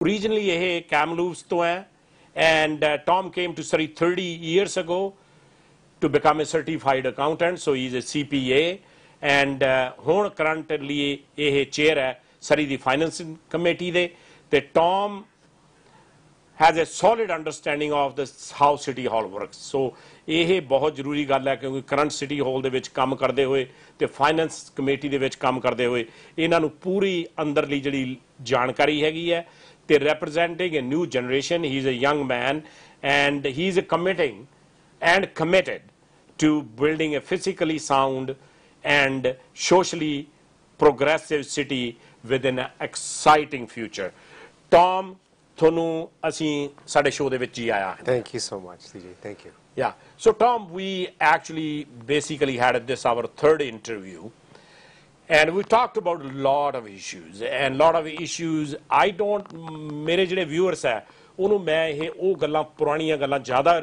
Originally ਇਹ Kamloops ਤੋਂ ਹੈ, and Tom came to Surrey 30 years ago to become a certified accountant, so he's a CPA, and ਹੁਣ currently ਇਹ chair ਹੈ Surrey ਦੀ finance committee ਦੇ, ਤੇ Tom has a solid understanding of this how City Hall works. So ਇਹ ਬਹੁਤ ਜ਼ਰੂਰੀ ਗੱਲ ਹੈ ਕਿਉਂਕਿ ਕਰੰਟ City Hall ਦੇ ਵਿੱਚ ਕੰਮ ਕਰਦੇ ਹੋਏ ਤੇ ਫਾਈਨੈਂਸ ਕਮੇਟੀ ਦੇ ਵਿੱਚ ਕੰਮ ਕਰਦੇ ਹੋਏ ਇਹਨਾਂ ਨੂੰ ਪੂਰੀ ਅੰਦਰਲੀ ਜਿਹੜੀ ਜਾਣਕਾਰੀ ਹੈਗੀ ਹੈ ਤੇ representing a new generation. He is a young man and he is committing and committed to building a physically sound and socially progressive city with an exciting future. Tom, ਤੁਹਾਨੂੰ ਅਸੀਂ ਸਾਡੇ ਸ਼ੋਅ ਦੇ ਵਿੱਚ ਹੀ ਆਇਆ ਹੈ. Thank you so much, CJ. Thank you. Yeah. So Tom, we actually basically had this our third interview, and we talked about a lot of issues. And lot of issues, I don't, ਮੇਰੇ ਜਿਹੜੇ viewers ਹੈ ਉਹਨੂੰ ਮੈਂ ਇਹ ਉਹ ਗੱਲਾਂ ਪੁਰਾਣੀਆਂ ਗੱਲਾਂ ਜ਼ਿਆਦਾ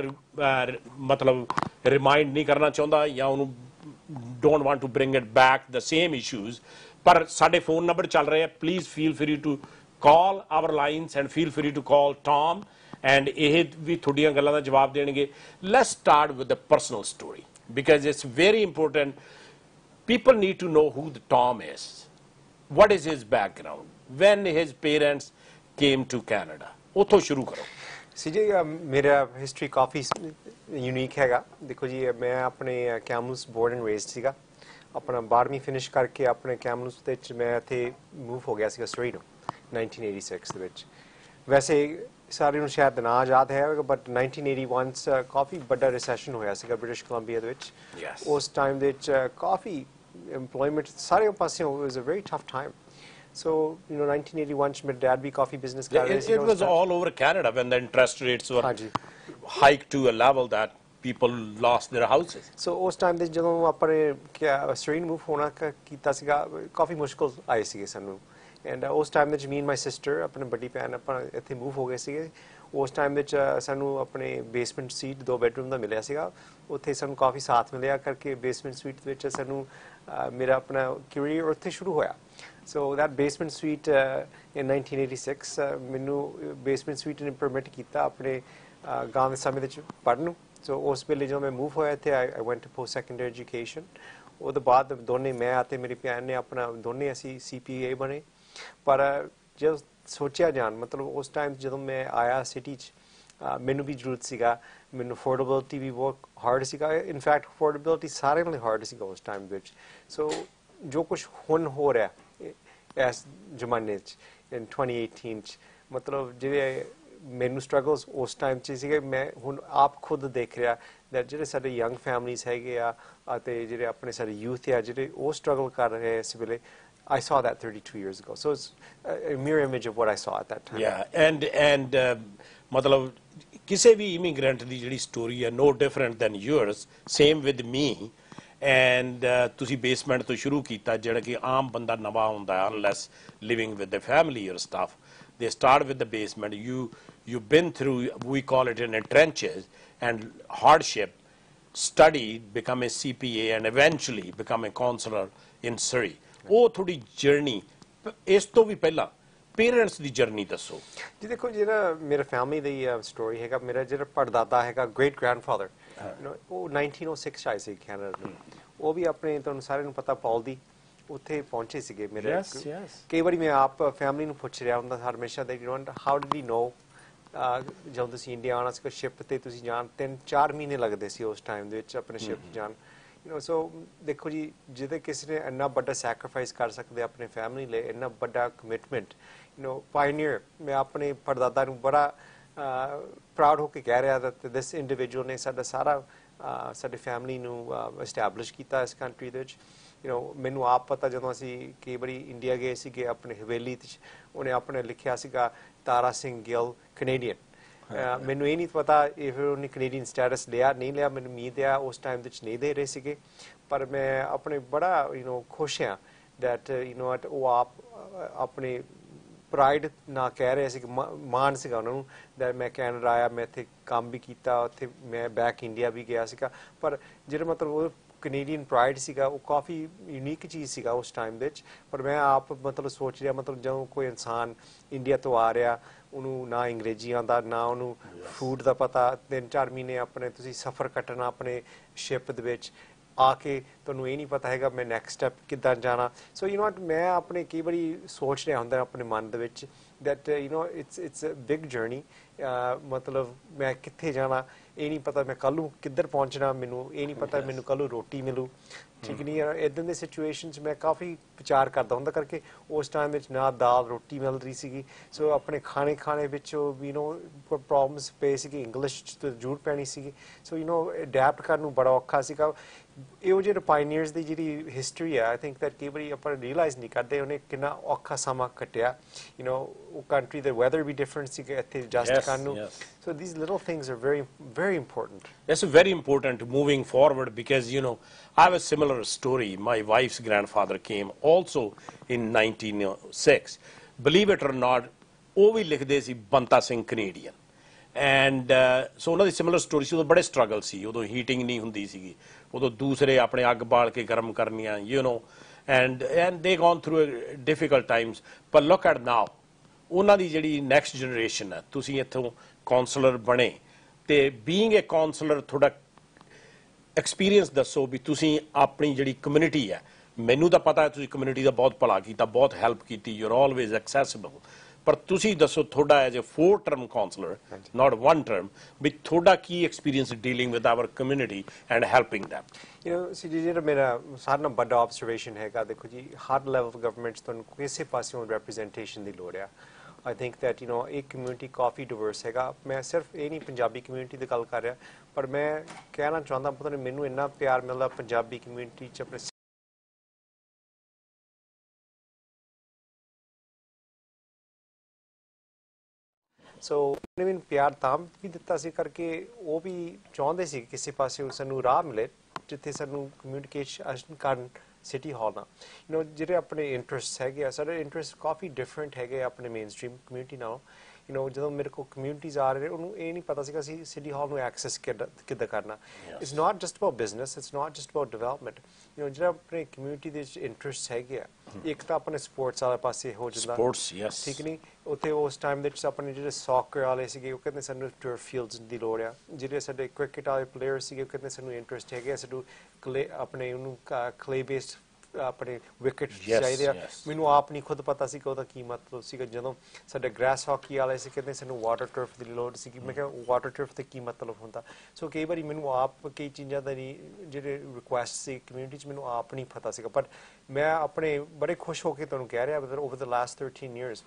ਮਤਲਬ ਰਿਮਾਈਂਡ ਨਹੀਂ ਕਰਨਾ ਚਾਹੁੰਦਾ ਜਾਂ ਉਹਨੂੰ don't want to bring it back the same issues. ਪਰ ਸਾਡੇ ਫੋਨ ਨੰਬਰ ਚੱਲ ਰਹੇ ਆ, please feel free to call our lines and feel free to call Tom, and ਇਹ ਵੀ ਤੁਹਾਡੀਆਂ ਗੱਲਾਂ ਦਾ ਜਵਾਬ ਦੇਣਗੇ. Let's start with the personal story because it's very important. People need to know who the Tom is. What is his background? When his parents came to Canada? ਉੱਥੋਂ ਸ਼ੁਰੂ ਕਰੋ. CJ, ਮੇਰਾ history ਕਾਫੀ unique ਹੈਗਾ. ਦੇਖੋ ਜੀ, ਮੈਂ ਆਪਣੇ ਕੈਮਲੂਸ born and raised ਸੀਗਾ. ਆਪਣਾ 12ਵੀਂ ਫਿਨਿਸ਼ ਕਰਕੇ ਆਪਣੇ ਕੈਮਲੂਸ ਦੇ ਵਿੱਚ ਮੈਂ ਇੱਥੇ ਮੂਵ ਹੋ ਗਿਆ ਸੀਗਾ ਸਰੀ ਨੂੰ 1986 ਦੇ ਵਿੱਚ. ਵੈਸੇ ਸਾਰਿਆਂ ਨੂੰ ਸ਼ਾਇਦ ਨਾ ਯਾਦ ਹੈ ਬਟ 1981 'ਚ ਕਾਫੀ ਵੱਡਾ ਰਿਸੈਸ਼ਨ ਹੋਇਆ ਸੀਗਾ ਬ੍ਰਿਟਿਸ਼ ਕੋਲੰਬੀਆ ਦੇ ਵਿੱਚ. ਉਸ ਟਾਈਮ ਦੇ ਵਿੱਚ ਕਾਫੀ employment ਸਾਰੇ ਪਾਸਿਓਂ it was a very tough time. So, 1981 ਚ ਮੇਰੇ ਡੈਡ ਵੀ ਕਾਫੀ ਬਿਜ਼ਨਸ ਕਰ ਰਹੇ ਸੀ. It was all over Canada when the interest rates were hiked to a level that people lost their houses. So ਉਸ time ਦੇ ਜਦੋਂ ਆਪਣੇ ਸਟ੍ਰੀਨ ਮੂਵ ਹੋਣਾ ਕੀਤਾ ਸੀਗਾ ਕਾਫੀ ਮੁਸ਼ਕਲ ਆਏ ਸੀਗੇ ਸਾਨੂੰ. ਐਂਡ ਉਸ ਟਾਈਮ ਵਿੱਚ ਮੀ ਐਂਡ ਮਾਈ ਸਿਸਟਰ ਆਪਣੇ ਵੱਡੀ ਭੈਣ ਆਪਾਂ ਇੱਥੇ ਮੂਵ ਹੋ ਗਏ ਸੀਗੇ. ਉਸ ਟਾਈਮ ਵਿੱਚ ਸਾਨੂੰ ਆਪਣੇ ਬੇਸਮੈਂਟ ਸੀਟ 2 ਬੈਡਰੂਮ ਦਾ ਮਿਲਿਆ ਸੀਗਾ. ਉੱਥੇ ਸਾਨੂੰ ਕਾਫੀ ਸਾਥ ਮਿਲਿਆ ਕਰਕੇ ਬੇਸਮੈਂਟ ਸਵੀਟ ਵਿੱਚ ਸਾਨੂੰ ਮੇਰਾ ਆਪਣਾ ਕੈਰੀਅਰ ਉੱਥੇ ਸ਼ੁਰੂ ਹੋਇਆ. So that basement suite in 1986 ਮੈਨੂੰ basement suite ਨੇ permit ਕੀਤਾ ਆਪਣੇ ਗਾਂਵ ਦੇ ਸਮੇਂ ਵਿੱਚ ਪੜ੍ਹਨ ਨੂੰ. So ਉਸ ਵੇਲੇ ਜਦੋਂ ਮੈਂ ਮੂਵ ਹੋਇਆ ਇੱਥੇ I went to post secondary education. ਉਹਦੇ ਬਾਅਦ ਦੋਨੇ ਮੈਂ ਅਤੇ ਮੇਰੀ ਭੈਣ ਨੇ ਆਪਣਾ ਦੋਨੇ ਅਸੀਂ CPA ਬਣੇ. ਪਰ ਜਦ ਸੋਚਿਆ ਜਾਣ ਮਤਲਬ ਉਸ ਟਾਈਮ ਜਦੋਂ ਮੈਂ ਆਇਆ ਸਿਟੀ 'ਚ ਮੈਨੂੰ ਵੀ ਜ਼ਰੂਰਤ ਸੀਗਾ. ਮੈਨੂੰ ਅਫੋਰਡੇਬਿਲਿਟੀ ਵੀ ਬਹੁਤ ਹਾਰਡ ਸੀਗਾ. ਇਨਫੈਕਟ ਅਫੋਰਡੇਬਿਲਿਟੀ ਸਾਰਿਆਂ ਲਈ ਹਾਰਡ ਸੀਗਾ ਉਸ ਟਾਈਮ ਵਿੱਚ. ਸੋ ਜੋ ਕੁਛ ਹੁਣ ਹੋ ਰਿਹਾ ਇਸ ਜ਼ਮਾਨੇ 'ਚ in 2018 'ਚ ਮਤਲਬ ਜਿਹੜੇ ਮੈਨੂੰ ਸਟਰਗਲਸ ਉਸ ਟਾਈਮ 'ਚ ਸੀਗੇ ਮੈਂ ਹੁਣ ਆਪ ਖੁਦ ਦੇਖ ਰਿਹਾ that ਜਿਹੜੇ ਸਾਡੇ ਯੰਗ ਫੈਮਲੀਜ਼ ਹੈਗੇ ਆ ਅਤੇ ਜਿਹੜੇ ਆਪਣੇ ਸਾਡੇ ਯੂਥ ਆ ਜਿਹੜੇ ਉਹ ਸਟਰਗਲ ਕਰ ਰਹੇ ਇਸ ਵੇਲੇ. I saw that 32 years ago. So it's a mirror image of what I saw at that time. Yeah, and ਮਤਲਬ ਕਿਸੇ ਵੀ immigrant ਦੀ ਜਿਹੜੀ story ਹੈ no different than yours, same with me. And ਤੁਸੀਂ basement ਤੋਂ ਸ਼ੁਰੂ ਕੀਤਾ ਜਿਹੜਾ ਕਿ ਆਮ ਬੰਦਾ ਨਵਾਂ ਹੁੰਦਾ unless living with the family or stuff. They start with the basement. You've been through, we call it in the trenches, and hardship, studied, become a CPA, and eventually become a counselor in Surrey. ਉਹ ਥੋੜੀ journey ਇਸ ਤੋਂ ਵੀ ਪਹਿਲਾਂ parents ਦੀ journey ਦੱਸੋ ਜੀ. ਦੇਖੋ ਜਿਹੜਾ ਮੇਰਾ ਫੈਮਿਲੀ ਦੀ ਸਟੋਰੀ ਹੈਗਾ ਮੇਰਾ ਜਿਹੜਾ ਪੜਦਾਦਾ ਹੈਗਾ ਗ੍ਰੇਟ ਗ੍ਰੈਂਡਫਾਦਰ ਉਹ 1906 'ਚ ਆਏ ਸੀ ਕੈਨੇਡਾ ਨੂੰ. ਉਹ ਵੀ ਆਪਣੇ ਤੁਹਾਨੂੰ ਸਾਰਿਆਂ ਨੂੰ ਪਤਾ ਪੌਲ ਦੀ ਉੱਥੇ ਪਹੁੰਚੇ ਸੀਗੇ ਮੇਰੇ. ਕਈ ਵਾਰੀ ਮੈਂ ਆਪ ਫੈਮਿਲੀ ਨੂੰ ਪੁੱਛ ਰਿਹਾ ਹੁੰਦਾ ਹਮੇਸ਼ਾ ਦੇ ਹਾਊ ਡਿਡ ਹੀ ਨੋ ਜਦੋਂ ਤੁਸੀਂ ਇੰਡੀਆ ਆਉਣਾ ਸੀ ਸ਼ਿਪ ਤੇ ਤੁਸੀਂ ਜਾਣ 3-4 ਮਹੀਨੇ ਲੱਗਦੇ ਸੀ ਉਸ ਟਾਈਮ ਦੇ ਵਿੱਚ ਆਪਣੇ ਸ਼ਿਪ ਜਾਣ. ਸੋ ਦੇਖੋ ਜੀ ਜਿਹਦੇ ਕਿਸੇ ਨੇ ਇੰਨਾ ਵੱਡਾ ਸੈਕਰੀਫਾਈਸ ਕਰ ਸਕਦੇ ਆਪਣੇ ਫੈਮਿਲੀ ਲਈ ਇੰਨਾ ਵੱਡਾ ਕਮਿਟਮੈਂਟ ਪਾਇਨੀਅਰ. ਮੈਂ ਆਪਣੇ ਪੜਦਾਦਾ ਨੂੰ ਬੜਾ ਪ੍ਰਾਊਡ ਹੋ ਕੇ ਕਹਿ ਰਿਹਾ that this individual ਨੇ ਸਾਡਾ ਸਾਰਾ ਸਾਡੇ ਫੈਮਿਲੀ ਨੂੰ ਐਸਟੈਬਲਿਸ਼ ਕੀਤਾ ਇਸ ਕੰਟਰੀ ਦੇ ਵਿੱਚ. ਮੈਨੂੰ ਆਪ ਪਤਾ ਜਦੋਂ ਅਸੀਂ ਕਈ ਵਾਰੀ ਇੰਡੀਆ ਗਏ ਸੀਗੇ ਆਪਣੇ ਹਵੇਲੀ 'ਚ ਉਹਨੇ ਆਪਣੇ ਲਿਖਿਆ ਸੀਗਾ ਤਾਰਾ ਸਿੰਘ ਗਿੱਲ ਕੈਨੇਡੀਅਨ. ਮੈਨੂੰ ਇਹ ਨਹੀਂ ਪਤਾ ਇਹ ਉਹਨੇ ਕੈਨੇਡੀਅਨ ਸਟੇਟਸ ਲਿਆ ਨਹੀਂ ਲਿਆ ਮੈਨੂੰ ਉਮੀਦ ਆ ਉਸ ਟਾਈਮ ਵਿੱਚ ਨਹੀਂ ਦੇ ਰਹੇ ਸੀਗੇ. ਪਰ ਮੈਂ ਆਪਣੇ ਬੜਾ ਖੁਸ਼ ਹਾਂ that ਉਹ ਆਪ ਆਪਣੇ ਪ੍ਰਾਈਡ ਨਾਲ ਕਹਿ ਰਹੇ ਸੀ ਮਾਣ ਸੀਗਾ ਉਹਨਾਂ ਨੂੰ that ਮੈਂ ਕੈਨੇਡਾ ਆਇਆ ਮੈਂ ਇੱਥੇ ਕੰਮ ਵੀ ਕੀਤਾ ਉੱਥੇ ਮੈਂ ਬੈਕ ਇੰਡੀਆ ਵੀ ਗਿਆ ਸੀਗਾ. ਪਰ ਜਿਹੜਾ ਮਤਲਬ ਉਹ ਕੈਨੇਡੀਅਨ ਪ੍ਰਾਈਡ ਸੀਗਾ ਉਹ ਕਾਫੀ ਯੂਨੀਕ ਚੀਜ਼ ਸੀਗਾ ਉਸ ਟਾਈਮ ਵਿੱਚ ਪਰ ਮੈਂ ਆਪ ਮਤਲਬ ਸੋਚ ਰਿਹਾ ਮਤਲਬ ਜਦੋਂ ਕੋਈ ਇਨਸਾਨ ਇੰਡੀਆ ਤੋਂ ਆ ਰਿਹਾ ਉਹਨੂੰ ਨਾ ਅੰਗਰੇਜ਼ੀ ਆਉਂਦਾ ਨਾ ਉਹਨੂੰ ਫੂਡ ਦਾ ਪਤਾ 3-4 ਮਹੀਨੇ ਆਪਣੇ ਤੁਸੀਂ ਸਫ਼ਰ ਕੱਟਣਾ ਆਪਣੇ ਸ਼ਿਪ ਦੇ ਵਿੱਚ ਆ ਕੇ ਤੁਹਾਨੂੰ ਇਹ ਨਹੀਂ ਪਤਾ ਹੈਗਾ ਮੈਂ ਨੈਕਸਟ ਸਟੈਪ ਕਿੱਦਾਂ ਜਾਣਾ ਸੋ ਯੂ ਨੋ ਮੈਂ ਆਪਣੇ ਕਈ ਵਾਰੀ ਸੋਚ ਰਿਹਾ ਹੁੰਦਾ ਆਪਣੇ ਮਨ ਦੇ ਵਿੱਚ that you know it's a big journey ਮਤਲਬ ਮੈਂ ਕਿੱਥੇ ਜਾਣਾ ਇਹ ਨਹੀਂ ਪਤਾ ਮੈਂ ਕੱਲ ਨੂੰ ਕਿੱਧਰ ਪਹੁੰਚਣਾ ਮੈਨੂੰ ਇਹ ਨਹੀਂ ਪਤਾ ਮੈਨੂੰ ਕੱਲ ਨੂੰ ਰੋਟੀ ਮਿਲੂ ਠੀਕ ਨਹੀਂ ਇਦਾਂ ਦੇ ਸਿਚੁਏਸ਼ਨਸ ਮੈਂ ਕਾਫੀ ਵਿਚਾਰ ਕਰਦਾ ਹੁੰਦਾ ਕਰਕੇ ਉਸ ਟਾਈਮ ਵਿੱਚ ਨਾ ਦਾਲ ਰੋਟੀ ਮਿਲ ਰਹੀ ਸੀਗੀ ਸੋ ਆਪਣੇ ਖਾਣੇ ਵਿੱਚ ਯੂ ਨੋ ਪ੍ਰੋਬਲਮਸ ਪਏ ਸੀਗੇ ਇੰਗਲਿਸ਼ ਜ਼ਰੂਰ ਪੈਣੀ ਸੀਗੀ ਸੋ ਯੂ ਨੋ ਅਡੈਪਟ ਕਰਨ ਨੂੰ ਬੜਾ ਔਖਾ ਸੀਗਾ ਇਹੋ ਜਿਹੇ ਪਾਇਨੀਅਰਸ ਦੀ ਜਿਹੜੀ ਹਿਸਟਰੀ ਹੈ ਆਈ ਥਿੰਕ ਦੈਟ ਕਈ ਵਾਰੀ ਆਪਾਂ ਰਿਅਲਾਈਜ਼ ਨਹੀਂ ਕਰਦੇ ਉਹਨੇ ਕਿੰਨਾ ਔਖਾ ਸਮਾਂ ਕੱਟਿਆ ਯੂ ਨੋ ਉਹ ਕੰਟਰੀ ਦਾ ਵੈਦਰ ਵੀ ਡਿਫਰੈਂਟ ਸੀ ਇੱਥੇ ਐਡਜਸਟ ਕਰਨ ਨੂੰ so these little things are very important. That's very important moving forward because you know I have a similar story. My wife's grandfather came also in 1906. Believe it or not, ਉਹ ਵੀ ਲਿਖਦੇ ਸੀ Banta Singh Canadian and so ਉਹਨਾਂ ਦੀ similar story ਸੀ ਉਦੋਂ ਬੜੇ struggle ਸੀ ਉਦੋਂ heating ਨਹੀਂ ਹੁੰਦੀ ਸੀਗੀ ਉਦੋਂ ਦੂਸਰੇ ਆਪਣੇ ਅੱਗ ਬਾਲ ਕੇ ਗਰਮ ਕਰਨੀਆਂ ਯੂ ਨੋ ਐਂਡ ਦੇ ਗੋਨ ਥਰੂ ਡਿਫਿਕਲਟ ਟਾਈਮਸ ਪਰ ਲੁੱਕ ਐਟ ਨਾਓ ਉਹਨਾਂ ਦੀ ਜਿਹੜੀ ਨੈਕਸਟ ਜਨਰੇਸ਼ਨ ਹੈ ਤੁਸੀਂ ਇੱਥੋਂ ਕਾਉਂਸਲਰ ਬਣੇ ਤੇ ਬੀਇੰਗ ਏ ਕਾਉਂਸਲਰ ਤੁਹਾਡਾ ਐਕਸਪੀਰੀਅੰਸ ਦੱਸੋ ਵੀ ਤੁਸੀਂ ਆਪਣੀ ਜਿਹੜੀ ਕਮਿਊਨਿਟੀ ਹੈ ਮੈਨੂੰ ਤਾਂ ਪਤਾ ਹੈ ਤੁਸੀਂ ਕਮਿਊਨਿਟੀ ਦਾ ਬਹੁਤ ਭਲਾ ਕੀਤਾ ਬਹੁਤ ਹੈਲਪ ਕੀਤੀ ਯੂ ਆਰ ਆਲਵੇਜ਼ ਐਕਸੈਸਿਬਲ ਪਰ ਤੁਸੀਂ ਦੱਸੋ ਤੁਹਾਡਾ as a 4 term councillor not 1 term ਵੀ ਤੁਹਾਡਾ ਕੀ experience dealing with our community and helping them you know ਸੀ ਜਿਹੜਾ ਮੇਰਾ ਸਾਰਾ ਨਾਲ ਵੱਡਾ ਆਬਜ਼ਰਵੇਸ਼ਨ ਹੈਗਾ ਦੇਖੋ ਜੀ ਹਰ ਲੈਵਲ ਗਵਰਨਮੈਂਟ ਤੁਹਾਨੂੰ ਕਿਸੇ ਪਾਸਿਓਂ ਰੈਪਰੈਜ਼ੈਂਟੇਸ਼ਨ ਦੀ ਲੋੜ ਆ I think that you know एक community काफ़ी diverse हैगा मैं सिर्फ ये नहीं पंजाबी community ਦੀ ਗੱਲ ਕਰ ਰਿਹਾ ਪਰ मैं कहना ਚਾਹੁੰਦਾ ਪਤਾ ਨਹੀਂ ਮੈਨੂੰ ਇੰਨਾ ਪਿਆਰ ਮਿਲਦਾ ਪੰਜਾਬੀ community ਚ ਆਪਣੇ ਸੋ ਉਹਨੇ ਮੈਨੂੰ ਪਿਆਰ ਤਾਂ ਵੀ ਦਿੱਤਾ ਸੀ ਕਰਕੇ ਉਹ ਵੀ ਚਾਹੁੰਦੇ ਸੀ ਕਿਸੇ ਪਾਸੇ ਸਾਨੂੰ ਰਾਹ ਮਿਲੇ ਜਿੱਥੇ ਸਾਨੂੰ ਕਮਿਊਨੀਕੇਸ਼ਨ ਕਰਨ ਸਿਟੀ ਹਾਲ ਨਾਲ ਯੂ ਨੋ ਜਿਹੜੇ ਆਪਣੇ ਇੰਟਰਸਟ ਹੈਗੇ ਆ ਸਾਡੇ ਇੰਟਰਸਟ ਕਾਫੀ ਡਿਫਰੈਂਟ ਹੈਗੇ ਆਪਣੇ ਮੇਨ ਸਟ੍ਰੀਮ ਕਮਿਊਨਿਟੀ ਨਾਲੋਂ ਯੂ ਨੋ ਜਦੋਂ ਮੇਰੇ ਕੋਲ ਕਮਿਊਨਿਟੀਜ਼ ਆ ਰਹੇ ਉਹਨੂੰ ਇਹ ਨਹੀਂ ਪਤਾ ਸੀਗਾ ਅਸੀਂ ਸਿਟੀ ਹਾਲ ਨੂੰ ਐਕਸੈਸ ਕਿੱਦਾਂ ਕਰਨਾ it's not just about business it's not just about development you know ਜਿਹੜਾ ਆਪਣੇ ਕਮਿਊਨਿਟੀ ਦੇ ਇੰਟਰਸਟ ਹੈਗੇ ਆ ਇੱਕ ਤਾਂ ਆਪਣੇ ਸਪੋਰਟਸ ਵਾਲੇ ਪਾਸੇ ਹੋ ਜਾਂਦਾ ਸਪੋਰਟਸ ਯੈਸ ਠੀਕ ਨਹੀਂ ਉੱਥੇ ਉਸ ਟਾਈਮ ਦੇ ਵਿੱਚ ਆਪਣੇ ਜਿਹੜੇ ਸੌਕਰ ਵਾਲੇ ਸੀਗੇ ਉਹ ਕਹਿੰਦੇ ਸਾਨੂੰ ਟਰਫ ਫੀਲਡਸ ਦੀ ਲੋੜ ਆ ਜਿਹੜੇ ਸਾਡੇ ਕ੍ਰਿਕਟ ਵਾਲੇ ਪਲੇਅਰ ਸੀਗੇ ਉਹ ਕਹਿੰਦੇ ਸਾਨੂੰ ਇੰਟਰਸਟ ਹੈਗੇ ਸਾਨੂੰ ਆਪਣੇ ਉਹਨੂੰ ਕਲੇ ਬੇਸਡ ਆਪਣੇ ਵਿਕਟ ਚਾਹੀਦੇ ਆ ਮੈਨੂੰ ਆਪ ਨਹੀਂ ਖੁਦ ਪਤਾ ਸੀ ਕਿ ਉਹਦਾ ਕੀ ਮਤਲਬ ਸੀਗਾ ਜਦੋਂ ਸਾਡੇ ਗ੍ਰਾਸ ਹਾਕੀ ਵਾਲੇ ਸੀ ਕਹਿੰਦੇ ਸਾਨੂੰ ਵਾਟਰ ਟਰਫ ਦੀ ਲੋੜ ਸੀ ਮੈਂ ਕਿਹਾ ਵਾਟਰ ਟਰਫ ਤੇ ਕੀ ਮਤਲਬ ਹੁੰਦਾ ਸੋ ਕਈ ਵਾਰੀ ਮੈਨੂੰ ਆਪ ਕਈ ਚੀਜ਼ਾਂ ਦਾ ਨਹੀਂ ਜਿਹੜੇ ਰਿਕੁਐਸਟ ਸੀ ਕਮਿਊਨਿਟੀ 'ਚ ਮੈਨੂੰ ਆਪ ਨਹੀਂ ਪਤਾ ਸੀਗਾ ਬਟ ਮੈਂ ਆਪਣੇ ਬੜੇ ਖੁਸ਼ ਹੋ ਕੇ ਤੁਹਾਨੂੰ ਕਹਿ ਰਿਹਾ over the last 13 years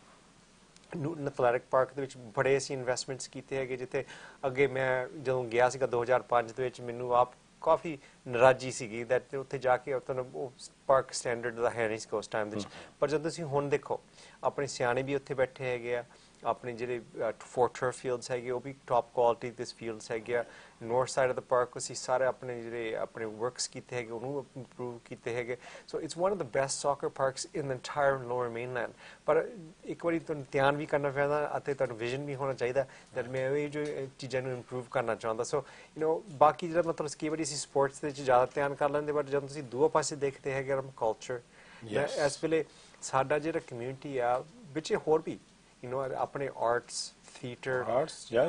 Newton athletic park ਦੇ ਵਿੱਚ ਬੜੇ ਅਸੀਂ ਇਨਵੈਸਟਮੈਂਟਸ ਕੀਤੇ ਹੈਗੇ ਜਿੱਥੇ ਅੱਗੇ ਮੈਂ ਜਦੋਂ ਗਿਆ ਸੀਗਾ 2005 ਦੇ ਵਿੱਚ ਮੈਨੂੰ ਆਪ ਕਾਫੀ ਨਾਰਾਜ਼ੀ ਸੀਗੀ ਦੈਟ ਉੱਥੇ ਜਾ ਕੇ ਤੁਹਾਨੂੰ ਉਹ ਪਾਰਕ ਸਟੈਂਡਰਡ ਦਾ ਹੈ ਨਹੀਂ ਸੀ ਉਸ ਟਾਈਮ ਦੇ ਵਿੱਚ ਪਰ ਜਦੋਂ ਤੁਸੀਂ ਹੁਣ ਦੇਖੋ ਆਪਣੇ ਸਿਆਣੇ ਵੀ ਉੱਥੇ ਬੈਠੇ ਹੈਗੇ ਆ ਆਪਣੇ ਜਿਹੜੇ ਟਰਫ ਫੀਲਡਸ ਹੈਗੇ ਉਹ ਵੀ ਟੌਪ ਕੁਆਲਿਟੀ ਦੇ ਫੀਲਡਸ ਹੈਗੇ ਆ north side of the park ਅਸੀਂ ਸਾਰੇ ਆਪਣੇ ਜਿਹੜੇ ਆਪਣੇ ਵਰਕਸ ਕੀਤੇ ਹੈਗੇ ਉਹਨੂੰ ਇੰਪਰੂਵ ਕੀਤੇ ਹੈਗੇ so it's one of the best soccer parks in the entire lower mainland ਪਰ ਇੱਕ ਵਾਰੀ ਤੁਹਾਨੂੰ ਧਿਆਨ ਵੀ ਕਰਨਾ ਪੈਂਦਾ ਅਤੇ ਤੁਹਾਨੂੰ ਵਿਜ਼ਨ ਵੀ ਹੋਣਾ ਚਾਹੀਦਾ ਦੈਟ ਮੈਂ ਇਹ ਜੋ ਚੀਜ਼ਾਂ ਨੂੰ ਇੰਪਰੂਵ ਕਰਨਾ ਚਾਹੁੰਦਾ ਸੋ ਯੂ ਨੋ ਬਾਕੀ ਜਿਹੜਾ ਮਤਲਬ ਕਈ ਵਾਰੀ ਅਸੀਂ ਸਪੋਰਟਸ ਦੇ ਵਿੱਚ ਜ਼ਿਆਦਾ ਧਿਆਨ ਕਰ ਲੈਂਦੇ ਬਟ ਜਦੋਂ ਤੁਸੀਂ ਦੂਏ ਪਾਸੇ ਦੇਖਦੇ ਹੈਗੇ ਕਲਚਰ ਇਸ ਵੇਲੇ ਸਾਡਾ ਜਿਹੜਾ ਕਮਿਊਨਿਟੀ ਆ ਵਿੱਚ ਹੋਰ ਵੀ you know ਆਪਣੇ ਆਰਟਸ ਥੀਏਟਰ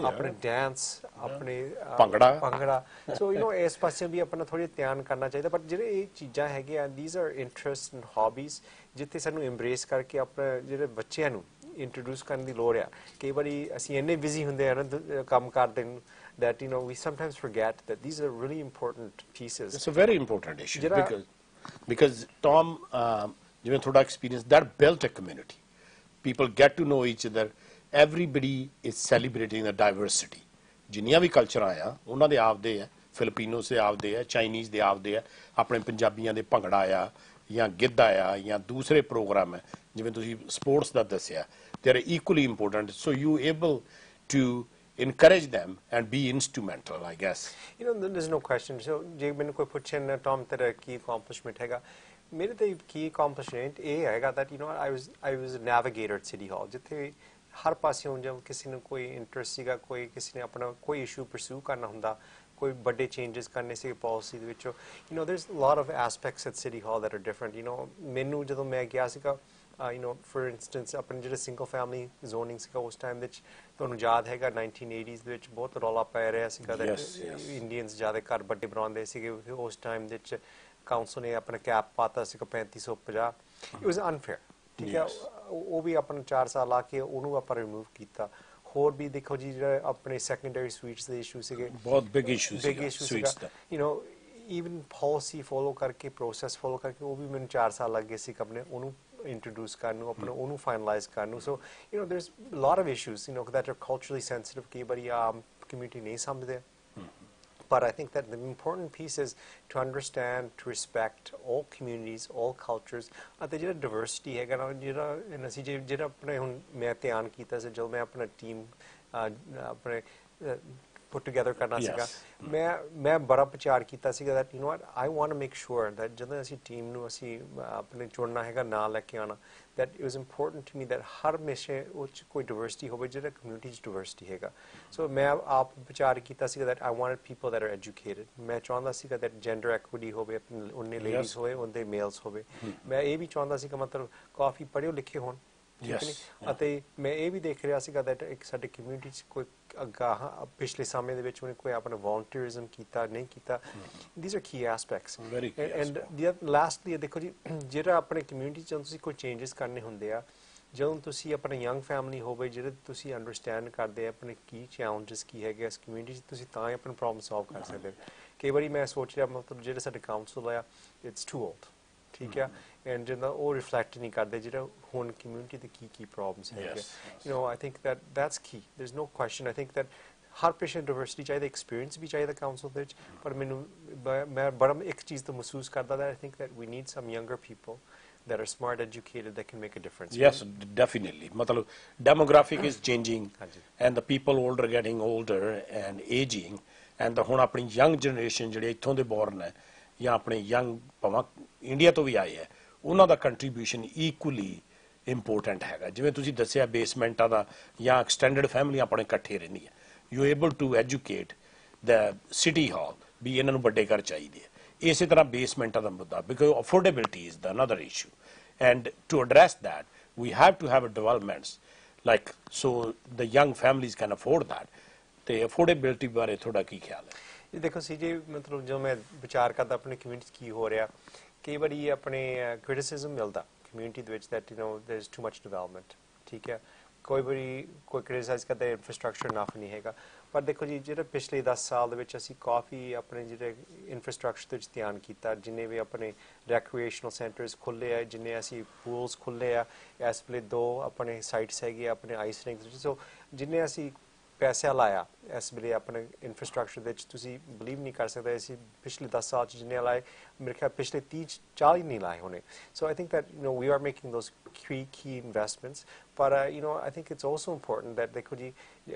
ਆਪਣੇ ਡਾਂਸ ਆਪਣੇ ਭੰਗੜਾ ਸੋ ਯੂ نو ਇਸ ਪਾਸੇ ਵੀ ਆਪਣਾ ਥੋੜੀ ਧਿਆਨ ਕਰਨਾ ਚਾਹੀਦਾ ਪਰ ਜਿਹੜੇ ਇਹ ਚੀਜ਼ਾਂ ਹੈਗੇ ਆ these are interest and hobbies ਜਿੱਥੇ ਸਾਨੂੰ ਐਮਬ੍ਰੇਸ ਕਰਕੇ ਆਪਣੇ ਜਿਹੜੇ ਬੱਚਿਆਂ ਨੂੰ ਇੰਟਰੋਡਿਊਸ ਕਰਨ ਦੀ ਲੋੜ ਆ ਕਈ ਵਾਰੀ ਅਸੀਂ ਇੰਨੇ ਬਿਜ਼ੀ ਹੁੰਦੇ ਆ ਨਾ ਕੰਮ ਕਰਦੇ ਨੂੰ that you know we sometimes forget that these are really important pieces it's a very important issue because Tom ਜਿਵੇਂ ਤੁਹਾਡਾ experience that built a community people get to know each other everybody is celebrating the diversity ਜਿੰਨੀਆਂ ਵੀ ਕਲਚਰਾਂ ਆ ਉਹਨਾਂ ਦੇ ਆਪਦੇ ਆ ਫਿਲੀਪੀਨੋਸ ਦੇ ਆਪਦੇ ਆ ਚਾਈਨੀਜ਼ ਦੇ ਆਪਦੇ ਆ ਆਪਣੇ ਪੰਜਾਬੀਆਂ ਦੇ ਭੰਗੜਾ ਆ ਜਾਂ ਗਿੱਧਾ ਆ ਜਾਂ ਦੂਸਰੇ ਪ੍ਰੋਗਰਾਮ ਹੈ ਜਿਵੇਂ ਤੁਸੀਂ ਸਪੋਰਟਸ ਦਾ ਦੱਸਿਆ they are equally important so you able to encourage them and be instrumental I guess you know there's no question so ਜੇ ਮੈਨੂੰ ਕੋਈ ਪੁੱਛੇ ਨਾ ਟੌਮ ਤੇਰਾ ਕੀ accomplishment ਹੈਗਾ ਮੇਰੇ ਤੇ ਕੀ accomplishment ਇਹ ਹੈਗਾ that you know I was a navigator at City Hall ਜਿੱਥੇ ਹਰ ਪਾਸਿਓਂ ਜਦ ਕਿਸੇ ਨੂੰ ਕੋਈ ਇੰਟਰਸਟ ਸੀਗਾ ਕੋਈ ਕਿਸੇ ਨੇ ਆਪਣਾ ਕੋਈ ਇਸ਼ੂ ਪਰਸੂ ਕਰਨਾ ਹੁੰਦਾ कोई बड़े चेंजेस करने से पॉलिसी दे विचों you know there's a lot of aspects at City Hall that are different you know मैनू जदों मैं गया सीगा you know for instance अपने ਜਿਹੜੇ single family zoning ਸੀਗਾ ਉਸ ਟਾਈਮ ਵਿੱਚ ਤੁਹਾਨੂੰ ਯਾਦ ਹੈਗਾ 1980s ਦੇ ਵਿੱਚ ਬਹੁਤ ਰੌਲਾ ਪੈ ਰਿਹਾ ਸੀਗਾ ਇੰਡੀਅਨਸ ਜ਼ਿਆਦਾ ਘਰ ਵੱਡੇ ਬਣਾਉਂਦੇ ਸੀਗੇ ਉਸ ਟਾਈਮ ਦੇ ਵਿੱਚ ਕਾਉਂਸਲ ਨੇ ਆਪਣਾ ਕੈਪ ਪਾਤਾ ਸੀਗਾ 3550 it was unfair ਠੀਕ ਹੈ ਉਹ ਵੀ ਆਪਣਾ 4 ਸਾਲ ਲਾ ਕੇ ਉਹਨੂੰ ਆਪਾਂ ਰਿਮੂਵ ਕੀਤਾ ਹੋਰ ਵੀ ਦੇਖੋ ਜੀ ਜਿਹੜਾ ਆਪਣੇ ਸੈਕੰਡਰੀ ਸਵੀਟਸ ਦੇ ਇਸ਼ੂ ਸੀਗੇ ਬਹੁਤ ਬਿਗ ਇਸ਼ੂ ਸੀਗਾ you know even policy follow ਕਰਕੇ process follow ਕਰਕੇ ਉਹ ਵੀ ਮੈਨੂੰ 4 ਸਾਲ ਲੱਗੇ ਸੀ ਆਪਣੇ ਉਹਨੂੰ introduce ਕਰਨ ਨੂੰ ਆਪਣਾ ਉਹਨੂੰ finalize ਕਰਨ ਨੂੰ so you know there's a lot of issues you know that are culturally sensitive ਕਈ ਵਾਰੀ community ਨਹੀਂ ਸਮਝਦੇ but I think that the important piece is to understand to respect all communities all cultures ਅਤੇ ਜਿਹੜਾ diversity ਹੈਗਾ ਨਾ ਜਿਹੜਾ ਅਸੀਂ ਜਿਹੜਾ ਆਪਣੇ ਹੁਣ ਮੈਂ ਧਿਆਨ ਕੀਤਾ ਸੀ ਜਦੋਂ ਮੈਂ ਆਪਣਾ ਟੀਮ ਆਪਣੇ put together ਕਰਨਾ ਸੀਗਾ ਮੈਂ ਬੜਾ ਪ੍ਰਚਾਰ ਕੀਤਾ ਸੀਗਾ that you know what I want to make sure that ਜਦੋਂ ਅਸੀਂ ਟੀਮ ਨੂੰ ਅਸੀਂ ਆਪਣੇ ਚੁਣਨਾ ਹੈਗਾ ਨਾਂ ਲੈ ਕੇ ਆਉਣਾ that it was important to me that ਹਰ ਹਮੇਸ਼ਾ ਉਹ 'ਚ ਕੋਈ diversity ਹੋਵੇ ਜਿਹੜਾ community 'ਚ diversity ਹੈਗਾ so ਮੈਂ ਆਪ ਪ੍ਰਚਾਰ ਕੀਤਾ ਸੀਗਾ that I wanted people that are educated ਮੈਂ ਚਾਹੁੰਦਾ ਸੀਗਾ that gender equity ਹੋਵੇ ਉਹਨੇ ladies ਹੋਵੇ ਉਹਦੇ males ਹੋਵੇ ਮੈਂ ਇਹ ਵੀ ਚਾਹੁੰਦਾ ਸੀਗਾ ਮਤਲਬ ਕਾਫੀ ਪੜ੍ਹੇ ਲਿਖੇ ਹੋਣ ਅਤੇ ਮੈਂ ਇਹ ਵੀ ਦੇਖ ਰਿਹਾ ਸੀਗਾ that ਇੱਕ ਸਾਡੇ community 'ਚ ਕੋਈ ਪਿਛਲੇ ਸਮੇਂ ਦੇ ਵਿੱਚ ਉਹਨੇ ਕੋਈ ਆਪਣਾ volunteerism ਕੀਤਾ ਨਹੀਂ ਕੀਤਾ these are key aspects and lastly ਦੇਖੋ ਜੀ ਜਿਹੜਾ ਆਪਣੇ community 'ਚ ਤੁਸੀਂ ਕੋਈ changes ਕਰਨੇ ਹੁੰਦੇ ਆ ਜਦੋਂ ਤੁਸੀਂ ਆਪਣਾ young family ਹੋਵੇ ਜਿਹੜੇ ਤੁਸੀਂ understand ਕਰਦੇ ਆ ਆਪਣੇ ਕੀ challenges ਕੀ ਹੈਗੇ ਇਸ community 'ਚ ਤੁਸੀਂ ਤਾਂ ਹੀ ਆਪਣਾ problem solve ਕਰ ਸਕਦੇ ਕਈ ਵਾਰੀ ਮੈਂ ਸੋਚ ਰਿਹਾ ਮਤਲਬ ਜਿਹੜੇ ਸਾਡੇ council ਆ it's too old ਠੀਕ ਹੈ and ਜਿਹੜਾ ਉਹ reflect ਨਹੀਂ ਕਰਦੇ ਜਿਹੜਾ ਹੁਣ community ਦੇ ਕੀ problems ਹੈਗੇ you know I think that's key there's no question I think that ਹਰ ਪੇਸ਼ੈਂਟ diversity ਚਾਹੀਦਾ experience ਵੀ ਚਾਹੀਦਾ council ਦੇ ਵਿੱਚ ਪਰ ਮੈਨੂੰ ਮੈਂ ਬੜਾ ਇੱਕ ਚੀਜ਼ ਤੋਂ ਮਹਿਸੂਸ ਕਰਦਾ that I think that we need some younger people that are smart educated that can make a difference yes definitely matlab demographic is changing and the people older getting older and aging and the ਹੁਣ ਆਪਣੀ young generation ਜਿਹੜੇ ਇੱਥੋਂ ਦੇ born ਹੈ ਜਾਂ ਆਪਣੇ young ਭਾਵੇਂ India ਤੋਂ ਵੀ ਆਏ ਹੈ ਉਹਨਾਂ ਦਾ ਕੰਟਰੀਬਿਊਸ਼ਨ ਇਕੁਅਲੀ ਇੰਪੋਰਟੈਂਟ ਹੈਗਾ ਜਿਵੇਂ ਤੁਸੀਂ ਦੱਸਿਆ ਬੇਸਮੈਂਟਾਂ ਦਾ ਜਾਂ ਐਕਸਟੈਂਡਡ ਫੈਮਿਲੀ ਆਪਣੇ ਇਕੱਠੇ ਰਹਿੰਦੀ ਹੈ you able to educate the city hall ਵੀ ਇਹਨਾਂ ਨੂੰ ਵੱਡੇ ਘਰ ਚਾਹੀਦੇ ਆ ਇਸੇ ਤਰ੍ਹਾਂ ਬੇਸਮੈਂਟਾਂ ਦਾ ਮੁੱਦਾ because affordability is the another issue and to address that we have to have developments like so the young families can afford that ਤੇ ਅਫੋਰਡੇਬਿਲਿਟੀ ਬਾਰੇ ਤੁਹਾਡਾ ਕੀ ਖਿਆਲ ਹੈ ਦੇਖੋ ਸੀ ਜੀ ਮਤਲਬ ਜੋ ਮੈਂ ਵਿਚਾਰ ਕਰਦਾ ਆਪਣੇ ਕਮਿਊਨਿਟੀ 'ਚ ਕੀ ਹੋ ਰਿਹਾ ਕਈ ਵਾਰੀ ਆਪਣੇ ਕ੍ਰਿਟਿਸਿਜ਼ਮ ਮਿਲਦਾ ਕਮਿਊਨਿਟੀ ਦੇ ਵਿੱਚ that you know there's too much development ਠੀਕ ਹੈ ਕੋਈ ਵਾਰੀ ਕੋਈ ਕ੍ਰਿਟਿਸਾਈਜ਼ ਕਰਦਾ ਇਨਫਰਾਸਟ੍ਰਕਚਰ ਇਨਫ ਨਹੀਂ ਹੈਗਾ ਪਰ ਦੇਖੋ ਜੀ ਜਿਹੜਾ ਪਿਛਲੇ 10 ਸਾਲ ਦੇ ਵਿੱਚ ਅਸੀਂ ਕਾਫੀ ਆਪਣੇ ਜਿਹੜੇ ਇਨਫਰਾਸਟ੍ਰਕਚਰ ਦੇ ਵਿੱਚ ਧਿਆਨ ਕੀਤਾ ਜਿੰਨੇ ਵੀ ਆਪਣੇ ਰੈਕ੍ਰੀਏਸ਼ਨਲ ਸੈਂਟਰਸ ਖੁੱਲ੍ਹੇ ਆ ਜਿੰਨੇ ਅਸੀਂ ਪੂਲਸ ਖੁੱਲ੍ਹੇ ਆ ਇਸ ਵੇਲੇ 2 ਆਪਣੇ ਸਾਈਟਸ ਹੈਗੇ ਆਪਣੇ ਆਈਸ ਰਿੰਕਸ ਸੋ ਜਿੰਨੇ ਅਸੀਂ ਪੈਸਾ ਲਾਇਆ ਇਸ ਵੇਲੇ ਆਪਣੇ ਇਨਫਰਾਸਟ੍ਰਕਚਰ ਦੇ ਵਿੱਚ ਤੁਸੀਂ ਬਲੀਵ ਨਹੀਂ ਕਰ ਸਕਦੇ ਅਸੀਂ ਪਿਛਲੇ 10 ਸਾਲ 'ਚ ਜਿੰਨੇ ਲਾਏ ਮੇਰੇ ਖਿਆਲ ਪਿਛਲੇ 30-40 ਨਹੀਂ ਲਾਏ ਹੋਣੇ so I think that you know we are making those key investments but you know I think it's also important that ਦੇਖੋ ਜੀ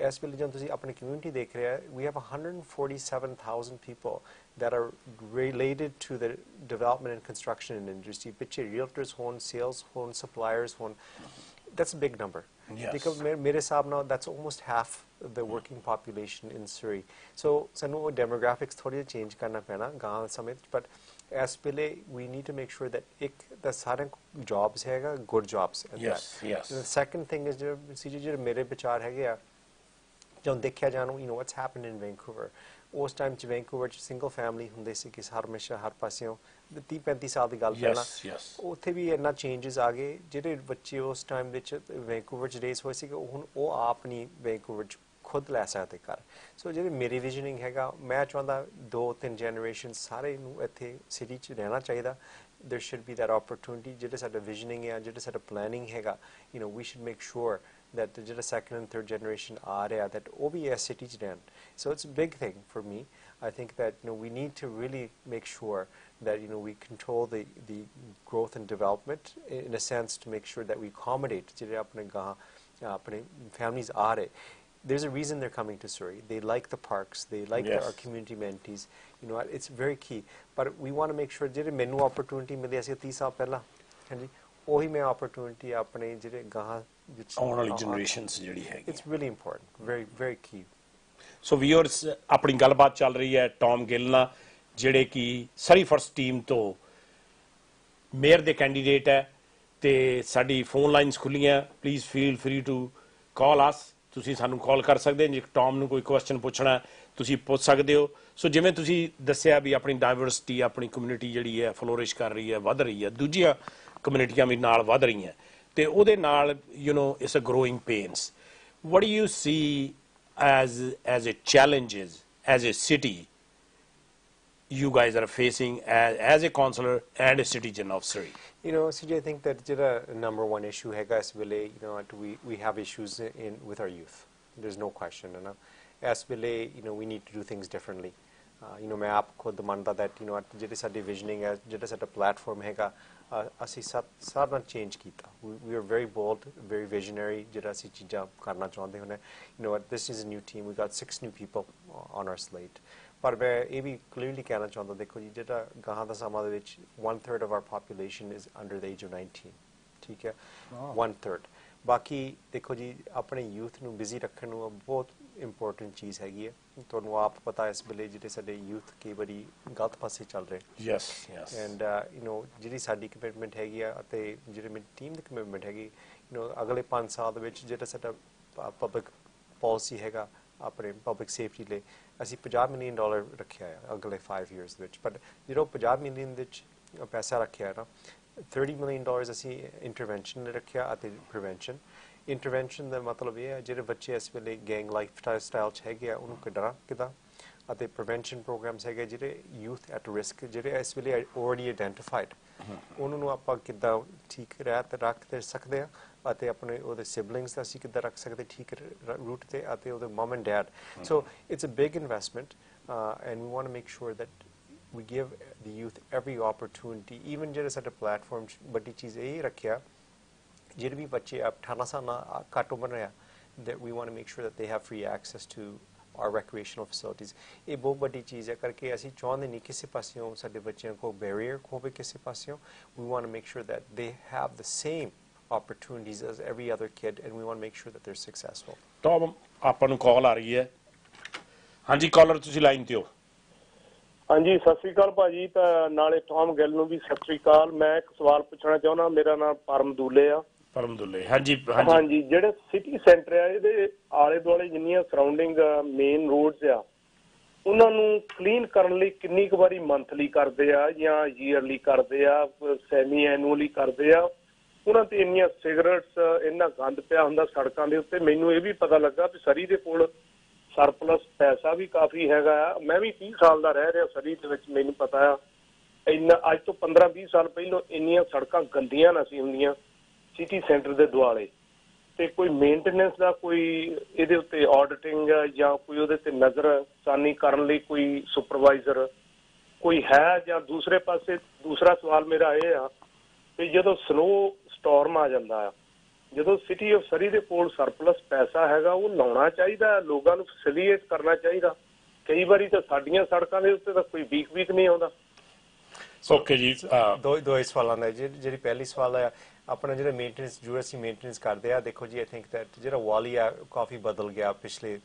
ਇਸ ਵੇਲੇ ਜਦੋਂ ਤੁਸੀਂ ਆਪਣੀ community ਦੇਖ ਰਹੇ ਆ we have 147,000 people that are related to the development and construction industry ਪਿੱਛੇ realtors ਹੋਣ sales ਹੋਣ suppliers ਹੋਣ that's a big number because ਮੇਰੇ ਹਿਸਾਬ ਨਾਲ that's almost half the working population in Surrey so ਸਾਨੂੰ demographics ਥੋੜੀ change ਕਰਨਾ ਪੈਣਾ ਗਾਂ ਸਮੇਂ but ਇਸ ਵੇਲੇ we need to make sure that ਇੱਕ the ਸਾਰੇ jobs ਹੈਗਾ good jobs yes the second thing is ਜਿਹੜੇ ਮੇਰੇ ਵਿਚਾਰ ਹੈਗੇ ਆ ਜਦੋਂ ਦੇਖਿਆ ਜਾਣੂ you know what's happened in Vancouver ਉਸ ਟਾਈਮ 'ਚ ਵੈਂਕੂਵਰ 'ਚ ਸਿੰਗਲ ਫੈਮਿਲੀ ਹੁੰਦੇ ਸੀ ਕਿ ਹਮੇਸ਼ਾ ਹਰ ਪਾਸਿਓਂ 30-35 ਸਾਲ ਦੀ ਗੱਲ ਪਹਿਲਾਂ ਉੱਥੇ ਵੀ ਇੰਨਾ ਚੇਂਜਸ ਆ ਗਏ ਜਿਹੜੇ ਬੱਚੇ ਉਸ ਟਾਈਮ ਵਿੱਚ ਵੈਂਕੂਵਰ 'ਚ ਰੇਸ ਹੋਏ ਸੀਗੇ ਹੁਣ ਉਹ ਆਪ ਨਹੀਂ ਵੈਂਕੂਵਰ 'ਚ ਖੁਦ ਲੈ ਸਕਦੇ ਘਰ ਸੋ ਜਿਹੜੇ ਮੇਰੀ ਵਿਜ਼ਨਿੰਗ ਹੈਗਾ ਮੈਂ ਚਾਹੁੰਦਾ 2-3 ਜਨਰੇਸ਼ਨ ਸਾਰੇ ਨੂੰ ਇੱਥੇ ਸਿਟੀ 'ਚ ਰਹਿਣਾ ਚਾਹੀਦਾ there should be that opportunity ਜਿਹੜੇ ਸਾਡਾ ਵਿਜ਼ਨਿੰਗ ਹੈ ਜਿਹੜੇ ਸਾਡਾ ਪਲੈਨਿੰਗ ਹੈਗਾ you know we should make sure that the second and third generation are that ਉਹ ਵੀ ਇਸ ਸਿਟੀ 'ਚ ਰਹਿਣ so it's a big thing for me I think that you know we need to really make sure that you know we control the growth and development in a sense to make sure that we accommodate ਜਿਹੜੇ ਆਪਣੇ ਗਾਂ ਆਪਣੇ families ਆ ਰਹੇ there's a reason they're coming to Surrey. They like the parks. They like our community amenities. You know, it's very key. But we want to make sure ਜਿਹੜੇ ਮੈਨੂੰ opportunity ਮਿਲੀ ਸੀ 30 ਸਾਲ ਪਹਿਲਾਂ ਹਾਂਜੀ ਉਹੀ ਮੈਂ opportunity ਆਪਣੇ ਜਿਹੜੇ ਗਾਂ ਵਿੱਚ ਆਉਣ ਵਾਲੀ generations ਜਿਹੜੀ ਹੈਗੀ it's really important very very key so viewers ਆਪਣੀ ਗੱਲਬਾਤ ਚੱਲ ਰਹੀ ਹੈ ਟੌਮ ਗਿੱਲ ਨਾਲ ਜਿਹੜੇ ਕਿ ਸਰੀ ਫਰਸਟ ਟੀਮ ਤੋਂ ਮੇਅਰ ਦੇ ਕੈਂਡੀਡੇਟ ਹੈ ਤੇ ਸਾਡੀ ਫੋਨ ਲਾਈਨਸ ਖੁੱਲੀਆਂ please feel free to call us ਤੁਸੀਂ ਸਾਨੂੰ ਕਾਲ ਕਰ ਸਕਦੇ ਹੋ ਜੇ ਟੌਮ ਨੂੰ ਕੋਈ ਕੁਐਸਚਨ ਪੁੱਛਣਾ ਤੁਸੀਂ ਪੁੱਛ ਸਕਦੇ ਹੋ ਸੋ ਜਿਵੇਂ ਤੁਸੀਂ ਦੱਸਿਆ ਵੀ ਆਪਣੀ ਡਾਇਵਰਸਿਟੀ ਆਪਣੀ ਕਮਿਊਨਿਟੀ ਜਿਹੜੀ ਹੈ ਫਲੋਰਿਸ਼ ਕਰ ਰਹੀ ਹੈ ਵੱਧ ਰਹੀ ਹੈ ਦੂਜੀਆਂ ਕਮਿਊਨਿਟੀਆਂ ਵੀ ਨਾਲ ਵੱਧ ਰਹੀਆਂ ਤੇ ਉਹਦੇ ਨਾਲ you know it's a growing pains what do you see as a challenges as a city you guys are facing as a councillor and a citizen of Surrey? You know, CJ, I think that the number one issue है इस वेले, you know, we have issues with our youth. There's no question, you know. इस वेले, you know, we need to do things differently. You know, मैं आपको दमानता that, you know, जिहड़े साडी visioning है, जिहड़ा साडा platform हैगा, ਅਸੀਂ ਸਾਰਾ ਨਾਲ ਚੇਂਜ ਕੀਤਾ we are very bold very visionary ਜਿਹੜਾ ਅਸੀਂ ਚੀਜ਼ਾਂ ਕਰਨਾ ਚਾਹੁੰਦੇ ਹੁੰਦੇ you know what this is a new team we got 6 new people on our slate ਪਰ ਮੈਂ ਇਹ ਵੀ ਕਲੀਅਰਲੀ ਕਹਿਣਾ ਚਾਹੁੰਦਾ ਦੇਖੋ ਜੀ ਜਿਹੜਾ ਗਾਹਾਂ ਦਾ ਸਮਾਂ ਦੇ ਵਿੱਚ 1/3 of our population is under the age of 19 ਠੀਕ ਹੈ 1/3 ਬਾਕੀ ਦੇਖੋ ਜੀ ਆਪਣੇ ਯੂਥ ਨੂੰ ਬਿਜ਼ੀ ਰੱਖਣ ਨੂੰ ਬਹੁਤ ਇੰਪੋਰਟੈਂਟ ਚੀਜ਼ ਹੈਗੀ ਹੈ ਤੁਹਾਨੂੰ ਆਪ ਪਤਾ ਇਸ ਵੇਲੇ ਜਿਹੜੇ ਸਾਡੇ ਯੂਥ ਕਈ ਵਾਰੀ ਗਲਤ ਪਾਸੇ ਚੱਲ ਰਹੇ yes yes and you know ਜਿਹੜੀ ਸਾਡੀ ਕਮਿਟਮੈਂਟ ਹੈਗੀ ਆ ਅਤੇ ਜਿਹੜੀ ਮੇਰੀ ਟੀਮ ਦੀ ਕਮਿਟਮੈਂਟ ਹੈਗੀ ਯੂ نو ਅਗਲੇ 5 ਸਾਲ ਦੇ ਵਿੱਚ ਜਿਹੜਾ ਸਾਡਾ ਪਬਲਿਕ ਪਾਲਿਸੀ ਹੈਗਾ ਆਪਣੇ ਪਬਲਿਕ ਸੇਫਟੀ ਲਈ ਅਸੀਂ $50 ਮਿਲੀਅਨ ਰੱਖਿਆ ਹੈ ਅਗਲੇ 5 ਇਅਰਸ ਦੇ ਵਿੱਚ ਪਰ ਜਿਹੜਾ $50 ਮਿਲੀਅਨ ਦੇ ਵਿੱਚ ਪੈਸਾ ਰੱਖਿਆ ਨਾ $30 ਮਿਲੀਅਨ ਅਸੀਂ ਇੰਟਰਵੈਂਸ਼ਨ ਲਈ ਰੱਖਿਆ ਅਤੇ ਪ੍ਰੀਵੈਂਸ਼ਨ ਇੰਟਰਵੈਂਸ਼ਨ ਦਾ ਮਤਲਬ ਇਹ ਹੈ ਜਿਹੜੇ ਬੱਚੇ ਇਸ ਵੇਲੇ ਗੈਂਗ ਲਾਈਫ ਸਟਾਈਲ 'ਚ ਹੈਗੇ ਆ ਉਹਨੂੰ ਕੱਢਣਾ ਕਿੱਦਾਂ ਅਤੇ ਪ੍ਰੀਵੈਂਸ਼ਨ ਪ੍ਰੋਗਰਾਮਸ ਹੈਗੇ ਜਿਹੜੇ ਯੂਥ ਐਟ ਰਿਸਕ ਜਿਹੜੇ ਇਸ ਵੇਲੇ ਆਲਰੇਡੀ ਆਈਡੈਂਟੀਫਾਈਡ ਉਹਨਾਂ ਨੂੰ ਆਪਾਂ ਕਿੱਦਾਂ ਠੀਕ ਰੱਖ ਸਕਦੇ ਹਾਂ ਅਤੇ ਆਪਣੇ ਉਹਦੇ ਸਿਬਲਿੰਗਸ ਦਾ ਅਸੀਂ ਕਿੱਦਾਂ ਰੱਖ ਸਕਦੇ ਠੀਕ ਰੂਟ 'ਤੇ ਅਤੇ ਉਹਦੇ mom and dad so it's a big investment and we want to make sure that we give the youth every opportunity even ਜਿਹੜੇ ਸਾਡੇ ਪਲੇਟਫਾਰਮ 'ਚ ਵੱਡੀ ਚੀਜ਼ ਇਹ ਰੱਖਿਆ ਜਿਹੜੇ ਵੀ ਬੱਚੇ 18 ਸਾਲ ਨਾਲ ਘੱਟ ਉਮਰ ਰਿਹਾ that we want to make sure that they have free access to our recreational facilities ਇਹ ਬਹੁਤ ਵੱਡੀ ਚੀਜ਼ ਹੈ ਕਰਕੇ ਅਸੀਂ ਚਾਹੁੰਦੇ ਨਹੀਂ ਕਿਸੇ ਪਾਸਿਓਂ ਸਾਡੇ ਬੱਚਿਆਂ ਕੋਲ ਬੈਰੀਅਰ ਹੋਵੇ ਕਿਸੇ ਪਾਸਿਓਂ we want to make sure that they have the same opportunities as every other kid and we want to make sure that they're successful Tom ਆਪਾਂ ਨੂੰ ਕਾਲ ਆ ਰਹੀ ਹੈ ਹਾਂਜੀ ਕਾਲਰ ਤੁਸੀਂ ਲਾਈਨ ਤੇ ਹੋ ਹਾਂਜੀ ਸਤਿ ਸ੍ਰੀ ਅਕਾਲ ਭਾਜੀ ਤਾਂ ਨਾਲੇ ਟੌਮ ਗਿੱਲ ਨੂੰ ਵੀ ਸਤਿ ਸ੍ਰੀ ਅਕਾਲ ਮੈਂ ਇੱਕ ਸਵਾਲ ਪੁੱਛਣਾ ਚਾਹੁੰਦਾ ਮੇਰਾ ਨਾਮ ਪਰਮਦੂਲੇ ਆ ਪਰਮਦੂਲੇ ਹਾਂਜੀ ਹਾਂਜੀ ਜਿਹੜੇ ਸਿਟੀ ਸੈਂਟਰ ਆ ਇਹਦੇ ਆਲੇ ਦੁਆਲੇ ਜਿੰਨੀਆਂ ਸਰਾਊਂਡਿੰਗ ਮੇਨ ਰੋਡਸ ਆ ਉਹਨਾਂ ਨੂੰ ਕਲੀਨ ਕਰਨ ਲਈ ਕਿੰਨੀ ਕੁ ਵਾਰੀ ਮੰਥਲੀ ਕਰਦੇ ਆ ਜਾਂ ਈਅਰਲੀ ਕਰਦੇ ਆ ਸੈਮੀ ਐਨੂਅਲੀ ਕਰਦੇ ਆ ਉਹਨਾਂ ਤੇ ਇੰਨੀਆਂ ਸਿਗਰਟਸ ਇੰਨਾ ਗੰਦ ਪਿਆ ਹੁੰਦਾ ਸੜਕਾਂ ਦੇ ਉੱਤੇ ਮੈਨੂੰ ਇਹ ਵੀ ਪਤਾ ਲੱਗਾ ਵੀ ਸਰੀ ਦੇ ਕੋਲ ਸਰਪਲਸ ਪੈਸਾ ਵੀ ਕਾਫੀ ਹੈਗਾ ਆ ਮੈਂ ਵੀ 30 ਸਾਲ ਦਾ ਰਹਿ ਰਿਹਾ ਸਰੀ ਦੇ ਵਿੱਚ ਮੈਨੂੰ ਪਤਾ ਆ ਇੰਨਾ ਅੱਜ ਤੋਂ 15-20 ਸਾਲ ਪਹਿਲਾਂ ਇੰਨੀਆਂ ਸੜਕਾਂ ਗੰਦੀਆਂ ਨਾ ਸੀ ਹੁੰਦੀਆਂ ਸਿਟੀ ਸੈਂਟਰ ਦੇ ਦੁਆਲੇ ਤੇ ਕੋਈ ਮੇਨਟੇਨੈਂਸ ਦਾ ਕੋਈ ਇਹਦੇ ਉੱਤੇ ਆਡਿਟਿੰਗ ਜਾਂ ਕੋਈ ਉਹਦੇ ਤੇ ਨਜ਼ਰਸਾਨੀ ਕਰਨ ਲਈ ਕੋਈ ਸੁਪਰਵਾਈਜ਼ਰ ਕੋਈ ਹੈ ਜਾਂ ਦੂਸਰੇ ਪਾਸੇ ਦੂਸਰਾ ਸਵਾਲ ਮੇਰਾ ਇਹ ਆ ਕਿ ਜਦੋਂ ਸਨੋ ਸਟਾਰਮ ਆ ਜਾਂਦਾ ਆ ਜਦੋਂ ਸਿਟੀ ਆਫ ਸਰੀ ਦੇ ਕੋਲ ਸਰਪਲਸ ਪੈਸਾ ਹੈਗਾ ਉਹ ਲਾਉਣਾ ਚਾਹੀਦਾ ਲੋਕਾਂ ਨੂੰ ਫੈਸਿਲੀਟੇਟ ਕਰਨਾ ਚਾਹੀਦਾ ਕਈ ਵਾਰੀ ਤਾਂ ਸਾਡੀਆਂ ਸੜਕਾਂ ਦੇ ਉੱਤੇ ਤਾਂ ਕੋਈ ਵੀਕ ਨਹੀਂ ਆਉਂਦਾ ਓਕੇ ਜੀ ਦੋ ਸਵਾਲਾਂ ਦਾ ਜਿਹੜੀ ਪਹਿਲੀ ਸਵਾਲ ਹੈ ਆਪਣਾ ਜਿਹੜਾ ਮੇਨਟੇਨੈਂਸ ਜੋ ਅਸੀਂ ਮੇਨਟੇਨੈਂਸ ਕਰਦੇ ਆ ਦੇਖੋ ਜੀ ਆਈ ਥਿੰਕ ਦੈਟ ਜਿਹੜਾ ਵਾਲੀ ਆ ਕਾਫੀ ਬਦਲ ਗਿਆ ਪਿਛਲੇ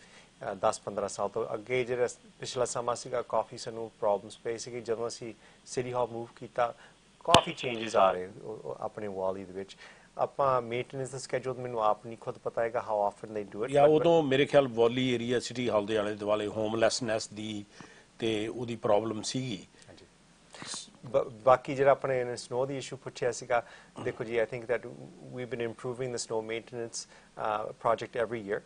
10-15 ਸਾਲ ਤੋਂ ਅੱਗੇ ਜਿਹੜਾ ਪਿਛਲਾ ਸਮਾਂ ਸੀਗਾ ਕਾਫੀ ਸਾਨੂੰ ਪ੍ਰੋਬਲਮਸ ਪਏ ਸੀਗੇ ਜਦੋਂ ਅਸੀਂ ਸਿਟੀ ਹਾਲ ਮੂਵ ਕੀਤਾ ਕਾਫੀ ਚੇਂਜਸ ਆ ਰਹੇ ਆਪਣੇ ਵਾਲੀ ਦੇ ਵਿੱਚ ਆਪਾਂ ਮੇਨਟੇਨੈਂਸ ਦਾ ਸਕੇਡਿਊਲ ਮੈਨੂੰ ਆਪ ਨਹੀਂ ਖੁਦ ਪਤਾ ਹੈਗਾ ਹਾਊ ਆਫਟਨ ਦੇ ਡੂ ਇਟ ਜਾਂ ਉਦੋਂ ਮੇਰੇ ਖਿਆਲ ਵਾਲੀ ਏਰੀਆ ਸਿਟੀ ਹਾਲ ਦੇ ਆਲੇ ਦੁਆਲੇ ਹੋਮਲੈਸਨੈਸ ਦੀ ਤੇ ਉਹਦੀ ਪ੍ਰੋਬਲਮ ਸੀਗੀ ਬਾਕੀ ਜਿਹੜਾ ਆਪਣੇ ਸਨੋ ਦੀ ਇਸ਼ੂ ਪੁੱਛਿਆ ਸੀਗਾ ਦੇਖੋ ਜੀ I think that we been improving the snow maintenance project every year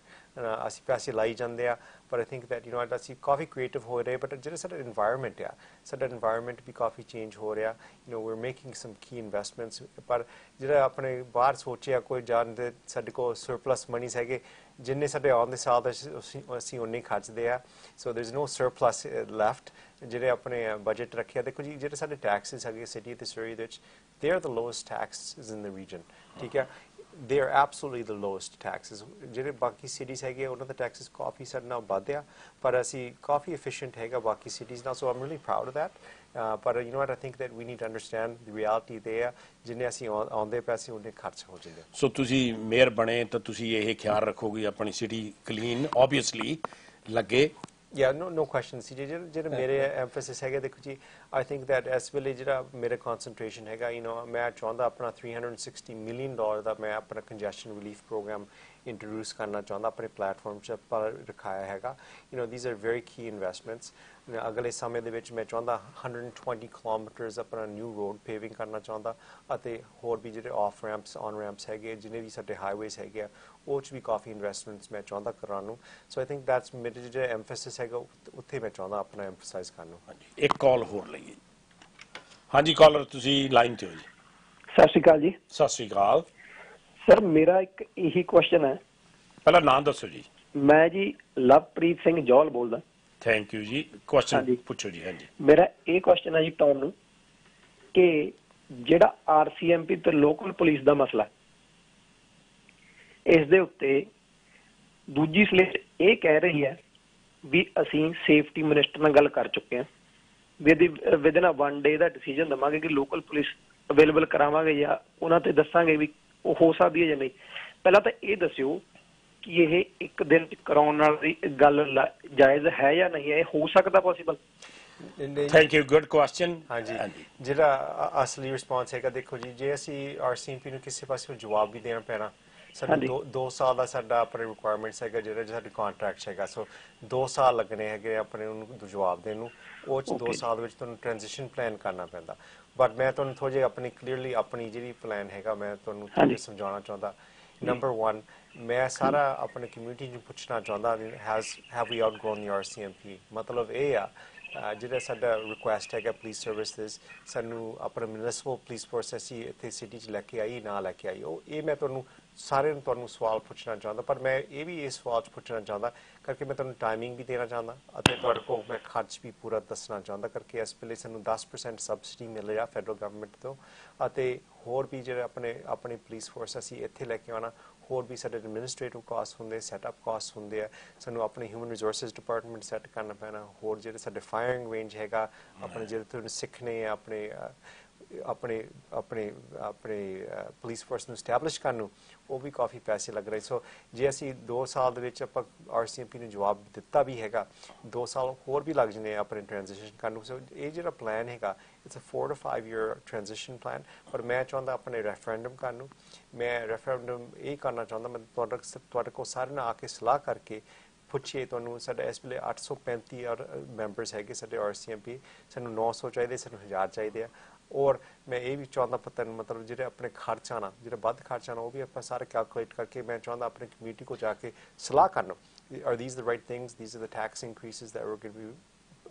ਅਸੀਂ ਪੈਸੇ ਲਾਈ ਜਾਂਦੇ ਆ ਪਰ I think that you know ਅਸੀਂ ਕਾਫੀ ਕ੍ਰੀਏਟਿਵ ਹੋ ਰਹੇ ਬਟ ਜਿਹੜਾ ਸਾਡਾ ਇਨਵਾਇਰਮੈਂਟ ਆ ਸਾਡਾ ਇਨਵਾਇਰਮੈਂਟ ਵੀ ਕਾਫੀ ਚੇਂਜ ਹੋ ਰਿਹਾ you know we are making some key investments ਪਰ ਜਿਹੜਾ ਆਪਣੇ ਬਾਹਰ ਸੋਚਿਆ ਕੋਈ ਜਾਣਦੇ ਸਾਡੇ ਕੋਲ ਸਰਪਲਸ ਮਨੀਜ਼ ਹੈਗੇ ਜਿੰਨੇ ਸਾਡੇ ਆਉਣ ਦੇ ਸਾਲ ਅਸੀਂ ਉਨੇ ਖਰਚਦੇ ਆ ਸੋ there is no surplus left ਜਿਹੜੇ ਆਪਣੇ ਬਜਟ ਰੱਖਿਆ ਦੇਖੋ ਜੀ ਜਿਹੜੇ ਸਾਡੇ ਟੈਕਸਿਸ ਹੈਗੇ ਸਿਟੀ ਤੇ ਸਰੀ ਦੇ ਵਿੱਚ they are the lowest taxes in the region ਠੀਕ ਹੈ they are absolutely the lowest taxes ਜਿਹੜੇ ਬਾਕੀ cities ਹੈਗੇ ਉਹਨਾਂ ਦੇ taxes ਕਾਫੀ ਸਾਡੇ ਨਾਲ ਵੱਧ ਆ ਪਰ ਅਸੀਂ ਕਾਫੀ efficient ਹੈਗਾ ਬਾਕੀ cities ਨਾਲ so I'm really proud of that but you know what I think that we need to understand the reality there ਜਿੰਨੇ ਅਸੀਂ ਆਉਂਦੇ ਪੈਸੇ ਉਹਨੇ ਖਰਚ ਹੋ ਜਾਂਦੇ ਸੋ ਤੁਸੀਂ ਮੇਅਰ ਬਣੇ ਤਾਂ ਤੁਸੀਂ ਇਹ ਖਿਆਲ ਰੱਖੋਗੇ ਆਪਣੀ ਸਿਟੀ ਕਲੀਨ ਆਬਵੀਅਸਲੀ ਲੱਗੇ Yeah, no question. See, ਜਿਹੜਾ ਮੇਰੇ emphasis ਹੈਗਾ ਦੇਖੋ ਜੀ, I think that ਇਸ ਵੇਲੇ ਜਿਹੜਾ ਮੇਰੇ concentration ਹੈਗਾ, ਮੈਂ ਚਾਹੁੰਦਾ ਆਪਣਾ $360 million ਦਾ ਮੈਂ ਆਪਣਾ congestion relief program introduce ਕਰਨਾ ਚਾਹੁੰਦਾ ਆਪਣੇ ਪਲੇਟਫਾਰਮ 'ਚ ਪਰ ਰਖਾਇਆ ਹੈਗਾ. These are very key investments. ਅਗਲੇ ਸਮੇਂ ਦੇ ਵਿੱਚ ਮੈਂ ਚਾਹੁੰਦਾ 120 ਕਿਲੋਮੀਟਰਸ ਆਪਣਾ ਨਿਊ ਰੋਡ ਪੇਵਿੰਗ ਕਰਨਾ ਚਾਹੁੰਦਾ ਅਤੇ ਹੋਰ ਵੀ ਜਿਹੜੇ ਆਫ ਰੈਂਪਸ ਔਨ ਰੈਂਪਸ ਹੈਗੇ ਜਿੰਨੇ ਵੀ ਸਾਡੇ ਹਾਈਵੇਜ਼ ਹੈਗੇ ਆ ਉਹ 'ਚ ਵੀ ਕਾਫੀ ਇਨਵੈਸਟਮੈਂਟਸ ਮੈਂ ਚਾਹੁੰਦਾ ਕਰਾਉਣ ਨੂੰ. ਸੋ ਆਈ ਥਿੰਕ ਦੈਟਸ ਮੇਰੇ ਜਿਹੜਾ ਐਮਫੈਸਿਸ ਹੈਗਾ ਉੱਥੇ ਮੈਂ ਚਾਹੁੰਦਾ ਆਪਣਾ ਐਮਫਸਾਈਜ਼ ਕਰਨ ਨੂੰ. ਹਾਂਜੀ, ਇੱਕ ਕਾਲ ਹੋਰ ਲਈਏ. ਹਾਂਜੀ ਕਾਲਰ, ਤੁਸੀਂ ਲਾਈਨ 'ਤੇ ਹੋ ਜੀ. ਸਤਿ ਸ਼੍ਰੀ ਅਕਾਲ ਜੀ. ਸਤਿ ਸ਼੍ਰੀ ਅਕਾਲ ਸਰ, ਮੇਰਾ ਇੱਕ ਇਹੀ ਕੁਐਸਚਨ ਹੈ. ਪਹਿਲਾਂ ਨਾਂ ਦੱਸੋ ਜੀ. ਮੈਂ ਜੀ ਲਵਪ੍ਰੀਤ ਸਿੰਘ ਜੌਲ ਬੋਲਦਾ. ਥੈਂਕ ਯੂ ਜੀ. ਕੁਐਸਚਨ ਪੁੱਛੋ ਜੀ. ਹਾਂਜੀ, ਮੇਰਾ ਇਹ ਕੁਐਸਚਨ ਹੈ ਜੀ ਟੌਮ ਨੂੰ ਕਿ ਜਿਹੜਾ ਆਰਸੀਐਮਪੀ ਤੇ ਲੋਕਲ ਪੁਲਿਸ ਦਾ ਮਸਲਾ ਇਸ ਦੇ ਉੱਤੇ ਦੂਜੀ ਸਲੇਟ ਇਹ ਕਹਿ ਰਹੀ ਹੈ ਵੀ ਅਸੀਂ ਸੇਫਟੀ ਮਿਨਿਸਟਰ ਨਾਲ ਗੱਲ ਕਰ ਚੁੱਕੇ ਹਾਂ ਵੀ ਵਿਦਿਨ ਅ 1 ਡੇ ਦਾ ਡਿਸੀਜਨ ਦੇਵਾਂਗੇ ਕਿ ਲੋਕਲ ਪੁਲਿਸ ਅਵੇਲੇਬਲ ਕਰਾਵਾਂਗੇ ਜਾਂ ਉਹਨਾਂ ਤੇ ਦੱਸਾਂਗੇ ਵੀ ਉਹ ਹੋ ਸਕਦੀ ਹੈ ਜਾਂ ਨਹੀਂ. ਪਹਿਲਾਂ ਤਾਂ ਇਹ ਦੱਸਿਓ ਕਿ ਇਹ ਇੱਕ ਦਿਨ 'ਚ ਕਰਾਉਣ ਨਾਲ ਦੀ ਗੱਲ ਜਾਇਜ਼ ਹੈ ਜਾਂ ਨਹੀਂ ਹੈ, ਇਹ ਹੋ ਸਕਦਾ possible? Thank you, good question. ਹਾਂਜੀ, ਜਿਹੜਾ ਅਸਲੀ ਰਿਸਪੌਂਸ ਹੈਗਾ ਦੇਖੋ ਜੀ, ਜੇ ਅਸੀਂ ਆਰਸੀਐਮਪੀ ਨੂੰ ਕਿਸੇ ਪਾਸੇ ਜਵਾਬ ਵੀ ਦੇਣਾ ਪੈਣਾ, ਸਾਨੂੰ 2 ਸਾਲ ਦਾ ਸਾਡਾ ਆਪਣੇ ਰਿਕੁਆਇਰਮੈਂਟਸ ਹੈਗਾ ਜਿਹੜਾ ਸਾਡੇ ਕੰਟਰੈਕਟ ਹੈਗਾ. ਸੋ 2 ਸਾਲ ਲੱਗਣੇ ਹੈਗੇ ਆਪਣੇ ਉਹਨੂੰ ਜਵਾਬ ਦੇਣ ਨੂੰ. ਉਹ 'ਚ 2 ਸਾਲ ਦੇ ਵਿੱਚ ਤੁਹਾਨੂੰ ਟ੍ਰਾਂਜੀਸ਼ਨ ਪਲਾਨ ਕਰਨਾ ਪੈਂਦਾ. ਬਟ ਮੈਂ ਤੁਹਾਨੂੰ ਥੋੜ੍ਹਾ ਜਿਹਾ ਆਪਣੀ ਕਲੀਅਰਲੀ ਆਪਣੀ ਜਿਹੜੀ ਪਲਾਨ ਹੈਗਾ ਮੈਂ ਤੁਹਾਨੂੰ ਸਮਝਾਉਣਾ ਚਾਹੁੰਦਾ. ਨੰਬਰ 1, ਮੈਂ ਸਾਰਾ ਆਪਣੇ ਕਮਿਊਨਿਟੀ ਨੂੰ ਪੁੱਛਣਾ ਚਾਹੁੰਦਾ ਹੈਵ ਵੀ ਆਊਟਗ੍ਰੋਨ ਦੀ ਆਰਸੀਐਮਪੀ. ਮਤਲਬ ਇਹ ਆ ਜਿਹੜਾ ਸਾਡਾ ਰਿਕੁਐਸਟ ਹੈਗਾ ਪੁਲਿਸ ਸਰਵਿਸਿਜ਼ ਸਾਨੂੰ ਆਪਣਾ ਮਿਊਨਿਸਪਲ ਪੁਲਿਸ ਫੋਰਸ ਅਸੀਂ ਇੱਥੇ ਸਿਟੀ 'ਚ ਲੈ ਕੇ ਆਈ ਨਾ ਲੈ ਕੇ ਆਈ, ਉਹ ਇਹ ਮੈਂ ਸਾਰਿਆਂ ਨੂੰ ਤੁਹਾਨੂੰ ਸਵਾਲ ਪੁੱਛਣਾ ਚਾਹੁੰਦਾ. ਪਰ ਮੈਂ ਇਹ ਵੀ ਇਸ ਸਵਾਲ 'ਚ ਪੁੱਛਣਾ ਚਾਹੁੰਦਾ ਕਰਕੇ ਮੈਂ ਤੁਹਾਨੂੰ ਟਾਈਮਿੰਗ ਵੀ ਦੇਣਾ ਚਾਹੁੰਦਾ ਅਤੇ ਤੁਹਾਡੇ ਕੋਲ ਮੈਂ ਖਰਚ ਵੀ ਪੂਰਾ ਦੱਸਣਾ ਚਾਹੁੰਦਾ ਕਰਕੇ ਇਸ ਵੇਲੇ ਸਾਨੂੰ 10% ਸਬਸਿਡੀ ਮਿਲ ਰਿਹਾ ਫੈਡਰਲ ਗਵਰਨਮੈਂਟ ਤੋਂ ਅਤੇ ਹੋਰ ਵੀ ਜਿਹੜੇ ਆਪਣੇ ਪੁਲਿਸ ਫੋਰਸ ਅਸੀਂ ਇੱਥੇ ਲੈ ਕੇ ਆਉਣਾ. ਹੋਰ ਵੀ ਸਾਡੇ ਐਡਮਿਨਿਸਟ੍ਰੇਟਿਵ ਕਾਸਟ ਹੁੰਦੇ, ਸੈਟਅਪ ਕਾਸਟ ਹੁੰਦੇ ਆ, ਸਾਨੂੰ ਆਪਣੇ ਹਿਊਮਨ ਰਿਸੋਰਸਿਸ ਡਿਪਾਰਟਮੈਂਟ ਸੈੱਟ ਕਰਨਾ ਪੈਣਾ. ਹੋਰ ਜਿਹੜੇ ਸਾਡੇ ਫਾਇਰਿੰਗ ਰੇਂਜ ਹੈਗਾ ਆਪਣੇ ਜਿਹੜੇ ਤੁਹਾਨੂੰ ਸਿੱਖਣੇ ਆ ਆਪਣੇ ਪੁਲਿਸ ਫੋਰਸ ਨੂੰ ਸਟੈਬਲਿਸ਼ ਕਰਨ ਨੂੰ ਉਹ ਵੀ ਕਾਫੀ ਪੈਸੇ ਲੱਗ ਰਹੇ. ਸੋ ਜੇ ਅਸੀਂ 2 ਸਾਲ ਦੇ ਵਿੱਚ ਆਪਾਂ ਆਰਸੀਐਮਪੀ ਨੂੰ ਜਵਾਬ ਦਿੱਤਾ ਵੀ ਹੈਗਾ, 2 ਸਾਲ ਹੋਰ ਵੀ ਲੱਗ ਜਾਂਦੇ ਆ ਆਪਣੇ ਟ੍ਰਾਂਜੀਸ਼ਨ ਕਰਨ ਨੂੰ. ਸੋ ਇਹ ਜਿਹੜਾ ਪਲਾਨ ਹੈਗਾ it's a 4 to 5 year transition plan. ਪਰ ਮੈਂ ਚਾਹੁੰਦਾ ਆਪਣੇ ਰੈਫਰੈਂਡਮ ਕਰਨ ਨੂੰ, ਮੈਂ ਰੈਫਰੈਂਡਮ ਇਹ ਕਰਨਾ ਚਾਹੁੰਦਾ ਮੈਂ ਤੁਹਾਡੇ ਕੋਲ ਸਾਰਿਆਂ ਨਾਲ ਆ ਕੇ ਸਲਾਹ ਕਰਕੇ ਪੁੱਛੀਏ ਤੁਹਾਨੂੰ. ਸਾਡਾ ਇਸ ਵੇਲੇ 835 ਮੈਂਬਰਸ ਹੈਗੇ ਸਾਡੇ ਆਰਸੀਐਮਪੀ. ਸਾਨੂੰ 900 ਚਾਹੀਦੇ, ਸਾਨੂੰ 1000 ਚਾਹੀਦੇ ਆ. ਔਰ ਮੈਂ ਇਹ ਵੀ ਚਾਹੁੰਦਾ ਪਤਾ ਮਤਲਬ ਜਿਹੜੇ ਆਪਣੇ ਖਰਚ ਆਣਾ ਜਿਹੜਾ ਵੱਧ ਖਰਚ ਆਣਾ ਉਹ ਵੀ ਆਪਾਂ ਸਾਰੇ ਕੈਲਕੂਲੇਟ ਕਰਕੇ ਮੈਂ ਚਾਹੁੰਦਾ ਆਪਣੇ ਕਮਿਊਨਿਟੀ ਕੋਲ ਜਾ ਕੇ ਸਲਾਹ ਕਰਨਾ. Are these the right things? These are the tax increases that we're going to be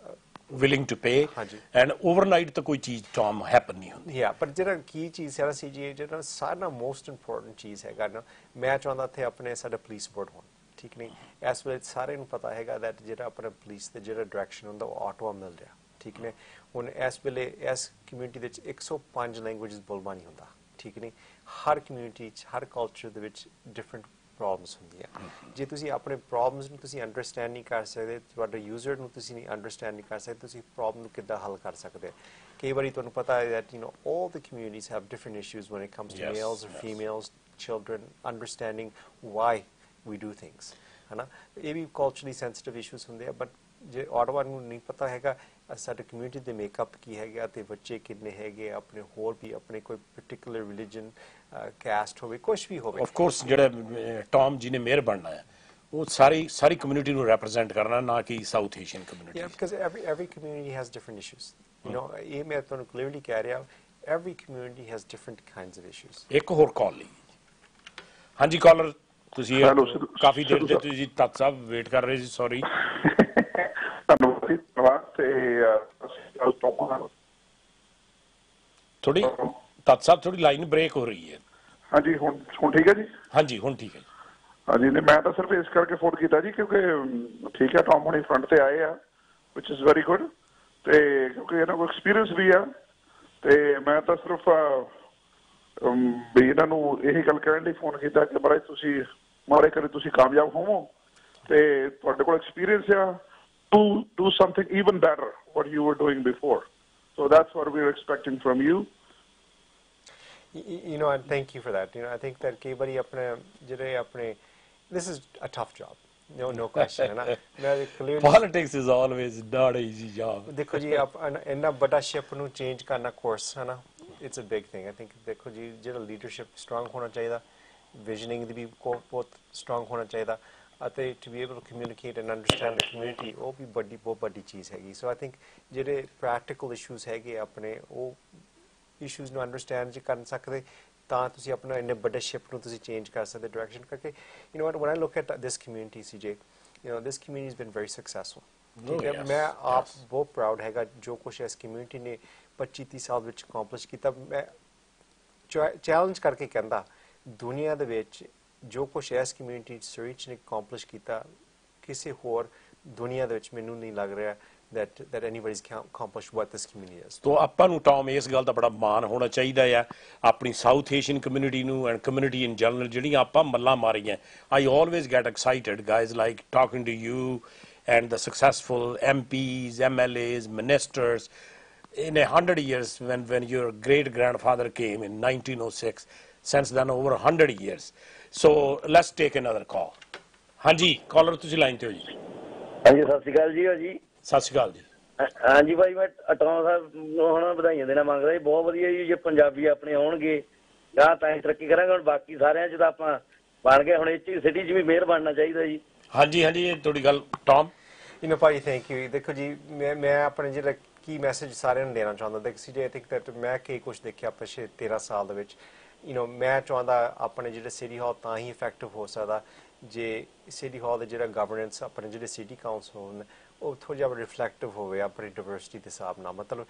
willing to pay. And overnight ਤਾਂ ਕੋਈ ਚੀਜ਼ ਟੌਮ ਹੈਪਨ ਨਹੀਂ ਹੁੰਦੀ. ਪਰ ਜਿਹੜਾ ਕੀ ਚੀਜ਼ ਹੈ ਸੀ ਜੀ ਜਿਹੜਾ ਸਾਰਿਆਂ ਨਾਲ ਮੋਸਟ ਇੰਪੋਰਟੈਂਟ ਚੀਜ਼ ਹੈਗਾ ਨਾ, ਮੈਂ ਚਾਹੁੰਦਾ ਇੱਥੇ ਆਪਣੇ ਸਾਡਾ ਪੁਲਿਸ ਬੋਰਡ ਹੋਣ. ਠੀਕ ਨਹੀਂ, ਇਸ ਵੇਲੇ ਸਾਰਿਆਂ ਨੂੰ ਪਤਾ ਹੈਗਾ that ਜਿਹੜਾ ਆਪਣਾ ਪੁਲਿਸ ਦੇ ਜਿਹੜਾ ਡਾਇਰੈਕਸ਼ਨ ਹੁੰਦਾ ਉਹ ਆਟੋ ਮਿਲ ਰਿਹਾ. ਠੀਕ ਨੇ, ਹੁਣ ਇਸ ਵੇਲੇ ਇਸ ਕਮਿਊਨਿਟੀ ਦੇ ਵਿੱਚ 105 ਲੈਂਗੁਏਜਸ ਬੋਲਵਾ ਨਹੀਂ ਹੁੰਦਾ. ਠੀਕ ਨਹੀਂ, ਹਰ ਕਮਿਊਨਿਟੀ 'ਚ ਹਰ ਕਲਚਰ ਦੇ ਵਿੱਚ ਡਿਫਰੈਂਟ ਪ੍ਰੋਬਲਮਸ ਹੁੰਦੀਆਂ. ਜੇ ਤੁਸੀਂ ਆਪਣੇ ਪ੍ਰੋਬਲਮਸ ਨੂੰ ਤੁਸੀਂ ਅੰਡਰਸਟੈਂਡ ਨਹੀਂ ਕਰ ਸਕਦੇ, ਤੁਹਾਡੇ ਯੂਜ਼ਰ ਨੂੰ ਤੁਸੀਂ ਨਹੀਂ ਅੰਡਰਸਟੈਂਡ ਨਹੀਂ ਕਰ ਸਕਦੇ, ਤੁਸੀਂ ਪ੍ਰੋਬਲਮ ਨੂੰ ਕਿੱਦਾਂ ਹੱਲ ਕਰ ਸਕਦੇ? ਕਈ ਵਾਰੀ ਤੁਹਾਨੂੰ ਪਤਾ ਹੈ that all the communities have different issues when it comes to males or females, children, understanding why we do things. ਹੈ ਨਾ, ਇਹ ਵੀ ਕਲਚਰਲੀ ਸੈਂਸਿਟਿਵ ਇਸ਼ੂਜ਼ ਹੁੰਦੇ ਆ. ਬਟ ਜੇ ਆਟੋਵਾ ਨੂੰ ਨਹੀਂ ਪਤਾ ਹੈਗਾ ਸਾਡੇ ਕਮਿਊਨਿਟੀ ਦੇ ਮੇਕਅਪ ਕੀ ਹੈਗਾ ਅਤੇ ਬੱਚੇ ਕਿੰਨੇ ਹੈਗੇ, ਆਪਣੇ ਹੋਰ ਵੀ ਆਪਣੇ ਕੋਈ ਪਰਟੀਕੂਲਰ ਰਿਲੀਜਨ ਕਾਸਟ ਹੋਵੇ ਕੁਛ ਵੀ ਹੋਵੇ. ਆਫ ਕੋਰਸ ਜਿਹੜਾ ਟੌਮ ਜੀ ਨੇ ਮੇਅਰ ਬਣਨਾ ਹੈ ਉਹ ਸਾਰੀ ਕਮਿਊਨਿਟੀ ਨੂੰ ਰਿਪਰੈਜ਼ੈਂਟ ਕਰਨਾ, ਨਾ ਕਿ south Asian community. Because every community has different issues. ਇਹ ਮੈਂ ਤੁਹਾਨੂੰ ਕਲੀਅਰਲੀ ਕਹਿ ਰਿਹਾ, every community has different kinds of issues. ਇੱਕ ਹੋਰ ਕਾਲ ਲਈ. ਹਾਂਜੀ ਕਾਲਰ, ਤੁਸੀਂ ਕਾਫੀ ਦੇਰ ਦੇ ਤੁਸੀਂ ਤੱਤ ਸਾਹਿਬ ਵੇਟ ਕਰ ਰਹੇ ਸੀ. ਸੌਰੀ. ਥੋੜੀ ਤੱਤ ਸਾਹਿਬ ਥੋੜੀ ਲਾਈਨ ਬ੍ਰੇਕ ਹੋ ਰਹੀ ਹੈ. ਹਾਂਜੀ, ਹੁਣ ਠੀਕ ਹੈ ਜੀ? ਹਾਂਜੀ ਹੁਣ ਠੀਕ ਹੈ ਜੀ. ਹਾਂਜੀ, ਨਹੀਂ ਮੈਂ ਤਾਂ ਸਿਰਫ ਇਸ ਕਰਕੇ ਫੋਨ ਕੀਤਾ ਜੀ ਕਿਉਂਕਿ ਠੀਕ ਹੈ ਟੌਮ ਹੁਣੀ ਫਰੰਟ ਤੇ ਆਏ ਆ ਵਿਚ ਇਜ਼ ਵੈਰੀ ਗੁੱਡ, ਤੇ ਕਿਉਂਕਿ ਇਹਨਾਂ ਕੋਲ ਐਕਸਪੀਰੀਅੰਸ ਵੀ ਆ, ਤੇ ਮੈਂ ਤਾਂ ਸਿਰਫ ਵੀ ਇਹਨਾਂ ਨੂੰ ਇਹੀ ਗੱਲ ਕਹਿਣ ਲਈ ਫੋਨ ਕੀਤਾ ਕਿ ਮਹਾਰਾਜ ਤੁਸੀਂ ਮਾੜੇ ਕਰੇ ਤੁਸੀਂ ਕਾਮਯਾਬ ਹੋਵੋ ਤੇ ਤੁਹਾਡੇ ਕੋਲ ਐਕਸਪੀਰੀਅੰਸ ਆ to do something even better what you were doing before. So that's what we're expecting from you. And thank you for that. I think that kei bari apne this is a tough job. no question, है ना? मैं clearly Politics is always not an easy job. देखो जी आप इन्ना बड़ा ship ਨੂੰ change करना course है ना, it's a big thing. I think देखो जी ਜਿਹੜਾ leadership strong ਹੋਣਾ ਚਾਹੀਦਾ, visioning ਦੀ ਵੀ ਬਹੁਤ strong ਹੋਣਾ ਚਾਹੀਦਾ, ਅਤੇ to be able to communicate and understand the community ਉਹ ਵੀ ਬਹੁਤ ਵੱਡੀ ਚੀਜ਼ ਹੈਗੀ. So I think ਜਿਹੜੇ practical issues ਹੈਗੇ ਆਪਣੇ ਉਹ issues ਨੂੰ understand ਜੀ ਕਰ ਸਕਦੇ, ਤਾਂ ਤੁਸੀਂ ਆਪਣਾ ਇੰਨੇ ਵੱਡੇ ਸ਼ਿਪ ਨੂੰ ਤੁਸੀਂ ਚੇਂਜ ਕਰ ਸਕਦੇ ਡਾਇਰੈਕਸ਼ਨ ਕਰਕੇ. You know what, when I look at this community, CJ, you know, this community has been very successful. ਠੀਕ ਹੈ, ਮੈਂ ਆਪ ਬਹੁਤ ਪ੍ਰਾਊਡ ਹੈਗਾ ਜੋ ਕੁਛ ਇਸ ਕਮਿਊਨਿਟੀ ਨੇ 25-30 ਸਾਲ ਵਿੱਚ ਅਕੰਪਲਿਸ਼ ਕੀਤਾ. ਮੈਂ ਚੈਲੰਜ ਕਰਕੇ ਕਹਿੰਦਾ ਦੁਨੀਆ ਦੇ ਵਿੱਚ ਜੋ ਕੁਛ ਇਸ ਕਮਿਊਨਿਟੀ ਸਰਚ ਨੇ ਅਕੰਪਲਿਸ਼ ਕੀਤਾ ਕਿਸੇ ਹੋਰ ਦੁਨੀਆ ਦੇ ਵਿੱਚ ਮੈਨੂੰ ਨਹੀਂ ਲੱਗ ਰਿਹਾ that anybody's accomplished what this community is. ਤੋ ਆਪਾਂ ਨੂੰ ਟੌਮ ਇਸ ਗੱਲ ਦਾ ਬੜਾ ਮਾਣ ਹੋਣਾ ਚਾਹੀਦਾ ਆ ਆਪਣੀ ਸਾਊਥ ਏਸ਼ੀਅਨ ਕਮਿਊਨਿਟੀ ਨੂੰ ਐਂਡ ਕਮਿਊਨਿਟੀ ਇਨ ਜਨਰਲ ਜਿਹੜੀਆਂ ਆਪਾਂ ਮੱਲਾਂ ਮਾਰੀਆਂ. I always get excited, guys, like talking to you and the successful MPs, MLAs, ministers. In 100 years, when your great-grandfather came in 1906, since then over 100 years. So let's take another call. ਹਾਂਜੀ collar ਤੁਸੀਂ line ਤੇ ਹੋ ਜੀ. ਹਾਂਜੀ ਸਤਿ ਸ਼੍ਰੀ ਅਕਾਲ ਜੀ. ਸਤਿ ਸ਼੍ਰੀ ਅਕਾਲ ਜੀ. ਹਾਂਜੀ ਭਾਈ ਮੈਂ ਟੌਮ ਸਾਹਿਬ ਨੂੰ ਹੁਣ ਵਧਾਈਆਂ ਦੇਣਾ ਮੰਗਦਾ ਜੀ. ਬਹੁਤ ਵਧੀਆ ਜੀ, ਜੇ ਪੰਜਾਬੀ ਆਪਣੇ ਆਉਣਗੇ ਜਾਂ ਤਾਂ ਹੀ ਤਰੱਕੀ ਕਰਾਂਗੇ. ਹੁਣ ਬਾਕੀ ਸਾਰਿਆਂ 'ਚ ਤਾਂ ਆਪਾਂ ਬਣ ਗਏ, ਹੁਣ ਇਹ ਸਿਟੀ 'ਚ ਵੀ ਮੇਅਰ ਬਣਨਾ ਚਾਹੀਦਾ ਜੀ. ਹਾਂਜੀ ਇਹ ਤੁਹਾਡੀ ਗੱਲ Tom. You know, Bhai thank you. ਦੇਖੋ ਜੀ ਮੈਂ ਆਪਣੇ ਜਿਹੜਾ ਕੀ ਮੈਸੇਜ ਸਾਰਿਆਂ ਨੂੰ ਦੇਣਾ ਚਾਹੁੰਦਾ, ਦੇਖੋ ਸੀ ਆਈ ਥਿੰਕ ਦੈਟ ਮੈਂ ਕੀ ਕੁਛ ਦੇਖਿਆ ਪਿਛਲੇ 13 ਸਾਲ ਦੇ ਵਿੱਚ. You know, ਮੈਂ ਚਾਹੁੰਦਾ ਆਪਣੇ ਜਿਹੜੇ ਸਿਟੀ ਹਾਲ ਤਾਂ ਹੀ ਇਫੈਕਟਿਵ ਹੋ ਸਕਦਾ ਜੇ ਸਿਟੀ ਹਾਲ ਦੇ ਜਿਹੜਾ ਗਵਰਨੈਂਸ ਆਪਣੇ ਜਿਹੜੇ ਸਿਟੀ ਕਾਉਂਸਲ ਹੋਣ ਉਹ ਥੋੜ੍ਹਾ ਜਿਹਾ ਰਿਫਲੈਕਟਿਵ ਹੋਵੇ ਆਪਣੀ ਡਾਇਵਰਸਿਟੀ ਦੇ ਹਿਸਾਬ ਨਾਲ. ਮਤਲਬ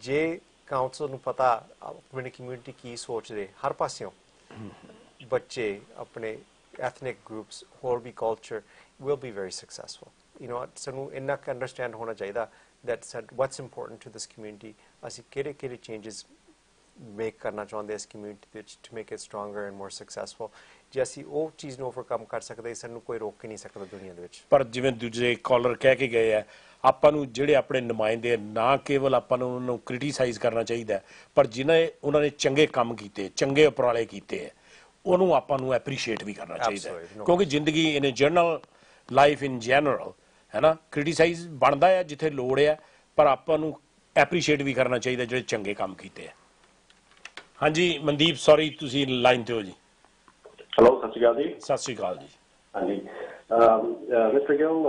ਜੇ ਕਾਉਂਸਲ ਨੂੰ ਪਤਾ ਆਪਣੀ ਕਮਿਊਨਿਟੀ ਕੀ ਸੋਚਦੇ ਹਰ ਪਾਸਿਓਂ, ਬੱਚੇ ਆਪਣੇ ਐਥਨਿਕ ਗਰੁੱਪਸ ਹੋਰ ਵੀ culture will be very successful. You know, ਸਾਨੂੰ ਇੰਨਾ ਕੁ ਅੰਡਰਸਟੈਂਡ ਹੋਣਾ ਚਾਹੀਦਾ that what's important to this community, ਅਸੀਂ ਕਿਹੜੇ ਚੇਂਜਸ ਮੇਕ ਕਰਨਾ ਚਾਹੁੰਦੇ ਇਸ ਕਮਿਊਨਿਟੀ ਵਿੱਚ to make it stronger and more successful. ਜੇ ਅਸੀਂ ਉਹ ਚੀਜ਼ ਨੂੰ ਓਵਰਕਮ ਕਰ ਸਕਦੇ ਸਾਨੂੰ ਕੋਈ ਰੋਕ ਹੀ ਨਹੀਂ ਸਕਦਾ ਦੁਨੀਆ ਦੇ ਵਿੱਚ. ਪਰ ਜਿਵੇਂ ਦੂਜੇ ਕਾਲਰ ਕਹਿ ਕੇ ਗਏ ਆ ਆਪਾਂ ਨੂੰ ਜਿਹੜੇ ਆਪਣੇ ਨੁਮਾਇੰਦੇ ਨਾ ਕੇਵਲ ਆਪਾਂ ਨੂੰ ਉਹਨਾਂ ਨੂੰ ਕ੍ਰਿਟੀਸਾਈਜ਼ ਕਰਨਾ ਚਾਹੀਦਾ, ਪਰ ਜਿਨ੍ਹਾਂ ਉਹਨਾਂ ਨੇ ਚੰਗੇ ਕੰਮ ਕੀਤੇ ਚੰਗੇ ਉਪਰਾਲੇ ਕੀਤੇ ਉਹਨੂੰ ਆਪਾਂ ਨੂੰ ਐਪਰੀਸ਼ੀਏਟ ਵੀ ਕਰਨਾ ਚਾਹੀਦਾ. ਕਿਉਂਕਿ ਜ਼ਿੰਦਗੀ in general life in general ਹੈ ਨਾ, ਕ੍ਰਿਟੀਸਾਈਜ਼ ਬਣਦਾ ਹੈ ਜਿੱਥੇ ਲੋੜ ਹੈ, ਪਰ ਆਪਾਂ ਨੂੰ ਐਪਰੀਸ਼ੀਏਟ ਵੀ ਕਰਨਾ ਚਾਹੀਦਾ ਜਿਹੜੇ ਚੰਗੇ ਕੰਮ ਕੀਤੇ ਆ. ਹਾਂਜੀ ਮਨਦੀਪ, ਸੌਰੀ ਤੁਸੀਂ ਲਾਈਨ ਤੇ ਹੋ ਜੀ. Hello, ਸਤਿ ਸ਼੍ਰੀ ਅਕਾਲ ਜੀ. ਸਤਿ ਸ਼੍ਰੀ ਅਕਾਲ ਜੀ. ਹਾਂਜੀ. Mr. Gilll,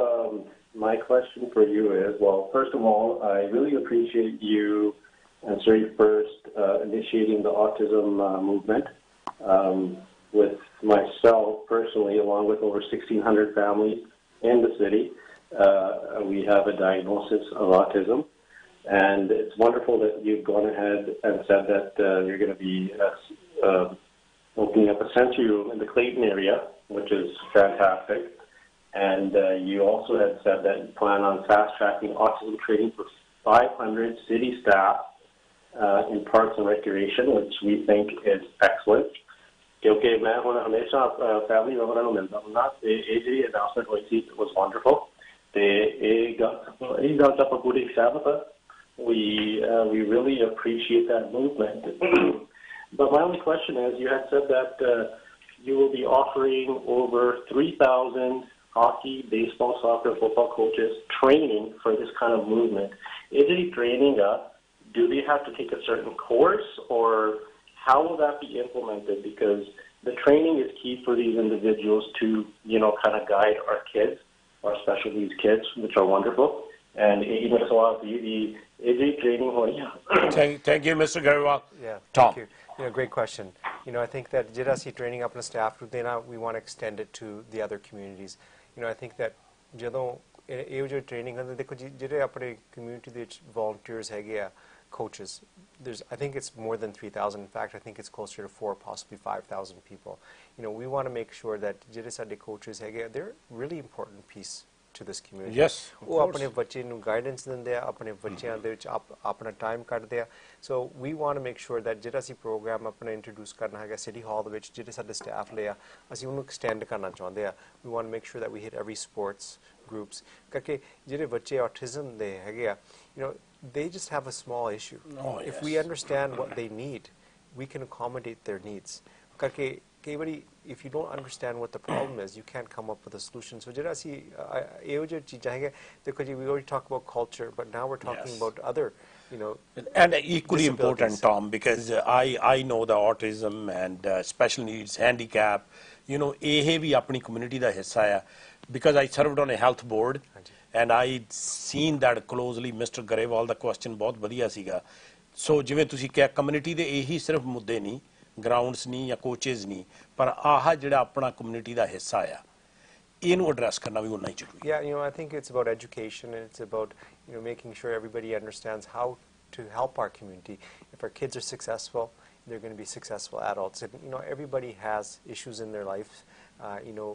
my question for you is, well, first of all, I really appreciate you and Sri first initiating the autism movement. With myself personally, along with over 1,600 families in the city, we have a diagnosis of autism. And it's wonderful that you've gone ahead and said that you're going to be opening up a SIDHU in the Clayton area, which is fantastic. And you also had said that you plan on fast-tracking autism training for 500 city staff in parks and recreation, which we think is excellent. क्योंकि मैं हमेशा family मेंबरां ਨੂੰ ਮਿਲਦਾ ਹੁੰਦਾ ਤੇ ਇਹ ਜਿਹੜੀ announcement ਹੋਈ ਸੀ was wonderful. ਤੇ ਇਹ ਗੱਲ ਤਾਂ ਆਪਾਂ ਪੂਰੀ ਸਹਿਮਤ ਹਾਂ. We really appreciate that movement. But my only question is, you had said that you will be offering over 3,000 hockey, baseball, soccer, football coaches training for this kind of movement. Is it training? Do they have to take a certain course, or how will that be implemented? Because the training is key for these individuals to, you know, kind of guide our kids, our special needs kids, which are wonderful. And even so, the training. Thank you, Mr. Garwal. Yeah, Tom. thank you. You know, great question. You know, I think that ਜਿਹੜਾ ਅਸੀਂ training ਆਪਣਾ staff ਨੂੰ ਦੇਣਾ, we want to extend it to the other communities. You know, I think that ਜਦੋਂ ਇਹ ਜੋ training ਹੁੰਦੀ, ਦੇਖੋ ਜੀ ਜਿਹੜੇ ਆਪਣੇ community ਦੇ ਵਿੱਚ volunteers ਹੈਗੇ ਆ, coaches, I think it's more than 3,000. In fact, I think it's closer to 4,000, possibly 5,000 people. You know, we want to make sure that ਜਿਹੜੇ ਸਾਡੇ coaches ਹੈਗੇ ਆ, they're a really important piece to this community. Yes, ਉਹ ਆਪਣੇ ਬੱਚੇ ਨੂੰ guidance ਦਿੰਦੇ ਆ, ਆਪਣੇ ਬੱਚਿਆਂ ਦੇ ਵਿੱਚ ਆਪਣਾ ਟਾਈਮ ਕੱਢਦੇ ਆ. So we want to make sure that ਜਿਹੜਾ ਅਸੀਂ ਪ੍ਰੋਗਰਾਮ ਆਪਣਾ ਇੰਟਰੋਡਿਊਸ ਕਰਨਾ ਹੈਗਾ ਸਿਟੀ ਹਾਲ ਦੇ ਵਿੱਚ ਜਿਹੜੇ ਸਾਡੇ ਸਟਾਫ ਲਿਆ ਅਸੀਂ ਉਹਨੂੰ ਐਕਸਟੈਂਡ ਕਰਨਾ ਚਾਹੁੰਦੇ ਆ. We want to make sure that we hit every sports groups ਕਿਉਂਕਿ ਜਿਹੜੇ ਬੱਚੇ ਆਟਿਜ਼ਮ ਦੇ ਹੈਗੇ ਆ, you know, they just have a small issue. If we understand what they need, we can accommodate their needs. ਕਰਕੇ ਕਈ ਵਾਰੀ if you don't understand what the problem is, you can't come up with a solution. So ਜਿਹੜਾ ਅਸੀਂ ਇਹੋ ਜਿਹੀ ਚੀਜ਼ਾਂ ਹੈਗੇ ਦੇਖੋ ਜੀ, we already talked about culture, but now we're talking about other, you know, and equally important, Tom, because I know the autism and special needs, handicap, you know, ਇਹ ਵੀ ਆਪਣੀ community ਦਾ ਹਿੱਸਾ ਆ, because I served on a health board and I seen that closely. Mr. Garewal the question ਬਹੁਤ ਵਧੀਆ ਸੀਗਾ. So ਜਿਵੇਂ ਤੁਸੀਂ ਕਿਹਾ community ਦੇ ਇਹੀ ਸਿਰਫ ਮੁੱਦੇ ਨਹੀਂ, ਗਰਾਊਂਡਸ ਨਹੀਂ ਜਾਂ ਕੋਚਿਸ ਨਹੀਂ, ਪਰ ਆਹ ਜਿਹੜਾ ਆਪਣਾ ਕਮਿਊਨਿਟੀ ਦਾ ਹਿੱਸਾ ਆ ਇਹਨੂੰ ਐਡਰੈਸ ਕਰਨਾ ਵੀ ਉਨਾ ਹੀ ਜ਼ਰੂਰੀ ਹੈ। Yeah, you know, I think it's about education, and it's about, you know, making sure everybody understands how to help our community. If our kids are successful, they're going to be successful adults. And, you know, everybody has issues in their life. You know,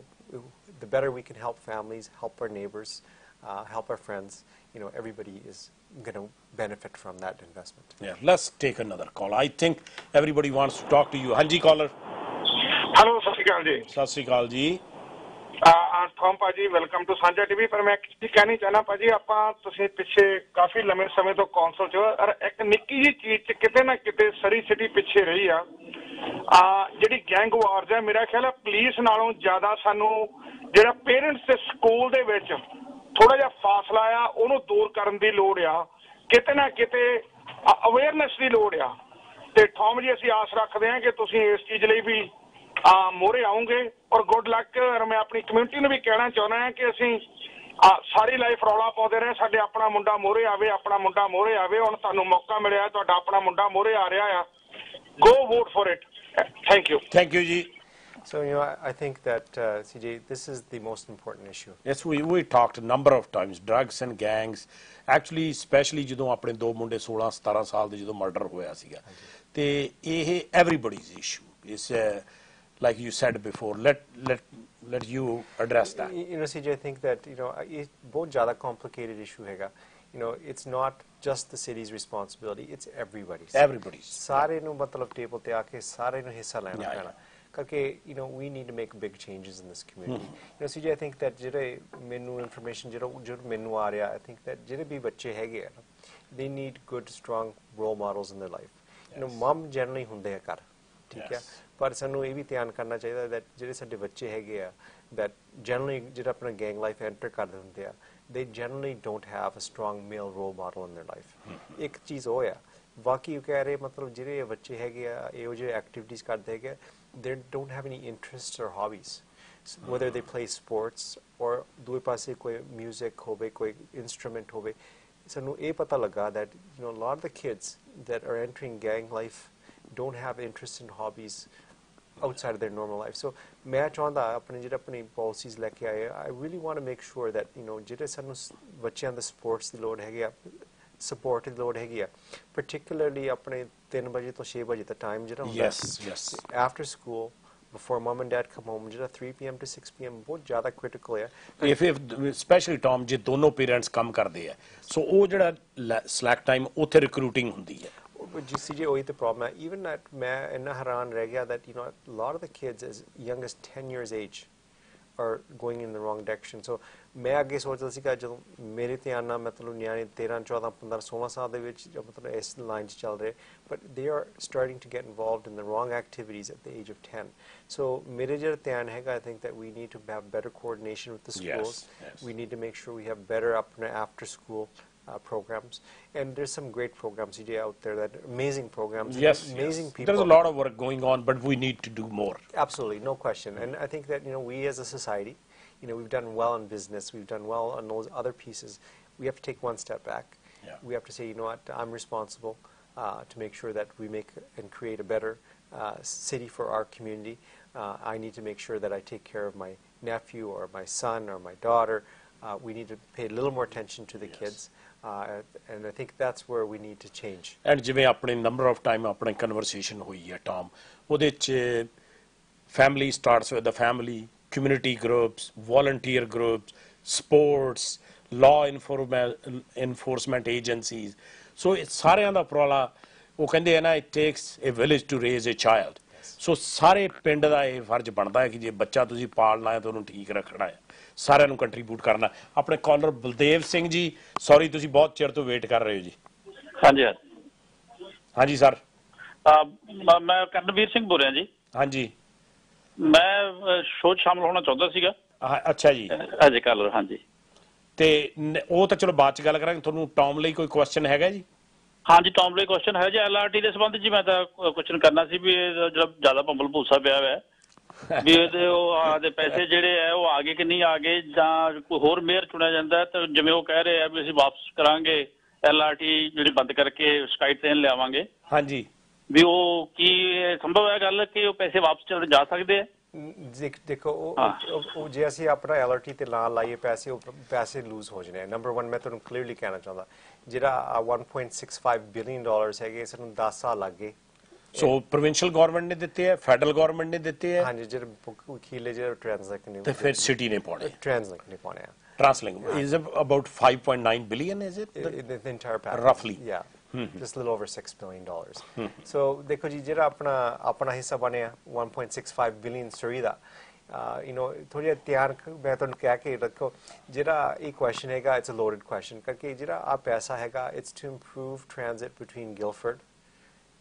the better we can help families, help our neighbors, help our friends, you know, everybody is going to benefit from that investment. Yeah, let's take another call. I think everybody wants to talk to you. Hanji caller. Hello, ਸਤਿ ਸ਼੍ਰੀ ਅਕਾਲ ਜੀ। ਸਤਿ ਸ਼੍ਰੀ ਅਕਾਲ ਜੀ। ਥੋਮ ਭਾਜੀ, welcome to ਸਾਂਝਾ TV. ਪਰ ਮੈਂ ਕੀ ਕਹਿਣੀ ਚਾਹਨਾ ਭਾਜੀ, ਆਪਾਂ ਤੁਸੀਂ ਪਿੱਛੇ ਕਾਫੀ ਲੰਮੇ ਸਮੇਂ ਤੋਂ ਕੌਂਸਲ 'ਚ ਔਰ ਇੱਕ ਨਿੱਕੀ ਜਿਹੀ ਚੀਜ਼ 'ਚ ਕਿਤੇ ਨਾ ਕਿਤੇ ਸਰੀ ਸਿਟੀ ਪਿੱਛੇ ਰਹੀ ਆ। ਜਿਹੜੀ ਗੈਂਗ ਵਾਰਜ਼ ਹੈ, ਮੇਰਾ ਖਿਆਲ ਹੈ ਪੁਲਿਸ ਨਾਲੋਂ ਜ਼ਿਆਦਾ ਸਾਨੂੰ ਜਿਹੜਾ ਪੇਰੈਂਟਸ ਤੇ ਸਕੂਲ ਦੇ ਵਿੱਚ ਥੋੜਾ ਜਿਹਾ ਫਾਸਲਾ ਆ ਉਹਨੂੰ ਦੂਰ ਕਰਨ ਦੀ ਲੋੜ ਆ, ਕਿਤੇ ਨਾ ਕਿਤੇ ਅਵੇਅਰਨੈਸ ਦੀ ਲੋੜ ਆ। ਤੇ ਥੋਮ ਜੀ, ਅਸੀਂ ਆਸ ਰੱਖਦੇ ਹਾਂ ਕਿ ਤੁਸੀਂ ਇਸ ਚੀਜ਼ ਲਈ ਵੀ ਮੋਹਰੇ ਆਉਂਗੇ ਔਰ ਗੁੱਡ ਲੱਕ। ਔਰ ਮੈਂ ਆਪਣੀ ਕਮਿਊਨਿਟੀ ਨੂੰ ਵੀ ਕਹਿਣਾ ਚਾਹੁੰਦਾ ਹਾਂ ਕਿ ਅਸੀਂ ਸਾਰੀ ਲਾਈਫ ਰੌਲਾ ਪਾਉਂਦੇ ਰਹੇ ਸਾਡੇ ਆਪਣਾ ਮੁੰਡਾ ਮੋਹਰੇ ਆਵੇ, ਆਪਣਾ ਮੁੰਡਾ ਮੋਹਰੇ ਆਵੇ। ਹੁਣ ਤੁਹਾਨੂੰ ਮੌਕਾ ਮਿਲਿਆ, ਤੁਹਾਡਾ ਆਪਣਾ ਮੁੰਡਾ ਮੋਹਰੇ ਆ ਰਿਹਾ ਆ। Go vote for it. Thank you. Thank you, ji. So, you know, I think that, CJ, this is the most important issue. Yes, we talked a number of times, drugs and gangs. Actually, especially ਜਦੋਂ ਆਪਣੇ ਦੋ ਮੁੰਡੇ 16-17 ਸਾਲ ਦੇ ਜਦੋਂ murder ਹੋਇਆ ਸੀਗਾ, ਤੇ ਇਹ everybody's issue. It's like you said before. Let you address that. You know, CJ, I think that, you know, it's बहुत ज़्यादा complicated issue हैगा. You know, it's not just the city's responsibility, it's everybody's. Everybody's. ਸਾਰੇ ਨੂੰ ਮਤਲਬ table ਤੇ ਆ ਕੇ ਸਾਰੇ ਨੂੰ ਹਿੱਸਾ ਲੈਣਾ ਪੈਣਾ ਕਰਕੇ, you know, we need to make big changes in this community. You know, CJ, I think that ਜਿਹੜੇ ਮੈਨੂੰ information ਜਿਹੜਾ ਮੈਨੂੰ ਆ ਰਿਹਾ, I think that ਜਿਹੜੇ ਵੀ ਬੱਚੇ ਹੈਗੇ ਆ, they need good, strong role models in their life. You know, mom generally ਹੁੰਦੇ ਆ ਘਰ, ਠੀਕ ਹੈ, ਪਰ ਸਾਨੂੰ ਇਹ ਵੀ ਧਿਆਨ ਕਰਨਾ ਚਾਹੀਦਾ that ਜਿਹੜੇ ਸਾਡੇ ਬੱਚੇ ਹੈਗੇ ਆ, that generally ਜਿਹੜਾ ਆਪਣਾ gang life enter ਕਰਦੇ ਹੁੰਦੇ ਆ, they generally don't have a strong male role model in their life. ਇੱਕ ਚੀਜ਼ ਉਹ ਆ, ਬਾਕੀ ਕਹਿ ਰਹੇ ਮਤਲਬ ਜਿਹੜੇ ਬੱਚੇ ਹੈਗੇ ਆ ਇਹੋ ਜਿਹੇ ਐਕਟੀਵਿਟੀਜ਼ ਕਰਦੇ ਹੈਗੇ, they don't have any interests or hobbies, whether they play sports or ਦੂਏ ਪਾਸੇ ਕੋਈ music ਹੋਵੇ, ਕੋਈ instrument ਹੋਵੇ। ਸਾਨੂੰ ਇਹ ਪਤਾ ਲੱਗਾ that, you know, a lot of the kids that are entering gang life don't have interest in hobbies outside of their normal life. So ਮੈਂ ਚਾਹੁੰਦਾ ਆਪਣੇ ਜਿਹੜੇ ਆਪਣੀ policies ਲੈ ਕੇ ਆਏ, I really want to make sure that, you know, ਜਿਹੜੇ ਸਾਨੂੰ ਬੱਚਿਆਂ ਦੇ sports ਦੀ ਲੋੜ ਹੈਗੀ ਆ, support ਦੀ ਲੋੜ ਹੈਗੀ ਆ, particularly ਆਪਣੇ 3 ਵਜੇ ਤੋਂ 6 ਵਜੇ ਦਾ time ਜਿਹੜਾ ਹੁੰਦਾ, Yes. after school, before mom and dad come home, ਜਿਹੜਾ 3 p.m. to 6 p.m. ਬਹੁਤ ਜ਼ਿਆਦਾ critical ਹੈ। If especially Tom, ਜੇ ਦੋਨੋਂ ਪੇਰੈਂਟਸ ਕੰਮ ਕਰਦੇ ਆ, ਸੋ ਉਹ ਜਿਹੜਾ slack time ਉੱਥੇ recruiting ਹੁੰਦੀ ਹੈ। CJ, ਉਹੀ ਤਾਂ problem ਹੈ। Even that ਮੈਂ ਇੰਨਾ ਹੈਰਾਨ ਰਹਿ ਗਿਆ that, you know, a lot of the kids as young as 10 years age are going in the wrong direction. So ਮੈਂ ਅੱਗੇ ਸੋਚਦਾ ਸੀਗਾ ਜਦੋਂ ਮੇਰੇ ਧਿਆਨ ਨਾਲ ਮਤਲਬ ਨਿਆਣੇ 13, 14, 15, 16 ਸਾਲ ਦੇ ਵਿੱਚ ਮਤਲਬ ਇਸ ਲਾਈਨ 'ਚ ਚੱਲ ਰਹੇ, but they are starting to get involved in the wrong activities at the age of 10. So ਮੇਰੇ ਜਿਹੜਾ ਧਿਆਨ ਹੈਗਾ, I think that we need to have better coordination with the schools. Yes. We need to make sure we have better after school programs, and there's some great programs, CJ, out there, that amazing programs, amazing people. There's a lot of work going on, but we need to do more. Absolutely, no question. And I think that, you know, we as a society, you know, we've done well in business, we've done well on those other pieces. We have to take one step back. We have to say, you know what, I'm responsible to make sure that we make and create a better city for our community. I need to make sure that I take care of my nephew or my son or my daughter. We need to pay a little more attention to the kids. And I think that's where we need to change. And ਜਿਵੇਂ ਆਪਣੇ number of time ਆਪਣੇ conversation ਹੋਈ ਹੈ Tom, ਉਹਦੇ 'ਚ family starts with the family, community groups, volunteer groups, sports, law enforcement agencies. So ਇਹ ਸਾਰਿਆਂ ਦਾ ਉਪਰਾਲਾ, ਉਹ ਕਹਿੰਦੇ ਹੈ ਨਾ, it takes a village to raise a child. So ਸਾਰੇ ਪਿੰਡ ਦਾ ਇਹ ਫਰਜ਼ ਬਣਦਾ ਹੈ ਕਿ ਜੇ ਬੱਚਾ ਤੁਸੀਂ ਪਾਲਣਾ ਹੈ ਤਾਂ ਉਹਨੂੰ ਠੀਕ ਰੱਖਣਾ ਹੈ, ਸਾਰਿਆਂ ਨੂੰ ਕੰਟਰੀਬਿਊਟ ਕਰਨਾ। ਆਪਣੇ ਕਾਲਰ ਬਲਦੇਵ ਸਿੰਘ ਜੀ, ਸੌਰੀ ਤੁਸੀਂ ਬਹੁਤ ਚਿਰ ਤੋਂ ਵੇਟ ਕਰ ਰਹੇ ਹੋ ਜੀ। ਹਾਂਜੀ ਸਰ। ਮੈਂ ਕਰਨਵੀਰ ਸਿੰਘ ਬੋਲ ਰਿਹਾ ਜੀ। ਹਾਂਜੀ। मैं शो शामिल होना चाहता सीगा। अच्छा जी, अज कल हाँ जी। ਤੇ ਉਹ ਤਾਂ ਚਲੋ ਬਾਅਦ ਚ ਗੱਲ ਕਰਾਂਗੇ। ਤੁਹਾਨੂੰ ਟੌਮ ਲਈ ਕੋਈ ਕੁਐਸਚਨ ਹੈਗਾ ਜੀ? हाँ जी, टॉम ਲਈ क्वेश्चन है जी LRT ਦੇ ਸੰਬੰਧ ਜੀ। मैं ਤਾਂ क्वेश्चन करना सी भी ਜਿਹੜਾ ਜ਼ਿਆਦਾ ਭੰਬਲ ਭੂਸਾ ਪਿਆ ਹੋਇਆ ਵੀ ਇਹਦੇ ਉਹ ਆਦੇ ਪੈਸੇ ਜਿਹੜੇ ਆ ਉਹ ਆ ਗਏ ਕਿ ਨਹੀਂ ਆ ਗਏ, ਜਾਂ ਕੋਈ ਹੋਰ ਮੇਅਰ ਚੁਣਿਆ ਜਾਂਦਾ ਤਾਂ ਜਿਵੇਂ ਉਹ ਕਹਿ ਰਹੇ ਆ ਵੀ ਅਸੀਂ ਵਾਪਸ ਕਰਾਂਗੇ LRT ਜਿਹੜੀ ਬੰਦ ਕਰਕੇ ਸਕਾਈ ਟ੍ਰੇਨ ਲਿਆਵਾਂਗੇ। ਹਾਂਜੀ, ਵੀ ਉਹ ਕੀ ਸੰਭਵ ਹੈ ਗੱਲ ਕਿ ਉਹ ਪੈਸੇ ਵਾਪਸ ਚਲੇ ਜਾ ਸਕਦੇ ਆ? देखो जे ਅਸੀਂ ਆਪਣਾ LRT ਤੇ ਲਾ ਲਾਈਏ ਪੈਸੇ, ਉਹ ਪੈਸੇ ਲੂਜ਼ ਹੋ ਜਾਣੇ। ਨੰਬਰ 1 ਮੈਂ ਤੁਹਾਨੂੰ ਕਲੀਅਰਲੀ ਕਹਿਣਾ ਚਾਹੁੰਦਾ, ਜਿਹੜਾ 1.65 ਬਿਲੀਅਨ ਡਾਲਰਸ ਹੈਗੇ ਇਸ ਨੂੰ 10 ਸਾਲ ਲੱਗ ਗਏ। ਸੋ ਪ੍ਰੋਵਿੰਸ਼ੀਅਲ ਗਵਰਨਮੈਂਟ ਨੇ ਦਿੱਤੇ ਹੈ, ਫੈਡਰਲ ਗਵਰਨਮੈਂਟ ਨੇ ਦਿੱਤੇ ਹੈ। ਹਾਂਜੀ, ਜਿਹੜੇ ਵਕੀਲੇ ਜਿਹੜੇ ਟ੍ਰਾਂਸਲੇਟ ਨੇ ਤੇ ਫਿਰ ਸਿਟੀ ਨੇ ਪਾਉਣੇ। ਟ੍ਰਾਂਸਲੇਟ ਨੇ ਪਾਉਣੇ ਆ। Translink is about 5.9 billion, is it? The entire package. Roughly. Yeah. Just a little over $6 billion. So देखो जी, ਜਿਹੜਾ ਆਪਣਾ ਹਿੱਸਾ ਬਣਿਆ 1.65 ਬਿਲੀਅਨ ਸਟੋਰੀ ਦਾ, ਥੋੜੀ ਧਿਆਨ ਮੈਂ ਤੁਹਾਨੂੰ ਕਹਿ ਕੇ ਰੱਖੋ, ਜਿਹੜਾ ਇਹ ਕੁਐਸਚਨ ਹੈਗਾ ਇਟਸ ਅ ਲੋਡਡ ਕੁਐਸਚਨ, ਕਰਕੇ ਜਿਹੜਾ ਆ ਪੈਸਾ ਹੈਗਾ it's to improve transit between Guildford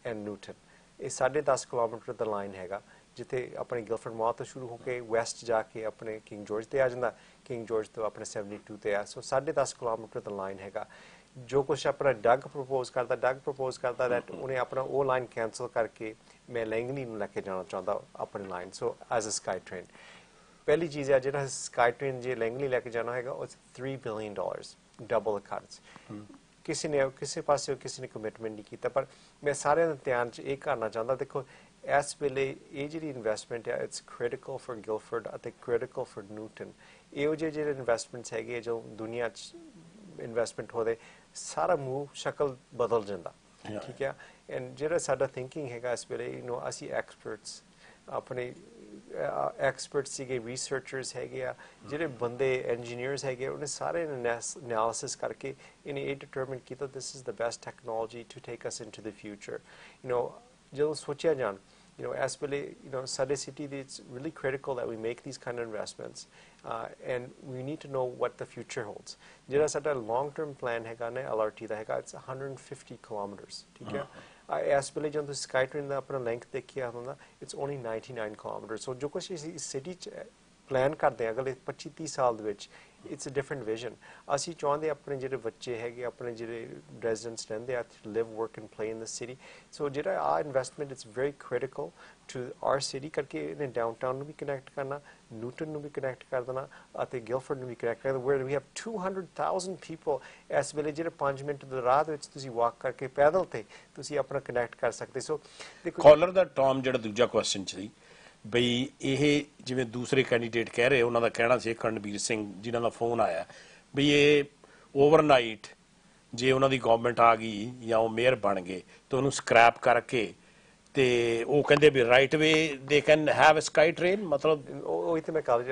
and Newton. ਇਹ 10.5 ਕਿਲੋਮੀਟਰ ਦਾ ਲਾਈਨ ਹੈਗਾ, ਜਿੱਥੇ ਆਪਣੇ ਗਿਲਫੋਰਡ ਮਾਲ ਤੋਂ ਸ਼ੁਰੂ ਹੋ ਕੇ ਵੈਸਟ ਜਾ ਕੇ ਆਪਣੇ ਕਿੰਗ ਜਾਰਜ ਤੇ ਆ ਜਾਂਦਾ, ਕਿੰਗ ਜਾਰਜ ਤੋਂ ਆਪਣੇ 72 ਤੇ ਆ। ਸੋ 10.5 ਕਿਲੋਮੀਟਰ ਦਾ ਲਾਈਨ ਹੈਗਾ। ਜੋ ਕੁਛ ਆਪਣਾ ਡਗ ਪ੍ਰਪੋਜ਼ ਕਰਦਾ ਦੈਟ ਉਹਨੇ ਆਪਣਾ ਉਹ ਲਾਈਨ ਕੈਂਸਲ ਕਰਕੇ ਮੈਂ ਲੈਂਗਲੀ ਨੂੰ ਲੈ ਕੇ ਜਾਣਾ ਚਾਹੁੰਦਾ ਆਪਣੀ line, so as a SkyTrain. ਪਹਿਲੀ ਚੀਜ਼ ਹੈ, ਜਿਹੜਾ ਸਕਾਈ ਟ੍ਰੇਨ ਜੇ ਲੈਂਗਲੀ ਲੈ ਕੇ ਜਾਣਾ ਹੈਗਾ ਉਹ $3 billion, ਡਬਲ ਖਰਚ। ਕਿਸੇ ਪਾਸੇ ਕਿਸੇ ਨੇ ਕਮਿਟਮੈਂਟ ਨਹੀਂ ਕੀਤਾ, ਪਰ ਮੈਂ ਸਾਰਿਆਂ ਦੇ ਧਿਆਨ 'ਚ ਇਹ ਕਰਨਾ ਚਾਹੁੰਦਾ, ਦੇਖੋ ਇਸ ਵੇਲੇ ਇਹ ਜਿਹੜੀ ਇਨਵੈਸਟਮੈਂਟ ਹੈ ਇਟਸ ਕ੍ਰਿਟੀਕਲ ਫॉर ਗਿਲਫੋਰਡ ਅਤੇ ਕ੍ਰਿਟੀਕਲ ਫॉर ਨਿਊਟਨ। ਇਹੋ ਜਿਹੇ ਜਿਹੜੇ ਇਨਵੈਸਟਮੈਂਟਸ ਹੈਗੇ ਜੋ ਦੁਨੀਆ 'ਚ ਇਨਵੈਸਟਮੈਂਟ ਹੋਦੇ, ਸਾਰਾ ਮੂਵ ਸ਼ਕਲ ਬਦਲ ਜਾਂਦਾ, ਠੀਕ ਹੈ। ਐਂਡ ਜਿਹੜਾ ਸਾਡਾ ਥਿੰਕਿੰਗ ਹੈਗਾ ਇਸ ਵੇਲੇ, ਅਸੀਂ ਐਕਸਪਰਟਸ ਆਪਣੇ ਐਕਸਪਰਟ ਸੀਗੇ, ਰਿਸਰਚਰਸ ਹੈਗੇ ਆ, ਜਿਹੜੇ ਬੰਦੇ ਇੰਜੀਨੀਅਰਸ ਹੈਗੇ, ਉਹਨੇ ਸਾਰੇ ਐਨਾਲਿਸਿਸ ਕਰਕੇ ਇਹਨੇ ਇਹ ਡਿਟਰਮਿਨ ਕੀਤਾ this is the best technology to take us into the future. ਜਦੋਂ ਸੋਚਿਆ ਜਾਣ, ਇਸ ਵੇਲੇ ਸਾਡੇ ਸਿਟੀ ਦੇ it's really critical that we make these kind of investments and we need to know what the future holds. ਜਿਹੜਾ ਸਾਡਾ long term plan ਹੈਗਾ ਨਾ LRT ਦਾ ਹੈਗਾ, it's 150 kilometers, ਠੀਕ ਹੈ। ਇਸ ਵੇਲੇ ਜਦੋਂ ਤੁਸੀਂ ਸਕਾਈ ਟ੍ਰੇਨ ਦਾ ਆਪਣਾ ਲੈਂਥ ਦੇਖਿਆ ਹੁੰਦਾ, it's only 99 kilometers. ਸੋ ਜੋ ਕੁਛ ਅਸੀਂ ਸਿਟੀ 'ਚ ਪਲਾਨ ਕਰਦੇ ਹਾਂ ਅਗਲੇ 25-30 ਸਾਲ ਦੇ ਵਿੱਚ, ਇਟਸ ਅ ਡਿਫਰੈਂਟ ਵਿਜ਼ਨ। ਅਸੀਂ ਚਾਹੁੰਦੇ ਆਪਣੇ ਜਿਹੜੇ ਬੱਚੇ ਹੈਗੇ, ਆਪਣੇ ਜਿਹੜੇ ਰੈਜ਼ੀਡੈਂਟਸ ਰਹਿੰਦੇ ਆ, live work and play in the city. So ਜਿਹੜਾ ਆ investment it's very critical to our city, ਕਰਕੇ ਇਹਨੇ ਡਾਊਨਟਾਊਨ ਨੂੰ ਵੀ ਕਨੈਕਟ ਕਰਨਾ, ਨਿਊਟਨ ਨੂੰ ਵੀ ਕਨੈਕਟ ਕਰ ਦੇਣਾ ਅਤੇ ਗਿਲਫੋਰਡ ਨੂੰ ਵੀ ਕਨੈਕਟ ਕਰਨਾ, ਵੇਅਰ ਵੀ ਹੈਵ 200,000 ਪੀਪਲ। ਇਸ ਵੇਲੇ ਜਿਹੜੇ 5 ਮਿੰਟ ਦੇ ਰਾਹ ਦੇ ਵਿੱਚ ਤੁਸੀਂ ਵਾਕ ਕਰਕੇ ਪੈਦਲ ਤੇ ਤੁਸੀਂ ਆਪਣਾ ਕਨੈਕਟ ਕਰ ਸਕਦੇ। ਸੋ ਕਾਲਰ ਦਾ ਟੌਮ ਜਿਹੜਾ ਦੂਜਾ ਕੁਐਸਚਨ ਸੀ ਬਈ, ਇਹ ਜਿਵੇਂ ਦੂਸਰੇ ਕੈਂਡੀਡੇਟ ਕਹਿ ਰਹੇ, ਉਹਨਾਂ ਦਾ ਕਹਿਣਾ ਸੀ ਕਰਨਵੀਰ ਸਿੰਘ ਜਿਨ੍ਹਾਂ ਦਾ ਫੋਨ ਆਇਆ ਵੀ ਇਹ ਓਵਰਨਾਈਟ ਜੇ ਉਹਨਾਂ ਦੀ ਗਵਰਨਮੈਂਟ ਆ ਗਈ ਜਾਂ ਉਹ ਮੇਅਰ ਬਣ ਗਏ ਤਾਂ ਉਹਨੂੰ ਸਕ੍ਰੈਪ ਕਰਕੇ ਤੇ ਉਹ ਕਹਿੰਦੇ ਵੀ ਰਾਈਟ ਵੇ ਦੇ can have a SkyTrain. ਮਤਲਬ ਉਹੀ ਤੇ ਮੈਂ ਕਾਲ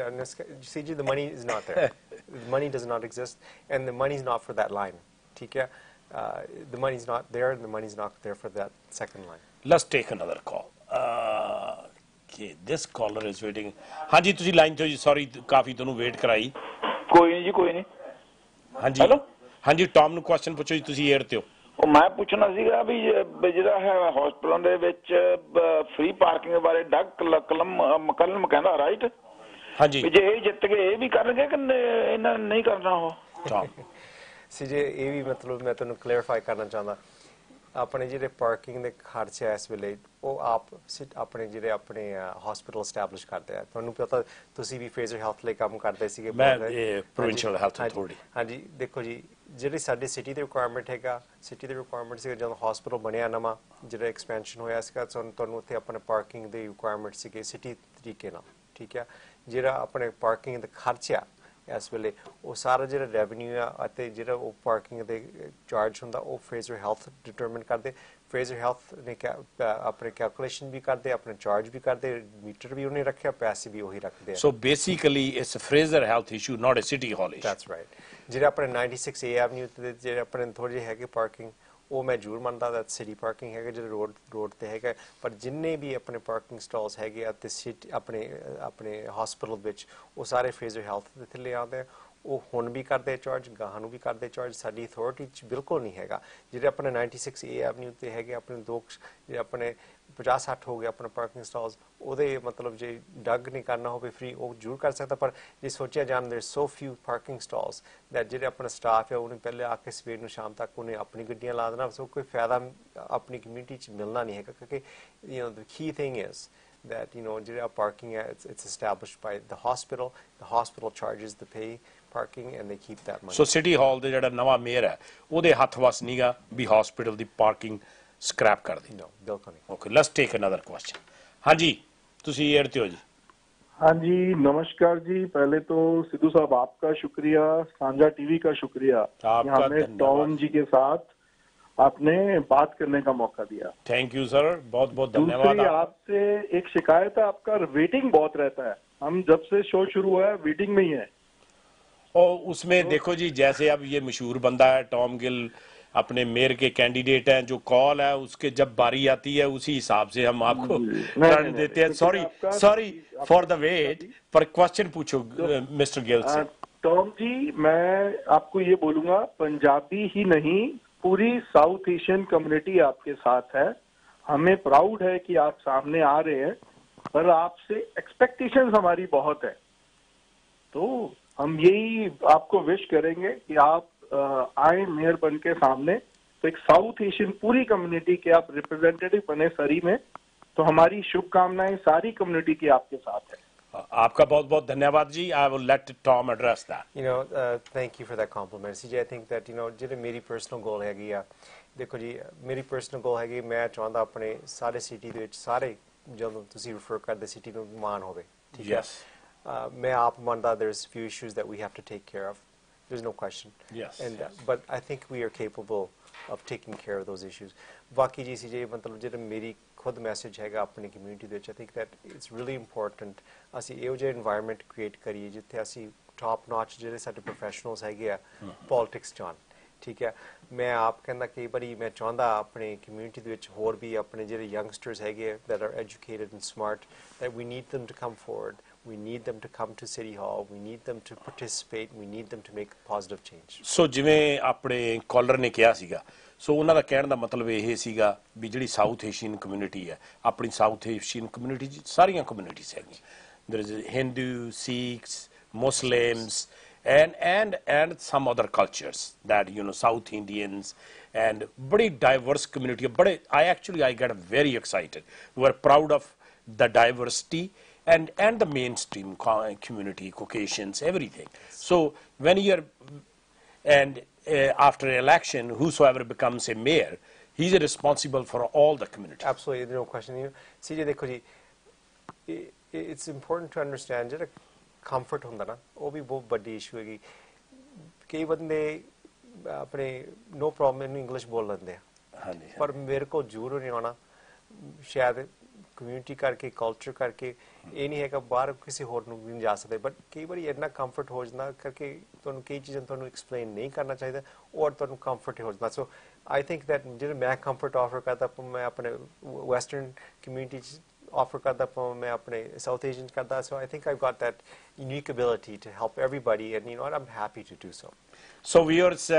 ਸੀ ਜੀ, the money is not there, the money does not exist and the money is not for that line, ਠੀਕ ਹੈ। The money is not there and the money is not there for that second line. Let's take another call. ਕਿ this collar is waiting. ਹਾਂਜੀ, ਤੁਸੀਂ line ਤੋਂ ਜੀ, sorry ਕਾਫੀ ਤੁਹਾਨੂੰ wait ਕਰਾਈ। ਕੋਈ ਨਹੀਂ ਜੀ, ਕੋਈ ਨਹੀਂ। ਹਾਂਜੀ ਹਾਂਜੀ, ਟੌਮ ਨੂੰ ਕੁਐਸਚਨ ਪੁੱਛੋ ਜੀ, ਤੁਸੀਂ ਏਅਰ ਤੇ ਹੋ। ਉਹ ਮੈਂ ਪੁੱਛਣਾ ਸੀਗਾ ਵੀ ਜਿਹੜਾ ਹੈ ਹਸਪਤਾਲਾਂ ਦੇ ਵਿੱਚ ਫ੍ਰੀ ਪਾਰਕਿੰਗ ਬਾਰੇ ਡਗ ਮਕਲਮ ਕਹਿੰਦਾ, ਰਾਈਟ? ਹਾਂਜੀ, ਜੇ ਇਹ ਜਿੱਤ ਗਏ ਇਹ ਵੀ ਕਰਨਗੇ ਕਿ ਇਹਨਾਂ ਨਹੀਂ ਕਰਨਾ? ਉਹ ਸੀ ਜੇ ਇਹ ਵੀ ਮਤਲਬ ਮੈਂ ਤੁਹਾਨੂੰ ਕਲੀਅਰਫਾਈ ਕਰਨਾ ਚਾਹੁੰਦਾ, ਆਪਣੇ ਜਿਹੜੇ ਪਾਰਕਿੰਗ ਦੇ ਖਰਚੇ ਆ ਇਸ ਵੇਲੇ ਉਹ ਆਪ ਆਪਣੇ ਜਿਹੜੇ ਆਪਣੇ ਹਸਪੀਟਲ ਸਟੈਬਲਿਸ਼ ਕਰਦੇ ਆ। ਤੁਹਾਨੂੰ ਪਤਾ, ਤੁਸੀਂ ਵੀ ਫਰੇਜ਼ਰ ਹੈਲਥ ਲਈ ਕੰਮ ਕਰਦੇ ਸੀਗੇ। ਮੈਂ ਪ੍ਰੋਵਿੰਸ਼ੀਅਲ ਹੈਲਥ ਅਥਾਰਟੀ। ਹਾਂਜੀ, ਦੇਖੋ ਜੀ, ਜਿਹੜੀ ਸਾਡੀ ਸਿਟੀ ਦੀ ਰਿਕੁਆਇਰਮੈਂਟ ਹੈਗਾ, ਸਿਟੀ ਦੀ ਰਿਕੁਆਇਰਮੈਂਟ ਸੀਗਾ ਜਦੋਂ ਹਸਪੀਟਲ ਬਣਿਆ ਨਵਾਂ, ਜਿਹੜਾ ਐਕਸਪੈਂਸ਼ਨ ਹੋਇਆ ਸੀਗਾ, ਤੁਹਾਨੂੰ ਉੱਥੇ ਆਪਣੇ ਪਾਰਕਿੰਗ ਦੀ ਰਿਕੁਆਇਰਮੈਂਟ ਸੀਗੀ ਸਿਟੀ ਤਰੀਕੇ ਨਾਲ, ਠੀਕ ਹੈ। ਜਿਹੜਾ ਆਪਣੇ ਪਾਰਕਿੰਗ ਦਾ ਖਰਚਾ ਇਸ ਵੇਲੇ ਉਹ ਸਾਰਾ ਜਿਹੜਾ ਰੈਵਨਿਊ ਆ ਅਤੇ ਜਿਹੜਾ ਉਹ ਪਾਰਕਿੰਗ ਦੇ ਚਾਰਜ ਹੁੰਦਾ ਉਹ ਫਰੇਜ਼ਰ ਹੈਲਥ ਡਿਟਰਮਿਨ ਕਰਦੇ। ਫਰੇਜ਼ਰ ਹੈਲਥ ਨੇ ਆਪਣੇ ਕੈਲਕੂਲੇਸ਼ਨ ਵੀ ਕਰਦੇ, ਆਪਣੇ ਚਾਰਜ ਵੀ ਕਰਦੇ, ਮੀਟਰ ਵੀ ਉਹਨੇ ਰੱਖਿਆ, ਪੈਸੇ ਵੀ ਉਹੀ ਰੱਖਦੇ ਆ। So basically it's a Fraser health issue, not a city hall issue. That's right. ਜਿਹੜੇ ਆਪਣੇ 96A ਐਵਨਿਊ ਤੇ ਜਿਹੜੇ ਆਪਣੇ ਥੋੜੇ ਜਿਹੇ ਹੈਗੇ ਪਾਰਕਿੰਗ, ਉਹ ਮੈਂ ਜ਼ਰੂਰ ਮੰਨਦਾ that ਸਿਟੀ ਪਾਰਕਿੰਗ ਹੈਗਾ ਜਿਹੜੇ ਰੋਡ ਤੇ ਹੈਗਾ, ਪਰ ਜਿੰਨੇ ਵੀ ਆਪਣੇ ਪਾਰਕਿੰਗ ਸਟਾਲਸ ਹੈਗੇ ਅਤੇ ਸਿਟੀ ਆਪਣੇ ਹਸਪੀਟਲ ਵਿੱਚ ਉਹ ਸਾਰੇ ਫਰੇਜ਼ਰ ਹੈਲਥ ਦੇ ਥੱਲੇ ਆਉਂਦੇ ਆ। ਉਹ ਹੁਣ ਵੀ ਕਰਦੇ ਚਾਰਜ, ਗਾਹਾਂ ਨੂੰ ਵੀ ਕਰਦੇ ਚਾਰਜ, ਸਾਡੀ ਅਥਾਰਟੀ 'ਚ ਬਿਲਕੁਲ ਨਹੀਂ ਹੈਗਾ। ਜਿਹੜੇ ਆਪਣੇ 96A ਐਵਨਿਊ ਤੇ ਹੈਗੇ ਆਪਣੇ ਦੋ ਜਿਹੜੇ ਆਪਣੇ 50-60 ਹੋ ਗਏ ਆਪਣੇ ਪਾਰਕਿੰਗ ਸਟਾਲਸ, ਉਹਦੇ ਮਤਲਬ ਜੇ ਡਗ ਨਹੀਂ ਕਰਨਾ ਹੋਵੇ ਫ੍ਰੀ ਉਹ ਜ਼ਰੂਰ ਕਰ ਸਕਦਾ, ਪਰ ਜੇ ਸੋਚਿਆ ਜਾਣ ਦੇਰ ਸੋ ਫਿਊ ਪਾਰਕਿੰਗ ਸਟਾਲਸ ਦੈਟ ਜਿਹੜੇ ਆਪਣਾ ਸਟਾਫ ਹੈ ਉਹਨੇ ਪਹਿਲੇ ਆ ਕੇ ਸਵੇਰ ਨੂੰ ਸ਼ਾਮ ਤੱਕ ਉਹਨੇ ਆਪਣੀ ਗੱਡੀਆਂ ਲਾ ਦੇਣਾ, ਸੋ ਕੋਈ ਫਾਇਦਾ ਆਪਣੀ ਕਮਿਊਨਿਟੀ 'ਚ ਮਿਲਣਾ ਨਹੀਂ ਹੈਗਾ, ਕਿਉਂਕਿ the key thing is that ਜਿਹੜਾ parking ਹੈ it's established by the hospital charges the pay parking and they keep that money. So city hall ਦੇ ਜਿਹੜਾ ਨਵਾਂ ਮੇਅਰ ਹੈ ਉਹਦੇ ਹੱਥ ਵਸ ਨਹੀਂਗਾ ਵੀ ਹਸਪੀਟਲ ਦੀ ਪਾਰਕਿੰਗ ਸਕ੍ਰੈਪ ਕਰ ਦੇ। No, ਬਿਲਕੁਲ ਨਹੀਂ। Okay, let's take another question. ਹਾਂਜੀ, ਤੁਸੀਂ ਏਅਰ ਤੇ ਹੋ ਜੀ। हाँ जी, नमस्कार जी। पहले तो सिद्धू साहब आपका शुक्रिया, सांझा टीवी का शुक्रिया, यहाँ में टॉम जी के साथ आपने बात करने का मौका दिया। थैंक यू सर, बहुत बहुत धन्यवाद। दूसरी आपसे एक शिकायत है, आपका वेटिंग बहुत रहता है, हम जब से शो शुरू हुआ है वेटिंग में ही है। और उसमें देखो जी, जैसे अब ये मशहूर बंदा है टॉम गिल, अपने मेयर के कैंडिडेट हैं, जो कॉल है उसके जब बारी आती है उसी हिसाब से हम आपको टर्न देते हैं। सॉरी फॉर द वेट, पर क्वेश्चन पूछो मिस्टर गिल से। टॉम जी, मैं आपको ये बोलूंगा, पंजाबी ही नहीं पूरी साउथ एशियन कम्युनिटी आपके साथ है। हमें प्राउड है कि आप सामने आ रहे हैं, पर आपसे एक्सपेक्टेशंस हमारी बहुत है, तो हम यही आपको विश करेंगे कि आप आए मेयर बन के सामने, तो एक साउथ एशियन पूरी कम्युनिटी के आप रिप्रेजेंटेटिव बने सरी में, तो हमारी शुभकामनाएं सारी कम्युनिटी की आपके साथ है। आपका बहुत बहुत धन्यवाद जी। I will let Tom address that. Thank you for that compliment. CJ, I think that ਜਿਹੜੇ ਮੇਰੀ ਪਰਸਨਲ ਗੋਲ ਹੈਗੀ ਆ, ਦੇਖੋ ਜੀ ਮੇਰੀ ਪਰਸਨਲ ਗੋਲ ਹੈਗੀ, ਮੈਂ ਚਾਹੁੰਦਾ ਆਪਣੇ ਸਾਰੇ ਸਿਟੀ ਦੇ ਵਿੱਚ ਸਾਰੇ ਜਦੋਂ ਤੁਸੀਂ ਰਿਫਰ ਕਰਦੇ ਸਿਟੀ ਨੂੰ ਮਾਣ ਹੋਵੇ, ਠੀਕ ਹੈ। ਮੈਂ ਆਪ ਮੰਨਦਾ there's few issues that we have to take care of. There's no question. Yes. But I think we are capable of taking care of those issues. ਬਾਕੀ ਜੀ CJ, ਮਤਲਬ ਜਿਹੜਾ ਮੇਰੀ ਖੁਦ ਮੈਸੇਜ ਹੈਗਾ ਆਪਣੀ ਕਮਿਊਨਿਟੀ ਦੇ ਵਿੱਚ, I think that it's really important ਅਸੀਂ ਇਹੋ ਜਿਹਾ environment create ਕਰੀਏ ਜਿੱਥੇ ਅਸੀਂ top notch ਜਿਹੜੇ ਸਾਡੇ professionals ਹੈਗੇ ਆ politics ਜਾਣ, ਠੀਕ ਹੈ। ਮੈਂ ਆਪ ਕਹਿੰਦਾ ਕਈ ਵਾਰੀ ਮੈਂ ਚਾਹੁੰਦਾ ਆਪਣੇ ਕਮਿਊਨਿਟੀ ਦੇ ਵਿੱਚ ਹੋਰ ਵੀ ਆਪਣੇ ਜਿਹੜੇ youngsters ਹੈਗੇ that are educated and smart, that we need them to come forward. We need them to come to City Hall. We need them to participate. We need them to make positive change. ਸੋ ਜਿਵੇਂ ਆਪਣੇ collar ਨੇ ਕਿਹਾ ਸੀਗਾ, ਸੋ ਉਹਨਾਂ ਦਾ ਕਹਿਣ ਦਾ ਮਤਲਬ ਇਹ ਸੀਗਾ ਵੀ ਜਿਹੜੀ ਸਾਊਥ ਏਸ਼ੀਅਨ ਕਮਿਊਨਿਟੀ ਹੈ, ਆਪਣੀ ਸਾਊਥ ਏਸ਼ੀਅਨ ਕਮਿਊਨਿਟੀ 'ਚ ਸਾਰੀਆਂ ਕਮਿਊਨਿਟੀਜ਼ ਹੈਗੀਆਂ। there is Hindu, Sikhs, Muslims, and some other cultures that South Indians, and bड़ी diverse community. I get very excited. We're proud of the diversity and the mainstream community, Caucasians, everything. So when you're after election, whosoever becomes a mayor, he's responsible for all the community. Absolutely, no question. CJ, देखो जी, it's important to understand ਜਿਹੜਾ comfort ਹੁੰਦਾ ਨਾ, ਉਹ ਵੀ ਬਹੁਤ ਵੱਡੀ issue ਹੈਗੀ। ਕਈ ਬੰਦੇ ਆਪਣੇ no problem ਇਹਨੂੰ ਇੰਗਲਿਸ਼ ਬੋਲ ਲੈਂਦੇ ਆ, ਪਰ ਮੇਰੇ ਕੋਲ ਜ਼ਰੂਰ ਨਹੀਂ ਆਉਣਾ, ਸ਼ਾਇਦ ਕਮਿਊਨਿਟੀ ਕਰਕੇ, ਕਲਚਰ ਕਰਕੇ ਇਹ ਨਹੀਂ ਹੈਗਾ, ਬਾਹਰ ਕਿਸੇ ਹੋਰ ਨੂੰ ਵੀ ਨਹੀਂ ਜਾ ਸਕਦੇ, ਬਟ ਕਈ ਵਾਰੀ ਇੰਨਾ ਕੰਫਰਟ ਹੋ ਜਾਂਦਾ ਕਰਕੇ ਤੁਹਾਨੂੰ ਕਈ ਚੀਜ਼ਾਂ ਤੁਹਾਨੂੰ ਐਕਸਪਲੇਨ ਨਹੀਂ ਕਰਨਾ ਚਾਹੀਦਾ ਔਰ ਤੁਹਾਨੂੰ ਕੰਫਰਟ ਹੋ ਜਾਂਦਾ। ਸੋ ਆਈ ਥਿੰਕ ਦੈਟ ਜਿਹੜੇ ਮੈਂ ਕੰਫਰਟ ਆਫਰ ਕਰਦਾ, ਮੈਂ ਆਪਣੇ ਵੈਸਟਰਨ ਕਮਿਊਨਿਟੀ 'ਚ offer ਕਰਦਾ, ਮੈਂ ਆਪਣੇ ਸਾਊਥ ਏਸ਼ੀਅਨ ਕਰਦਾ, so I think I've got that unique ability to help everybody, and what, I'm happy to do so. So viewers,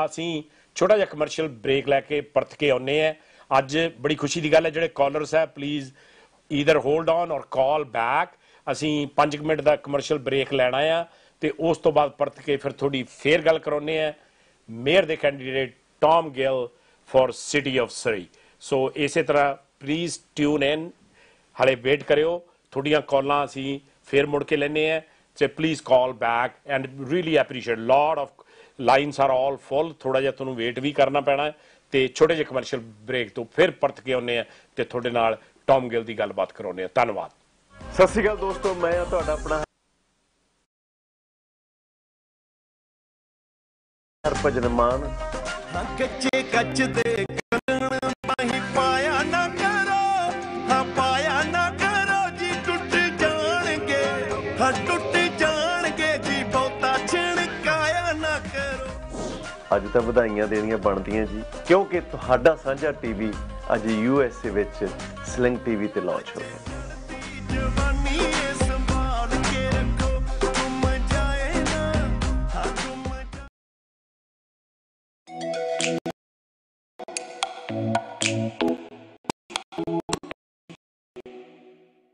ਅਸੀਂ ਛੋਟਾ ਜਿਹਾ ਕਮਰਸ਼ੀਅਲ ਬ੍ਰੇਕ ਲੈ ਕੇ ਪਰਤ ਕੇ ਆਉਨੇ ਆ। ਅੱਜ ਬੜੀ ਖੁਸ਼ੀ ਦੀ ਗੱਲ ਹੈ, ਜਿਹੜੇ ਕਾਲਰਸ ਹੈ ਪਲੀਜ਼ ਈਦਰ ਹੋਲਡ ਔਨ ਔਰ ਕਾਲ ਬੈਕ। ਅਸੀਂ 5 ਮਿੰਟ ਦਾ ਕਮਰਸ਼ੀਅਲ ਬ੍ਰੇਕ ਲੈਣਾ ਆ ਤੇ ਉਸ ਤੋਂ ਬਾਅਦ ਪਰਤ ਕੇ ਫਿਰ ਥੋੜੀ ਫੇਰ ਗੱਲ ਕਰਾਉਨੇ ਆ ਮੇਅਰ ਦੇ candidate Tom Gill for city of Surrey. So ਇਸੇ ਤਰ੍ਹਾਂ ਪਲੀਜ਼ ਟਿਊਨ ਇਨ, ਹਾਲੇ ਵੇਟ ਕਰਿਓ, ਤੁਹਾਡੀਆਂ ਕਾਲਾਂ ਅਸੀਂ ਫੇਰ ਮੁੜ ਕੇ ਲੈਣੇ ਆ। So please call back and really appreciate. Lot of lines are all full. ਥੋੜਾ ਜਿਹਾ ਤੁਹਾਨੂੰ ਵੇਟ ਵੀ ਕਰਨਾ ਪੈਣਾ ਤੇ ਛੋਟੇ ਜਿਹੇ ਕਮਰਸ਼ੀਅਲ ਬ੍ਰੇਕ ਤੋਂ ਫਿਰ ਪਰਤ ਕੇ ਆਉਨੇ ਆ ਤੇ ਤੁਹਾਡੇ ਨਾਲ ਟੌਮ ਗਿੱਲ ਦੀ ਗੱਲਬਾਤ ਕਰਾਉਨੇ ਆ। ਧੰਨਵਾਦ। ਸਤਿ ਸ਼੍ਰੀ ਅਕਾਲ ਦੋਸਤੋ, ਮੈਂ ਤੁਹਾਡਾ ਆਪਣਾ ਹਰਭਜਨ ਮਾਨ। ਕੱਚੇ ਕੱਚ ਦੇ ਕੰਗਣ ਮਾਹੀ ਪਾਇਆ ਨਾ ਕਰੋ, ਹਾਂ ਪਾਇਆ ਨਾ ਕਰੋ ਜੀ, ਟੁੱਟ ਜਾਣਗੇ, ਹਾਂ ਟੁੱਟ ਜਾਣਗੇ ਜੀ, ਬਹੁਤਾ ਛਿਣਕਾਇਆ ਨਾ ਕਰੋ। ਅੱਜ ਤਾਂ ਵਧਾਈਆਂ ਦੇਣੀਆਂ ਬਣਦੀਆਂ ਜੀ, ਕਿਉਂਕਿ ਤੁਹਾਡਾ ਸਾਂਝਾ ਟੀਵੀ ਅੱਜ USA ਵਿੱਚ ਸਲਿੰਗ TV ਤੇ ਲਾਂਚ ਹੋ ਗਿਆ।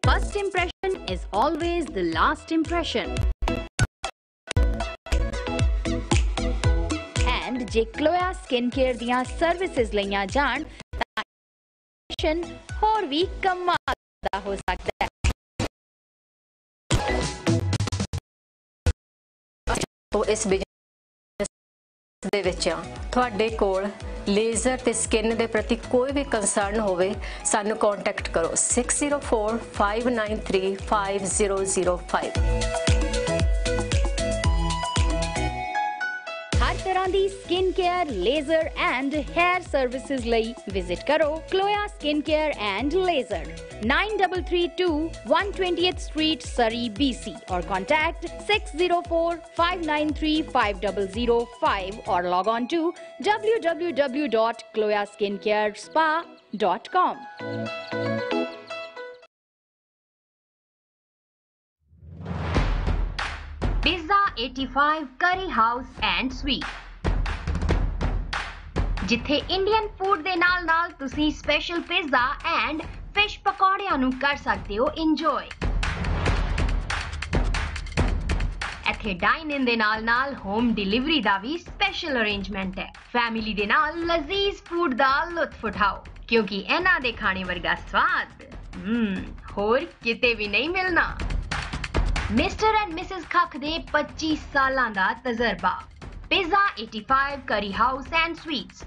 First impression is always the last impression. And ਜੇ ਕਲੋਇਆ ਸਕਿਨ ਕੇਅਰ ਦੀਆਂ ਸਰਵਿਸਿਜ਼ ਲਈਆਂ ਜਾਣ ਤਾਂ ਹੋਰ ਵੀ ਕਮਾਲ ਦਾ ਹੋ ਸਕਦਾ ਹੈ। तो इस बिजनेस ਦੇ ਵਿੱਚ ਤੁਹਾਡੇ ਕੋਲ ਲੇਜ਼ਰ ਤੇ ਸਕਿਨ ਦੇ ਪ੍ਰਤੀ ਕੋਈ ਵੀ ਕੰਸਰਨ ਹੋਵੇ ਸਾਨੂੰ ਕੰਟੈਕਟ ਕਰੋ 6045935005। हर तरह दी skin care laser and hair services लई विजिट करो Cloya skin care and laser 9332 120th Street Surrey BC और contact 6045935005 or log on to www.cloyaskincarespa.com। Pizza 85 Curry House and Suite ਜਿੱਥੇ ਇੰਡੀਅਨ ਫੂਡ ਦੇ ਨਾਲ ਤੁਸੀਂ ਸਪੈਸ਼ਲ ਪੀਜ਼ਾ ਐਂਡ ਫਿਸ਼ ਪਕੌੜਿਆਂ ਨੂੰ ਕਰ ਸਕਦੇ ਹੋ ਇੰਜੋਏ। ਇੱਥੇ ਡਾਈਨ ਇਨ ਦੇ ਨਾਲ ਹੋਮ ਡਿਲੀਵਰੀ ਦਾ ਵੀ ਸਪੈਸ਼ਲ ਅਰੇਂਜਮੈਂਟ ਹੈ। ਫੈਮਿਲੀ ਦੇ ਨਾਲ ਲਜ਼ੀਜ਼ ਫੂਡ ਦਾ ਲੁਤਫ ਉਠਾਓ ਕਿਉਂਕਿ ਇਹਨਾਂ ਦੇ ਖਾਣੇ ਵਰਗਾ ਸਵਾਦ ਹੋਰ ਕਿਤੇ ਵੀ ਨਹੀਂ ਮਿਲਣਾ। ਮਿਸਟਰ ਐਂਡ ਮਿਸਿਸ ਖੱਖ ਦੇ 25 ਸਾਲਾਂ ਦਾ ਤਜਰਬਾ। Pizza 85 Curry House and Suites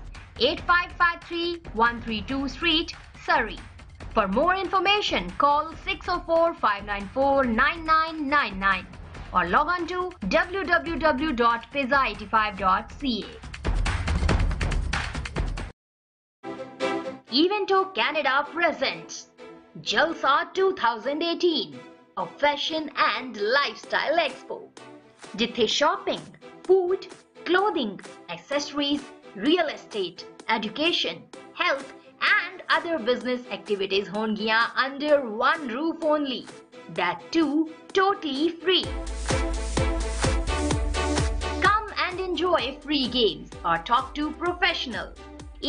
8553 132 Street, Surrey. For more information, call 604-594-9999 or log on to www.pizza85.ca. Evento Canada presents Jalsa 2018, a fashion and lifestyle expo. Jithe shopping, food, clothing, accessories, real estate, education, health and other business activities hongiyan under one roof only. That too totally free. Come and enjoy free games or talk to professionals.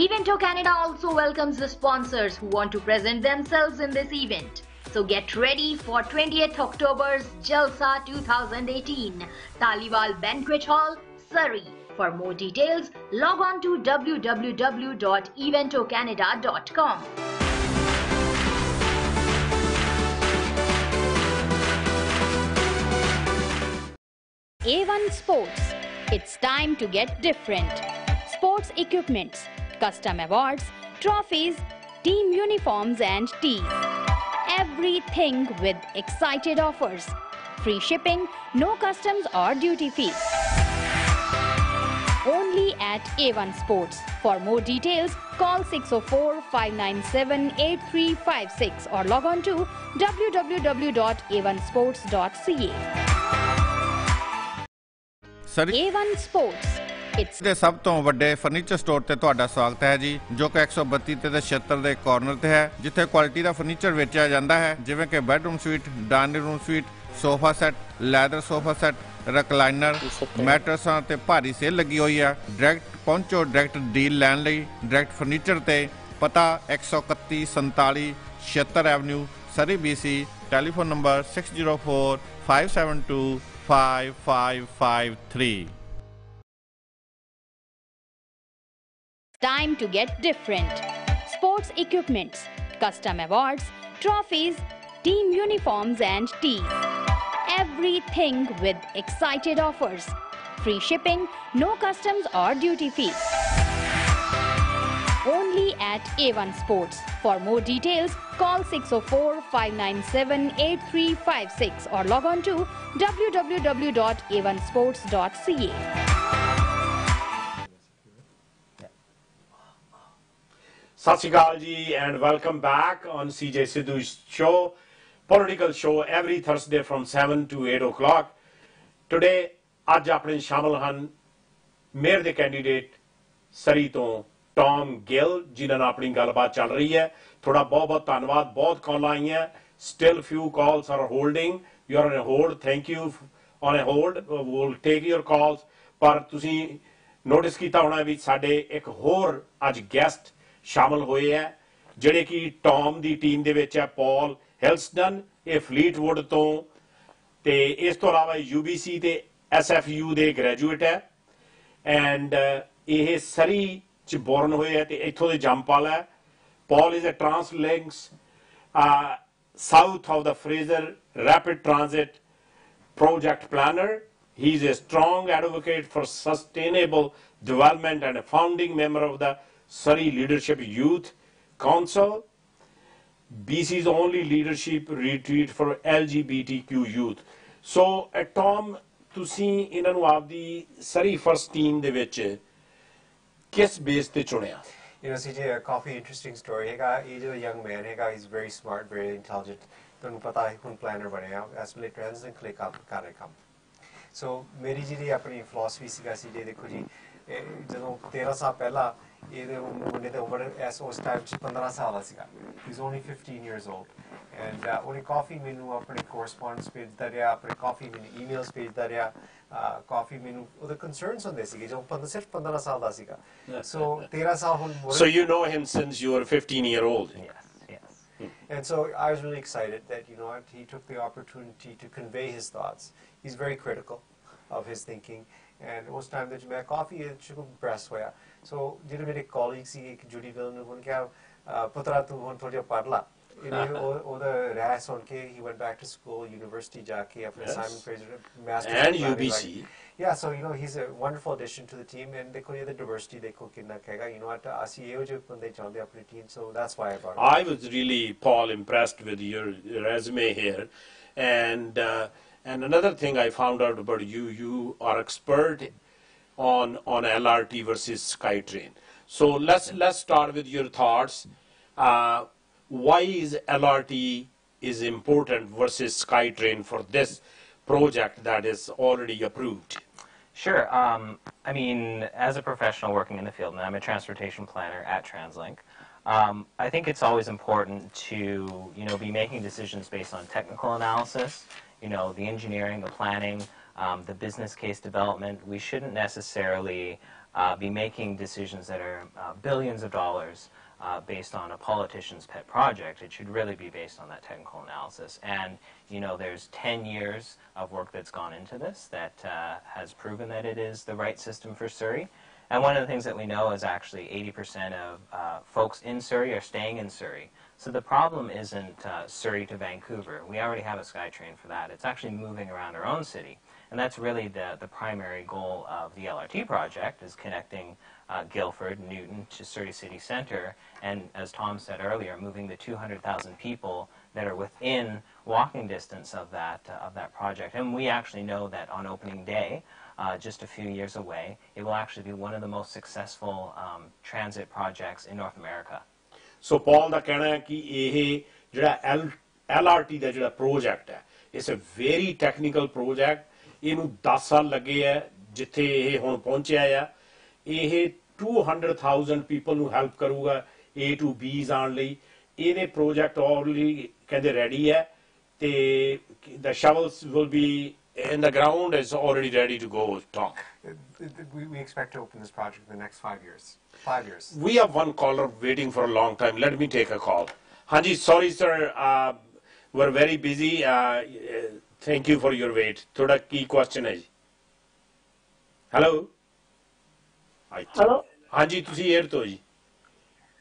Evento Canada also welcomes the sponsors who want to present themselves in this event. So get ready for 20th October's Jalsa 2018, Taliwal Banquet Hall, Surrey. For more details, log on to www.eventocanada.com. A1 Sports. It's time to get different. Sports equipments, custom awards, trophies, team uniforms and tees. Everything with excited offers. Free shipping, no customs or duty fees. Only at A1 Sports. For more details, call 604-597-8356 or log on to www.a1sports.ca. A1 Sports. ਦੇ ਸਭ ਤੋਂ ਵੱਡੇ furniture store ਤੇ ਤੁਹਾਡਾ ਸਵਾਗਤ ਹੈ ਜੀ, ਜੋ ਕਿ 132 ਤੇ 76 ਦੇ ਕਾਰਨਰ ਤੇ ਹੈ, ਜਿੱਥੇ ਕੁਆਲਿਟੀ ਦਾ ਫਰਨੀਚਰ ਵੇਚਿਆ ਜਾਂਦਾ ਹੈ, ਜਿਵੇਂ ਕਿ bedroom suite, dining room suite, sofa set, leather sofa set, recliner, ਮੈਟਰਸਾਂ ਤੇ ਭਾਰੀ ਸੇਲ ਲੱਗੀ ਹੋਈ ਹੈ। ਡਾਇਰੈਕਟ ਪਹੁੰਚੋ ਡਾਇਰੈਕਟ ਡੀਲ ਲੈਣ ਲਈ ਡਾਇਰੈਕਟ ਫਰਨੀਚਰ ਤੇ। ਪਤਾ 131 47 76 avenue, Surrey BC। Telephone number 6045725553। Time to get different. Sports equipments, custom awards, trophies, team uniforms and tees. Everything with excited offers. Free shipping, no customs or duty fees. Only at A1 Sports. For more details, call 604-597-8356 or log on to www.a1sports.ca. Sat Sri Akal ji and welcome back on CJ SIDHU's show, political show every Thursday from 7 to 8 o'clock. Today, ਅੱਜ ਆਪਣੇ ਸ਼ਾਮਲ ਹਨ mayor ਦੇ candidate ਸਰੀ ਤੋਂ Tom Gill, ਜਿਨ੍ਹਾਂ ਨਾਲ ਆਪਣੀ ਗੱਲਬਾਤ ਚੱਲ ਰਹੀ ਹੈ। ਥੋੜਾ ਬਹੁਤ ਧੰਨਵਾਦ, ਬਹੁਤ ਕਾਲਾਂ ਆਈਆਂ। Still few calls are holding. You are on a hold. Thank you on a hold. We'll take your calls. ਪਰ ਤੁਸੀਂ ਨੋਟਿਸ ਕੀਤਾ ਹੋਣਾ ਵੀ ਸਾਡੇ ਇੱਕ ਹੋਰ ਅੱਜ ਗੈਸਟ शामिल होए है ਜਿਹੜੇ कि टॉम ਦੀ टीम ਦੇ ਵਿੱਚ ਹੈ ਪੌਲ ਹਿਲਸਟਨ ਇਹ ਫਲੀਟਵੁੱਡ ਤੋਂ ਤੇ ਇਸ ਤੋਂ ਇਲਾਵਾ UBC ਤੇ SFU ਦੇ ਗ੍ਰੈਜੂਏਟ ਹੈ ਐਂਡ ਇਹ ਸਰੀ ਚ ਬੋਰਨ ਹੋਏ ਹੈ ਤੇ ਇੱਥੋਂ ਦੇ ਜੰਪ ਵਾਲਾ ਹੈ Paul is a Translinks south of the Fraser Rapid Transit project planner. He is a strong advocate for sustainable development and a founding member of the Surrey Leadership Youth Council, BC's only leadership retreat for LGBTQ youth. So, Tom, ਤੁਸੀਂ ਇਹਨਾਂ ਨੂੰ ਆਪਦੀ Surrey first team ਦੇ ਵਿੱਚ ਕਿਸ base ਤੇ ਚੁਣਿਆ? You know, CJ, a coffee interesting story. He's a young man. He's very smart, very intelligent. ਤੁਹਾਨੂੰ ਪਤਾ ਹੈ ਹੁਣ ਪਲਾਨਰ ਬਣਿਆ ਇਸ ਵੇਲੇ ਟ੍ਰਾਂਜ਼ਿਟ ਕਲਿੱਕ ਅਪ ਕਰ ਰਿਹਾ ਕੰਮ ਸੋ ਮੇਰੀ ਜਿਹੜੀ ਆਪਣੀ ਫਿਲਾਸਫੀ ਸੀਗਾ ਸੀ ਦੇਖੋ ਜੀ ਜਦੋਂ 13 ਸਾਲ ਪਹਿਲਾਂ ਇਹਦੇ ਮੁੰਡੇ ਦੀ ਉਮਰ ਉਸ ਟਾਈਮ 'ਚ 15 ਸਾਲ ਦਾ ਸੀਗਾ ਹੀ is only 15 years old and ਉਹਨੇ ਕਾਫੀ ਮੈਨੂੰ ਆਪਣੇ ਕੋਰਸਪੋਂਡੈਂਸ ਭੇਜਦਾ ਰਿਹਾ ਆਪਣੇ ਕਾਫੀ ਮੈਨੂੰ ਈਮੇਲਸ ਭੇਜਦਾ ਰਿਹਾ ਕਾਫੀ ਮੈਨੂੰ ਉਹਦੇ ਕੰਸਰਨਸ ਹੁੰਦੇ ਸੀਗੇ ਜਦੋਂ ਸਿਰਫ 15 ਸਾਲ ਦਾ ਸੀਗਾ ਸੋ 13 ਸਾਲ ਹੁਣ So you know him since you were 15-year-old? Yes. And so I was really excited that, you know, he took the opportunity to convey his thoughts. He's very critical of his thinking. And most time that मैं काफी impressed हुआ. So जिन्हें मेरे colleagues ही एक Judy Villeneuve ने उन्हें क्या पुत्रा तू उन थोड़ी पढ़ ला. Other rest on के he went back to school, university जाके अपने Simon Fraser master's and UBC. Yeah, so you know he's a wonderful addition to the team, and देखो ये the diversity देखो कितना कहेगा. You know at आसी ये जो बंदे चाहते अपनी team, so that's why I brought him. I was really, Paul, impressed with your resume here, and another thing I found out about you, you are expert on LRT versus SkyTrain. So let's start with your thoughts. Why is LRT is important versus SkyTrain for this project that is already approved? Sure. I mean, as a professional working in the field, and I'm a transportation planner at TransLink, I think it's always important to, you know, be making decisions based on technical analysis, you know, the engineering, the planning, the business case development. We shouldn't necessarily be making decisions that are billions of dollars based on a politician's pet project. It should really be based on that technical analysis. And, you know, there's 10 years of work that's gone into this that has proven that it is the right system for Surrey. And one of the things that we know is actually 80% of folks in Surrey are staying in Surrey. So the problem isn't Surrey to Vancouver. We already have a SkyTrain for that. It's actually moving around our own city. And that's really the primary goal of the LRT project, is connecting Guildford, Newton to Surrey City Centre, and as Tom said earlier, moving the 200,000 people that are within walking distance of that project. And we actually know that on opening day, just a few years away, it will actually be one of the most successful transit projects in North America. So Paul ਦਾ ਕਹਿਣਾ ਹੈ ਕਿ ਇਹ ਜਿਹੜਾ LRT ਦਾ ਜਿਹੜਾ project ਹੈ, it's a very technical project. ਇਹਨੂੰ 10 ਸਾਲ ਲੱਗੇ ਹੈ ਜਿੱਥੇ ਇਹ ਹੁਣ ਪਹੁੰਚਿਆ ਆ ਇਹ 200,000 people ਨੂੰ ਹੈਲਪ ਕਰੂਗਾ A to B ਜਾਣ ਲਈ ਇਹਦੇ ਪ੍ਰੋਜੈਕਟ ਆਲਰੇਡੀ ਕਹਿੰਦੇ ਰੈਡੀ ਹੈ ਤੇ the shovels will be in the ground, is already ready to go, Tom. We expect to open this project in the next 5 years. 5 years. We have one caller waiting for a long time. Let me take a call. Hanji, sorry sir, we're very busy. Thank you for your wait. Thoda key question hai ji. Hello. Hello. Hanji, tusi air to ji.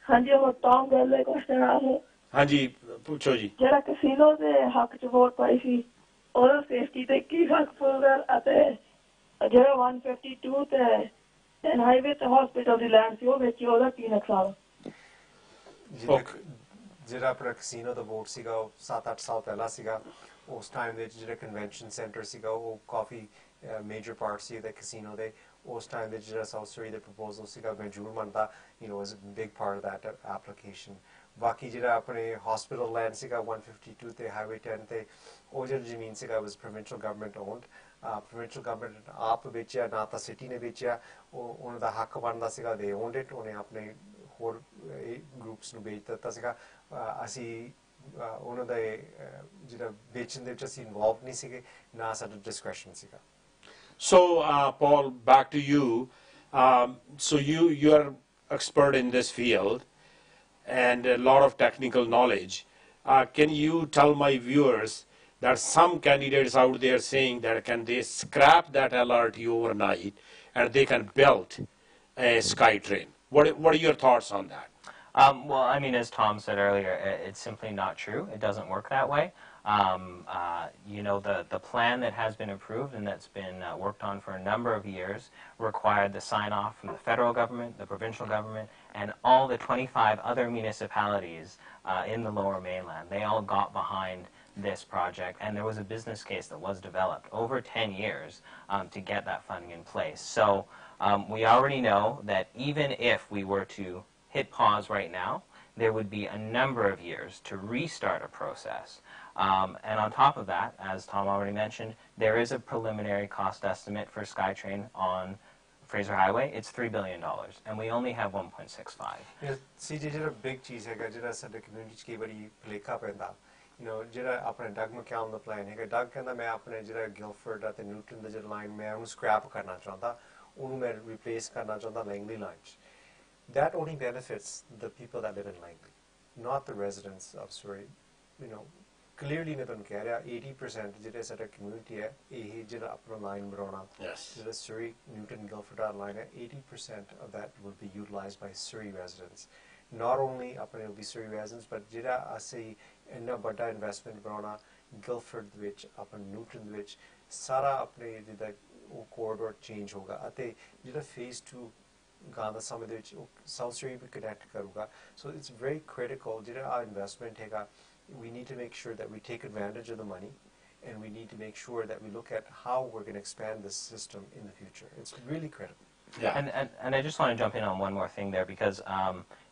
Hanji, ਉਹ Tom Gill ਦਾ question ਆ ਰਿਹਾ. Hanji, ਪੁੱਛੋ ਜੀ. ਜਿਹੜਾ casino ਦੇ ਹੱਕ ਚ vote ਪਾਈ ਸੀ ਉਹਦਾ ਸੇਫਟੀ ਤੇ ਕੀ ਫਰਕ ਪਊਗਾ ਅਤੇ ਜਿਹੜਾ 152 ਤੇ ਹਾਈਵੇ ਤੇ ਹਸਪੀਟਲ ਦੀ ਲੈਂਡ ਸੀ ਉਹ ਵਿੱਚ ਉਹਦਾ ਕੀ ਨੁਕਸਾਨ? ਜਿਹੜਾ ਆਪਣਾ ਕਸੀਨੋ ਦਾ ਵੋਟ ਸੀਗਾ ਉਹ 7-8 ਸਾਲ ਪਹਿਲਾਂ ਸੀਗਾ ਉਸ ਟਾਈਮ ਵਿੱਚ ਜਿਹੜਾ ਕਨਵੈਨਸ਼ਨ ਸੈਂਟਰ ਸੀਗਾ ਉਹ ਕਾਫੀ ਮੇਜਰ ਪਾਰਟ ਸੀ ਉਹਦੇ ਕਸੀਨੋ ਦੇ ਉਸ ਟਾਈਮ ਵਿੱਚ ਜਿਹੜਾ ਸਾਊਥ ਸਰੀ ਦਾ ਪ੍ਰਪੋਜ਼ਲ ਸੀਗਾ ਮੈਂ ਜ਼ਰੂਰ ਮੰਨਦਾ was a big part of that application ਬਾਕੀ ਜਿਹੜਾ ਆਪਣੇ ਹਸਪੀਟਲ ਲੈਂਡ ਸੀਗਾ 152 ਤੇ ਹਾਈਵੇ 10 ਤੇ ਉਹ ਜਿਹੜੀ ਜ਼ਮੀਨ ਸੀਗਾ was provincial government owned provincial government ਆਪ ਵੇਚਿਆ ਨਾ ਤਾਂ ਸਿਟੀ ਨੇ ਵੇਚਿਆ ਉਹ ਉਹਨਾਂ ਦਾ ਹੱਕ ਬਣਦਾ ਸੀਗਾ ਦੇ ਓਨਡ ਇਟ ਉਹਨੇ ਆਪਣੇ ਹੋਰ ਗਰੁੱਪਸ ਨੂੰ ਵੇਚ ਦਿੱਤਾ ਸੀਗਾ ਅਸੀਂ ਉਹਨਾਂ ਦਾ ਜਿਹੜਾ ਵੇਚਣ ਦੇ ਵਿੱਚ ਅਸੀਂ ਇਨਵੋਲਵ ਨਹੀਂ ਸੀਗੇ ਨਾ ਸਾਡਾ ਡਿਸਕ੍ਰਿਸ਼ਨ ਸੀਗਾ So Paul, back to you. So you are expert in this field. and a lot of technical knowledge. Can you tell my viewers that some candidates out there saying that can they scrap that LRT overnight and they can build a SkyTrain? What are your thoughts on that? Well, I mean, as Tom said earlier, it's simply not true. It doesn't work that way. You know, the plan that has been approved and that's been worked on for a number of years required the sign-off from the federal government, the provincial government, and all the 25 other municipalities in the Lower Mainland. They all got behind this project, and there was a business case that was developed over 10 years to get that funding in place. So we already know that even if we were to hit pause right now, there would be a number of years to restart a process. And on top of that, as Tom already mentioned, there is a preliminary cost estimate for SkyTrain on Fraser Highway. It's $3 billion, and we only have 1.65. See, ਜਿਹੜਾ big ਚੀਜ਼ ਹੈਗਾ ਜਿਹੜਾ ਸਾਡੇ community 'ਚ ਕਈ ਵਾਰੀ ਭੁਲੇਖਾ ਪੈਂਦਾ, ਜਿਹੜਾ ਆਪਣੇ ਡਗ ਮਕੈਲਮ ਦਾ ਪਲਾਨ ਹੈਗਾ, ਡਗ ਕਹਿੰਦਾ ਮੈਂ ਆਪਣੇ ਜਿਹੜਾ ਗਿਲਫੋਰਡ ਅਤੇ ਨਿਊਟਨ ਦਾ ਜਿਹੜਾ ਲਾਈਨ ਮੈਂ ਉਹਨੂੰ ਸਕ੍ਰੈਪ ਕਰਨਾ ਚਾਹੁੰਦਾ, ਉਹਨੂੰ ਮੈਂ ਰਿਪਲੇਸ ਕਰਨਾ ਚਾਹੁੰਦਾ ਲੈਂਗਲੀ ਲਾਈਨ 'ਚ. That only benefits the people that live in Langley, not the residents of Surrey. Clearly मैं ਤੁਹਾਨੂੰ ਕਹਿ ਰਿਹਾ 80% ਜਿਹੜੇ ਸਾਡਾ ਕਮਿਊਨਿਟੀ ਹੈ ਇਹ ਜਿਹੜਾ ਆਪਣਾ ਲਾਈਨ ਬਣਾਉਣਾ, ਜਿਹੜਾ Surrey Newton Guildford line ਹੈ, 80% of that will be utilized by Surrey residents. Not only ਆਪਣੇ will be Surrey residents, but ਜਿਹੜਾ ਅਸੀਂ ਇੰਨਾ ਵੱਡਾ ਇਨਵੈਸਟਮੈਂਟ ਬਣਾਉਣਾ Guildford ਦੇ ਵਿੱਚ, ਆਪਣੇ Newton ਦੇ ਵਿੱਚ, ਸਾਰਾ ਆਪਣੇ ਜਿਹਦਾ ਉਹ ਕੋਰੀਡੋਰ ਚੇਂਜ ਹੋਗਾ ਅਤੇ ਜਿਹੜਾ phase 2 ਗਾਂਦਾ ਸਮੇਂ ਦੇ ਵਿੱਚ ਉਹ South Surrey ਵੀ ਕਨੈਕਟ ਕਰੂਗਾ. So it's very critical ਜਿਹੜਾ ਆ ਇਨਵੈਸਟਮੈਂਟ ਹੈਗਾ. We need to make sure that we take advantage of the money, and we need to make sure that we look at how we're going to expand this system in the future. It's really critical. Yeah. And I just want to jump in on one more thing there because,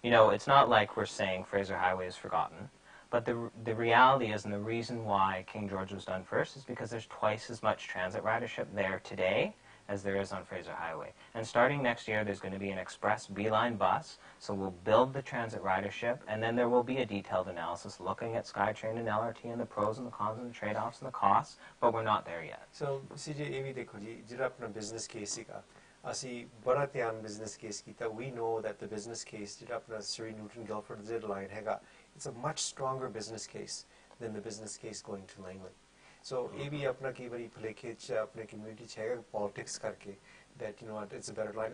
you know, it's not like we're saying Fraser Highway is forgotten, but the reality is, and the reason why King George was done first is because there's twice as much transit ridership there today as there is on Fraser Highway. And starting next year, there's going to be an express B-line bus, so we'll build the transit ridership, and then there will be a detailed analysis looking at SkyTrain and LRT and the pros and the cons and the trade-offs and the costs, but we're not there yet. So, CJ, ਇਹ ਵੀ ਦੇਖੋ ਜੀ, ਜਿਹੜਾ ਆਪਣਾ business case ਸੀਗਾ, ਅਸੀਂ ਬੜਾ ਧਿਆਨ business case ਕੀਤਾ. We know that the business case, ਜਿਹੜਾ ਆਪਣਾ Surrey Newton Guildford Z line ਹੈਗਾ, it's a much stronger business case than the business case going to Langley. So ਇਹ ਵੀ ਆਪਣਾ ਕਈ ਵਾਰੀ ਭੁਲੇਖੇ 'ਚ ਆਪਣੇ community 'ਚ ਹੈਗਾ politics ਕਰਕੇ that it's a better line.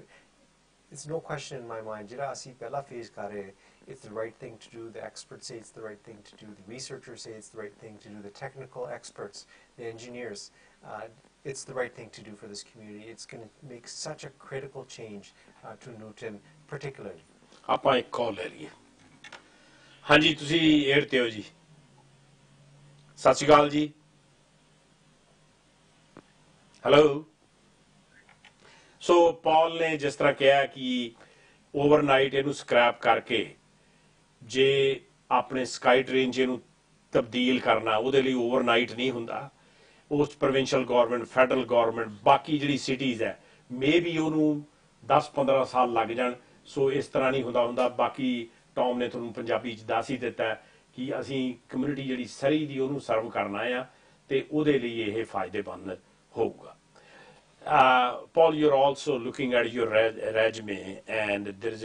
It's no question in my mind ਜਿਹੜਾ ਅਸੀਂ ਪਹਿਲਾ phase ਕਰ ਰਹੇ, it's the right thing to do. The experts say it's the right thing to do. The researchers say it's the right thing to do. The technical experts, the engineers, it's the right thing to do for this community. It's going to make such a critical change to Newton particularly. ਆਪਾਂ ਇੱਕ ਕਾਲ ਲੈ ਲਈਏ. ਹਾਂਜੀ, ਤੁਸੀਂ air ਤੇ ਹੋ ਜੀ. ਸਤਿ ਸ਼੍ਰੀ ਅਕਾਲ ਜੀ. ਹੈਲੋ. ਸੋ ਪੌਲ ਨੇ ਜਿਸ ਤਰ੍ਹਾਂ ਕਿਹਾ ਕਿ ਓਵਰਨਾਈਟ ਇਹਨੂੰ ਸਕ੍ਰੈਪ ਕਰਕੇ ਜੇ ਆਪਣੇ ਸਕਾਈ ਟ੍ਰੇਨ 'ਚ ਇਹਨੂੰ ਤਬਦੀਲ ਕਰਨਾ, ਉਹਦੇ ਲਈ ਓਵਰਨਾਈਟ ਨਹੀਂ ਹੁੰਦਾ. ਉਸ ਪ੍ਰੋਵਿੰਸ਼ੀਅਲ ਗੌਰਮੈਂਟ, ਫੈਡਰਲ ਗੌਰਮੈਂਟ, ਬਾਕੀ ਜਿਹੜੀ ਸਿਟੀਜ਼ ਹੈ ਮੇ ਵੀ ਉਹਨੂੰ 10-15 ਸਾਲ ਲੱਗ ਜਾਣ. ਸੋ ਇਸ ਤਰ੍ਹਾਂ ਨਹੀਂ ਹੁੰਦਾ. ਬਾਕੀ ਟੌਮ ਨੇ ਤੁਹਾਨੂੰ ਪੰਜਾਬੀ 'ਚ ਦੱਸ ਹੀ ਦਿੱਤਾ ਕਿ ਅਸੀਂ ਕਮਿਊਨਿਟੀ ਜਿਹੜੀ ਸਰੀ ਦੀ ਉਹਨੂੰ ਸਰਵ ਕਰਨਾ ਆ ਅਤੇ ਉਹਦੇ ਲਈ ਇਹ ਫਾਇਦੇਮੰਦ ਹੋਊਗਾ. Paul, you're also looking at your resume, and there is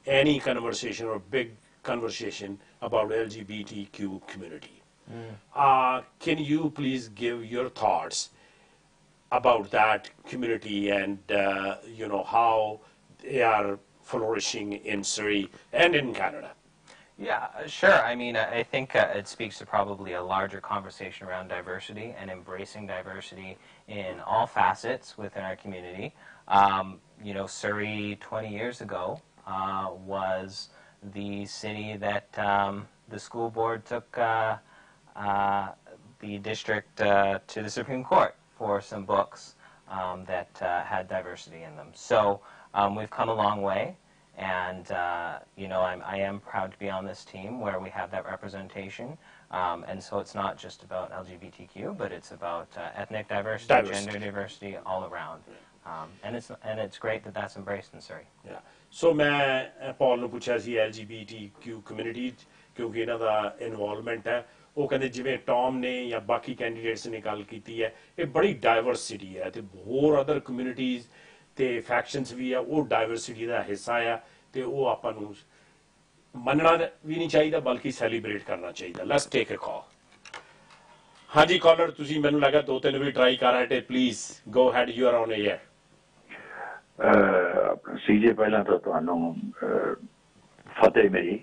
any conversation or big conversation about LGBTQ community. Can you please give your thoughts about that community and how they are flourishing in Surrey and in Canada? Yeah, sure. I mean, I think it speaks to probably a larger conversation around diversity and embracing diversity in all facets within our community. Surrey 20 years ago was the city that the school board took the district to the Supreme Court for some books that had diversity in them. So we've come a long way. And, I am proud to be on this team where we have that representation. And so it's not just about LGBTQ, but it's about ethnic diversity, gender diversity all around. And it's great that that's embraced in Surrey. Yeah. So मैं Paul ਨੂੰ ਪੁੱਛਿਆ ਸੀ LGBTQ community ਕਿਉਂਕਿ ਇਹਨਾਂ ਦਾ involvement ਹੈ. ਉਹ ਕਹਿੰਦੇ ਜਿਵੇਂ Tom ਨੇ ਜਾਂ ਬਾਕੀ ਕੈਂਡੀਡੇਟਸ ਨੇ ਗੱਲ ਕੀਤੀ ਹੈ, ਇਹ ਬੜੀ ਡਾਇਵਰਸਿਟੀ ਹੈ ਅਤੇ ਹੋਰ ਅਦਰ ਕਮਿਊਨਿਟੀਜ਼ ਤੇ ਫੈਕਸ਼ਨਸ ਵੀ ਆ, ਉਹ ਡਾਇਵਰਸਿਟੀ ਦਾ ਹਿੱਸਾ ਆ ਤੇ ਉਹ ਆਪਾਂ ਨੂੰ मनना भी नहीं चाहिए बल्कि सैलीब्रेट करना चाहिए। Let's take a call. हाँ जी कॉलर, तुसी मैनू लगा 2-3 भी ट्राई कर रहे थे, please go ahead, you are on air. CJ पहला तो ਤੁਹਾਨੂੰ ਫਤਿਹ ਮੇਰੀ,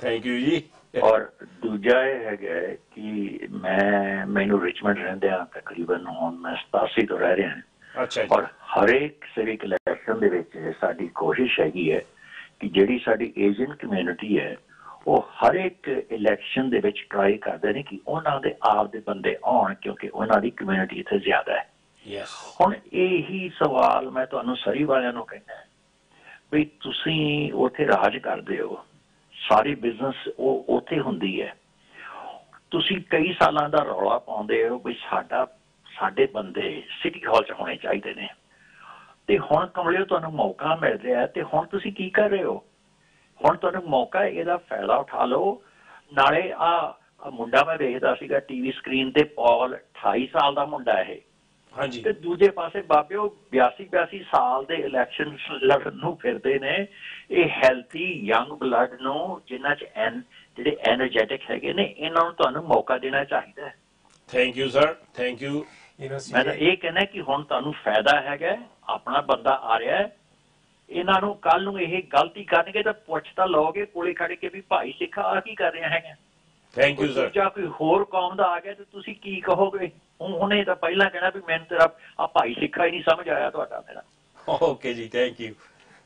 थैंक यू जी। और दूजा ਇਹ ਹੈਗਾ ਕਿ ਮੈਨੂੰ ਰਿਚਮੰਡ ਰਹਿੰਦਿਆਂ ਤਕਰੀਬਨ ਹੁਣ ਮੈਂ 87 ਤੋਂ ਰਹਿ ਰਿਹਾ ਹਾਂ। ਅੱਛਾ ਜੀ। ਔਰ ਹਰੇਕ ਸਿਵਿਕ ਇਲੈਕਸ਼ਨ ਦੇ ਵਿੱਚ ਸਾਡੀ ਕੋਸ਼ਿਸ਼ ਹੈਗੀ ਹੈ ਕਿ ਜਿਹੜੀ ਸਾਡੀ ਏਜੀਅਨ ਕਮਿਊਨਿਟੀ ਹੈ ਉਹ ਹਰ ਇੱਕ ਇਲੈਕਸ਼ਨ ਦੇ ਵਿੱਚ ਟਰਾਈ ਕਰਦੇ ਨੇ ਕਿ ਉਹਨਾਂ ਦੇ ਆਪ ਦੇ ਬੰਦੇ ਆਉਣ, ਕਿਉਂਕਿ ਉਹਨਾਂ ਦੀ ਕਮਿਊਨਿਟੀ ਇੱਥੇ ਜ਼ਿਆਦਾ ਹੈ। ਹੁਣ ਇਹੀ ਸਵਾਲ ਮੈਂ ਤੁਹਾਨੂੰ ਸਰੀ ਵਾਲਿਆਂ ਨੂੰ ਕਹਿੰਦਾ ਵੀ ਤੁਸੀਂ ਉੱਥੇ ਰਾਜ ਕਰਦੇ ਹੋ, ਸਾਰੀ ਬਿਜ਼ਨਸ ਉਹ ਉੱਥੇ ਹੁੰਦੀ ਹੈ, ਤੁਸੀਂ ਕਈ ਸਾਲਾਂ ਦਾ ਰੌਲਾ ਪਾਉਂਦੇ ਹੋ ਵੀ ਸਾਡੇ ਬੰਦੇ ਸਿਟੀ ਹਾਲ 'ਚ ਹੋਣੇ ਚਾਹੀਦੇ ਨੇ, ਤੇ ਹੁਣ ਕਮਲਿਓ ਤੁਹਾਨੂੰ ਮੌਕਾ ਮਿਲ ਰਿਹਾ ਤੇ ਹੁਣ ਤੁਸੀਂ ਕੀ ਕਰ ਰਹੇ ਹੋ? ਹੁਣ ਤੁਹਾਨੂੰ ਮੌਕਾ ਇਹਦਾ ਫਾਇਦਾ ਉਠਾ ਲਓ। ਨਾਲੇ ਆ ਮੁੰਡਾ ਮੈਂ ਵੇਖਦਾ ਸੀਗਾ ਟੀਵੀ ਸਕਰੀਨ ਤੇ, ਪੌਲ 28 ਸਾਲ ਦਾ ਮੁੰਡਾ ਇਹ, ਹਾਂਜੀ, ਤੇ ਦੂਜੇ ਪਾਸੇ ਬਾਬੇ ਉਹ 82 ਸਾਲ ਦੇ ਇਲੈਕਸ਼ਨ ਲੜਨ ਨੂੰ ਫਿਰਦੇ ਨੇ। ਇਹ ਹੈਲਥੀ ਯੰਗ ਬਲੱਡ ਨੂੰ ਜਿਨ੍ਹਾਂ 'ਚ ਜਿਹੜੇ ਐਨਰਜੈਟਿਕ ਹੈਗੇ ਨੇ, ਇਹਨਾਂ ਨੂੰ ਤੁਹਾਨੂੰ ਮੌਕਾ ਦੇਣਾ ਚਾਹੀਦਾ। Thank you sir, thank you. ਮੈਂ ਤਾਂ ਇਹ ਕਹਿਣਾ ਕਿ ਹੁਣ ਤੁਹਾਨੂੰ ਫਾਇਦਾ ਹੈਗਾ, ਆਪਣਾ ਬੰਦਾ ਆ ਰਿਹਾ, ਇਹਨਾਂ ਨੂੰ ਕੱਲ ਨੂੰ ਇਹ ਗਲਤੀ ਕਰਨਗੇ ਤਾਂ ਪੁੱਛ ਤਾਂ ਲਓਗੇ ਕੋਲੇ ਖੜ ਕੇ ਵੀ ਭਾਈ ਸਿੱਖਾ ਆ ਕੀ ਕਰ ਰਿਹਾ ਹੈਗਾ। Thank you sir. ਜਾਂ ਕੋਈ ਹੋਰ ਕੌਮ ਦਾ ਆ ਗਿਆ ਤੇ ਤੁਸੀਂ ਕੀ ਕਹੋਗੇ? ਉਹਨੇ ਤਾਂ ਪਹਿਲਾਂ ਕਹਿਣਾ ਵੀ ਮੈਨੂੰ ਤੇਰਾ ਆ ਭਾਈ ਸਿੱਖਾ ਹੀ ਨਹੀਂ ਸਮਝ ਆਇਆ ਤੁਹਾਡਾ ਮੇਰਾ। ਓਕੇ ਜੀ, thank you.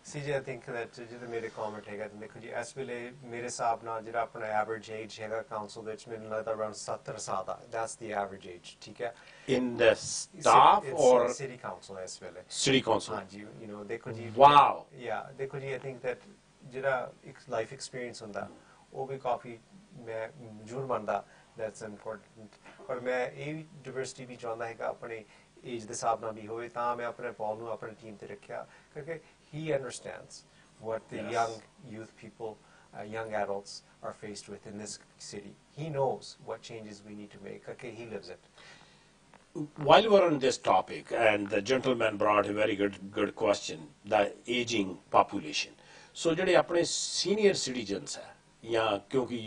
CJ, I think that ਜਦੋਂ ਮੇਰੇ ਕਮੈਂਟ ਹੈਗਾ ਤੇ ਦੇਖੋ ਜੀ ਇਸ ਵੇਲੇ ਮੇਰੇ ਹਿਸਾਬ ਨਾਲ ਜਿਹੜਾ ਆਪਣਾ ਐਵਰੇਜ ਏਜ ਹੈਗਾ ਕਾਉਂਸਲ ਦੇ ਵਿੱਚ ਮੈਨੂੰ ਲੱਗਦਾ ਅਰਾਊਂਡ 70 ਸਾਲ ਦਾ, that's the average age, ਠੀਕ ਹੈ। In the staff or city council ਇਸ ਵੇਲੇ? City council. ਹਾਂਜੀ, you know ਦੇਖੋ ਜੀ, wow, yeah, ਦੇਖੋ ਜੀ I think that ਜਿਹੜਾ ਇੱਕ ਲਾਈਫ ਐਕਸਪੀਰੀਅੰਸ ਹੁੰਦਾ ਉਹ ਵੀ ਕਾਫੀ ਮੈਂ ਜ਼ਰੂਰ ਮੰਨਦਾ, that's important, ਪਰ ਮੈਂ ਇਹ ਡਿਵਰਸਿਟੀ ਵੀ ਚਾਹੁੰਦਾ ਹੈਗਾ ਆਪਣੇ ਏਜ ਦੇ ਹਿਸਾਬ ਨਾਲ ਵੀ ਹੋਵੇ, ਤਾਂ ਮੈਂ ਆਪਣੇ ਪੌਲ ਨੂੰ ਆਪਣੀ ਟੀਮ ਤੇ ਰੱਖਿਆ ਕਿਉਂਕਿ he understands what the young youth people, young adults are faced with in this city. He knows what changes we need to make. Okay, he lives it. While we're on this topic, and the gentleman brought a very good question, the aging population. So ਜਿਹੜੇ ਆਪਣੇ senior citizens ਹੈ, ਜਾਂ ਕਿਉਂਕਿ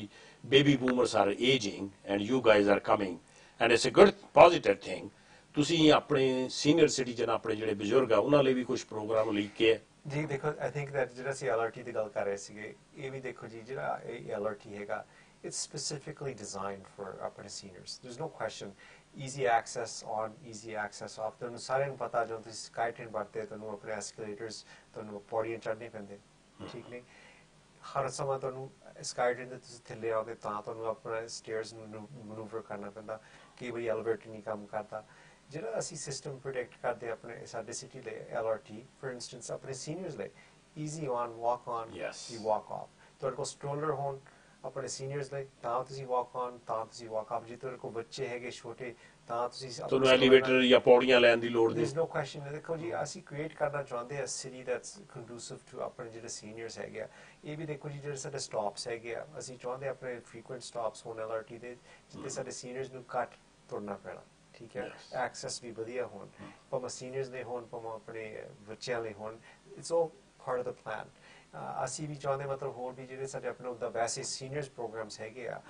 baby boomers are aging and you guys are coming and it's a good positive thing, ਤੁਸੀਂ ਆਪਣੇ senior citizen ਆਪਣੇ ਜਿਹੜੇ ਬਜ਼ੁਰਗ ਆ ਉਹਨਾਂ ਲਈ ਵੀ ਕੁਝ ਪ੍ਰੋਗਰਾਮ ਲਈ ਕੇ ਜੀ ਦੇਖੋ I think that ਜਿਹੜਾ ਅਸੀਂ LRT ਦੀ ਗੱਲ ਕਰ ਰਹੇ ਸੀਗੇ, ਇਹ ਵੀ ਦੇਖੋ ਜੀ ਜਿਹੜਾ ਇਹ LRT ਹੈਗਾ it's specifically designed for ਆਪਣੇ seniors. There's no question. Easy access on, easy access off. ਤੁਹਾਨੂੰ ਸਾਰਿਆਂ ਨੂੰ ਪਤਾ ਜਦੋਂ ਤੁਸੀਂ ਸਕਾਈ ਟ੍ਰੇਨ ਵਰਤਦੇ ਤੁਹਾਨੂੰ ਆਪਣੇ ਐਸਕੇਲੇਟਰਸ ਤੁਹਾਨੂੰ ਪੌੜੀਆਂ ਚੜ੍ਹਨੇ ਪੈਂਦੇ, ਠੀਕ ਨਹੀਂ? ਹਰ ਸਮਾਂ ਤੁਹਾਨੂੰ ਸਕਾਈ ਟ੍ਰੇਨ ਦੇ ਤੁਸੀਂ ਥੱਲੇ ਆਓਗੇ ਤਾਂ ਤੁਹਾਨੂੰ ਆਪਣਾ ਸਟੇਅਰਸ ਨੂੰ ਮਨੂਵਰ ਕਰਨਾ ਪੈਂਦਾ, ਕਈ ਵਾਰੀ ਐਲੀਵੇਟਰ ਨਹੀਂ ਕੰਮ ਕਰਦਾ। ਜਿਹੜਾ ਅਸੀਂ ਸਿਸਟਮ ਪ੍ਰੋਡਕਟ ਕਰਦੇ ਆਪਣੇ ਸਾਡੇ ਸਿਟੀ ਲਈ LRT ਫॉर ਇੰਸਟੈਂਸ ਆਪਣੇ ਸੀਨੀਅਰਸ ਲਈ easy on walk on you walk of, ਤੁਹਾਡੇ ਕੋਲ ਸਟ੍ਰੋਲਰ ਹੋਣ ਆਪਣੇ ਸੀਨੀਅਰਸ ਲਈ ਤਾਂ ਤੁਸੀਂ ਵਾਕ ਔਨ ਤਾਂ ਤੁਸੀਂ ਵਾਕ ਆਫ, ਜੇ ਤੁਹਾਡੇ ਕੋਲ ਬੱਚੇ ਹੈਗੇ ਛੋਟੇ ਤਾਂ ਤੁਸੀਂ ਤੁਹਾਨੂੰ ਐਲੀਵੇਟਰ ਜਾਂ ਪੌੜੀਆਂ ਲੈਣ ਦੀ ਲੋੜ ਨਹੀਂ। no question। ਦੇਖੋ ਜੀ ਅਸੀਂ ਕ੍ਰੀਏਟ ਕਰਨਾ ਚਾਹੁੰਦੇ ਆ ਸਿਟੀ ਦੈਟਸ ਕੰਡੂਸਿਵ ਟੂ ਆਪਣੇ ਜਿਹੜੇ ਸੀਨੀਅਰਸ ਹੈਗੇ ਆ। ਇਹ ਵੀ ਦੇਖੋ ਜੀ ਜਿਹੜੇ ਸਾਡੇ ਸਟਾਪਸ ਹੈਗੇ ਆ, ਅਸੀਂ ਚਾਹੁੰਦੇ ਆਪਣੇ ਫ੍ਰੀਕੁਐਂਟ ਸਟਾਪਸ ਹੋਣ LRT ਦੇ ਜਿੱਥੇ ਸਾਡੇ ਸੀਨੀਅਰਸ ਨੂੰ ਘੱਟ ਤੁਰਨਾ ਪੈਣਾ, ਠੀਕ ਹੈ, ਐਕਸੈਸ ਵੀ ਵਧੀਆ ਹੋਣ, ਭਾਵੇਂ ਸੀਨੀਅਰਸ ਦੇ ਹੋਣ ਭਾਵੇਂ ਆਪਣੇ ਬੱਚਿਆਂ ਲਈ ਹੋਣ, it's all part of the plan. ਅਸੀਂ ਵੀ ਚਾਹੁੰਦੇ ਮਤਲਬ ਹੋਰ ਵੀ ਜਿਹੜੇ ਸਾਡੇ ਆਪਣੇ ਉਹਦਾ ਵੈਸੇ ਸੀਨੀਅਰਸ ਪ੍ਰੋਗਰਾਮਸ ਹੈਗੇ ਆ,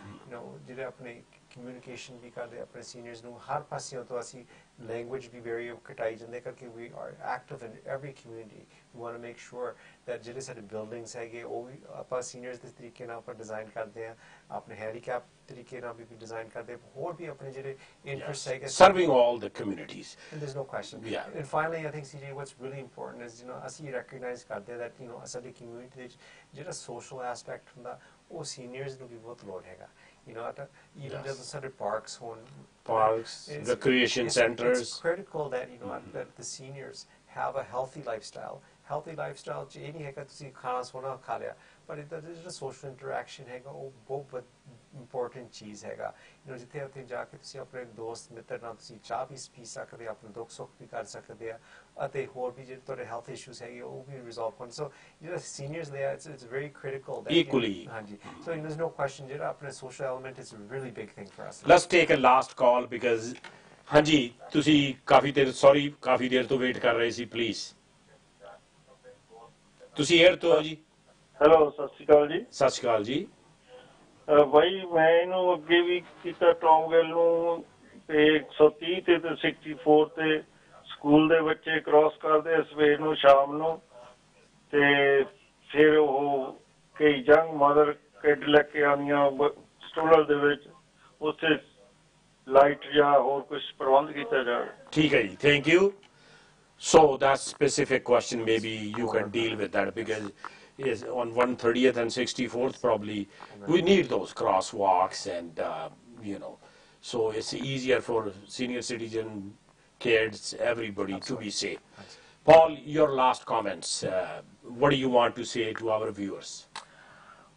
ਜਿਹੜੇ ਆਪਣੇ ਕਮਿਊਨੀਕੇਸ਼ਨ ਵੀ ਕਰਦੇ ਆਪਣੇ ਸੀਨੀਅਰਸ ਨੂੰ ਹਰ ਪਾਸਿਓਂ ਤੋਂ ਅਸੀਂ language ਵੀ very ਘਟਾਈ ਜਾਂਦੇ ਕਰਕੇ we are active in every community. We want to make sure that ਜਿਹੜੇ ਸਾਡੇ buildings ਹੈਗੇ ਉਹ ਵੀ ਆਪਾਂ ਸੀਨੀਅਰਸ ਦੇ ਤਰੀਕੇ ਨਾਲ ਆਪਾਂ ਡਿਜ਼ਾਈਨ ਕਰਦੇ ਆ, ਆਪਣੇ ਹੈਂਡੀਕੈਪ ਤਰੀਕੇ ਨਾਲ ਵੀ ਡਿਜ਼ਾਈਨ ਕਰਦੇ, ਹੋਰ ਵੀ ਆਪਣੇ ਜਿਹੜੇ ਇੰਟਰਸਟ ਹੈਗੇ serving all the communities. And there's no question. And finally I think CJ what's really important is ਅਸੀਂ recognize ਕਰਦੇ that ਸਾਡੀ community ਦੇ ਜਿਹੜਾ social aspect ਹੁੰਦਾ ਉਹ ਸੀਨੀਅਰਸ ਨੂੰ ਵੀ ਬਹੁਤ ਲੋੜ ਹੈਗਾ। Even just sort of parks, recreation centers. It's critical that that the seniors have a healthy lifestyle. Healthy lifestyle, any heka to see khana sona kha liya, but it is a social interaction hega. Oh, बहुत important चीज़ हैगा। जिथे उथे जाके तुसी अपने दोस्त मित्र नाल तुसी चाह भी पी सकते, अपने दुख सुख भी कर सकते हैं, अते होर भी जो थोड़े health issues हैगे वो भी resolve करने। So seniors there, it's very critical that equally। हाँ जी। So there's no question जो अपने social element is a really big thing for us। Let's take a last call because हाँ जी तुसी काफी देर sorry काफी देर तो wait कर रहे सी please। तुसी here तो हो जी। हेलो सत श्री अकाल जी। सत श्री अकाल जी। भाई मैं इनू अगे भी कीता टॉम गिल नू ते 130 ते 64 ते स्कूल दे बच्चे क्रॉस करदे सवेर नू शाम नू ते फिर वो कई यंग मदर किड लेके आनियां स्टूडल दे विच उत्थे लाइट या और कुछ प्रबंध कीता जाए। ठीक है जी, thank you. So that specific question, maybe you can deal with that, because is on 130th and 64th probably we need those crosswalks and you know, so it's easier for senior citizen, kids, everybody to be safe. Paul, your last comments. What do you want to say to our viewers?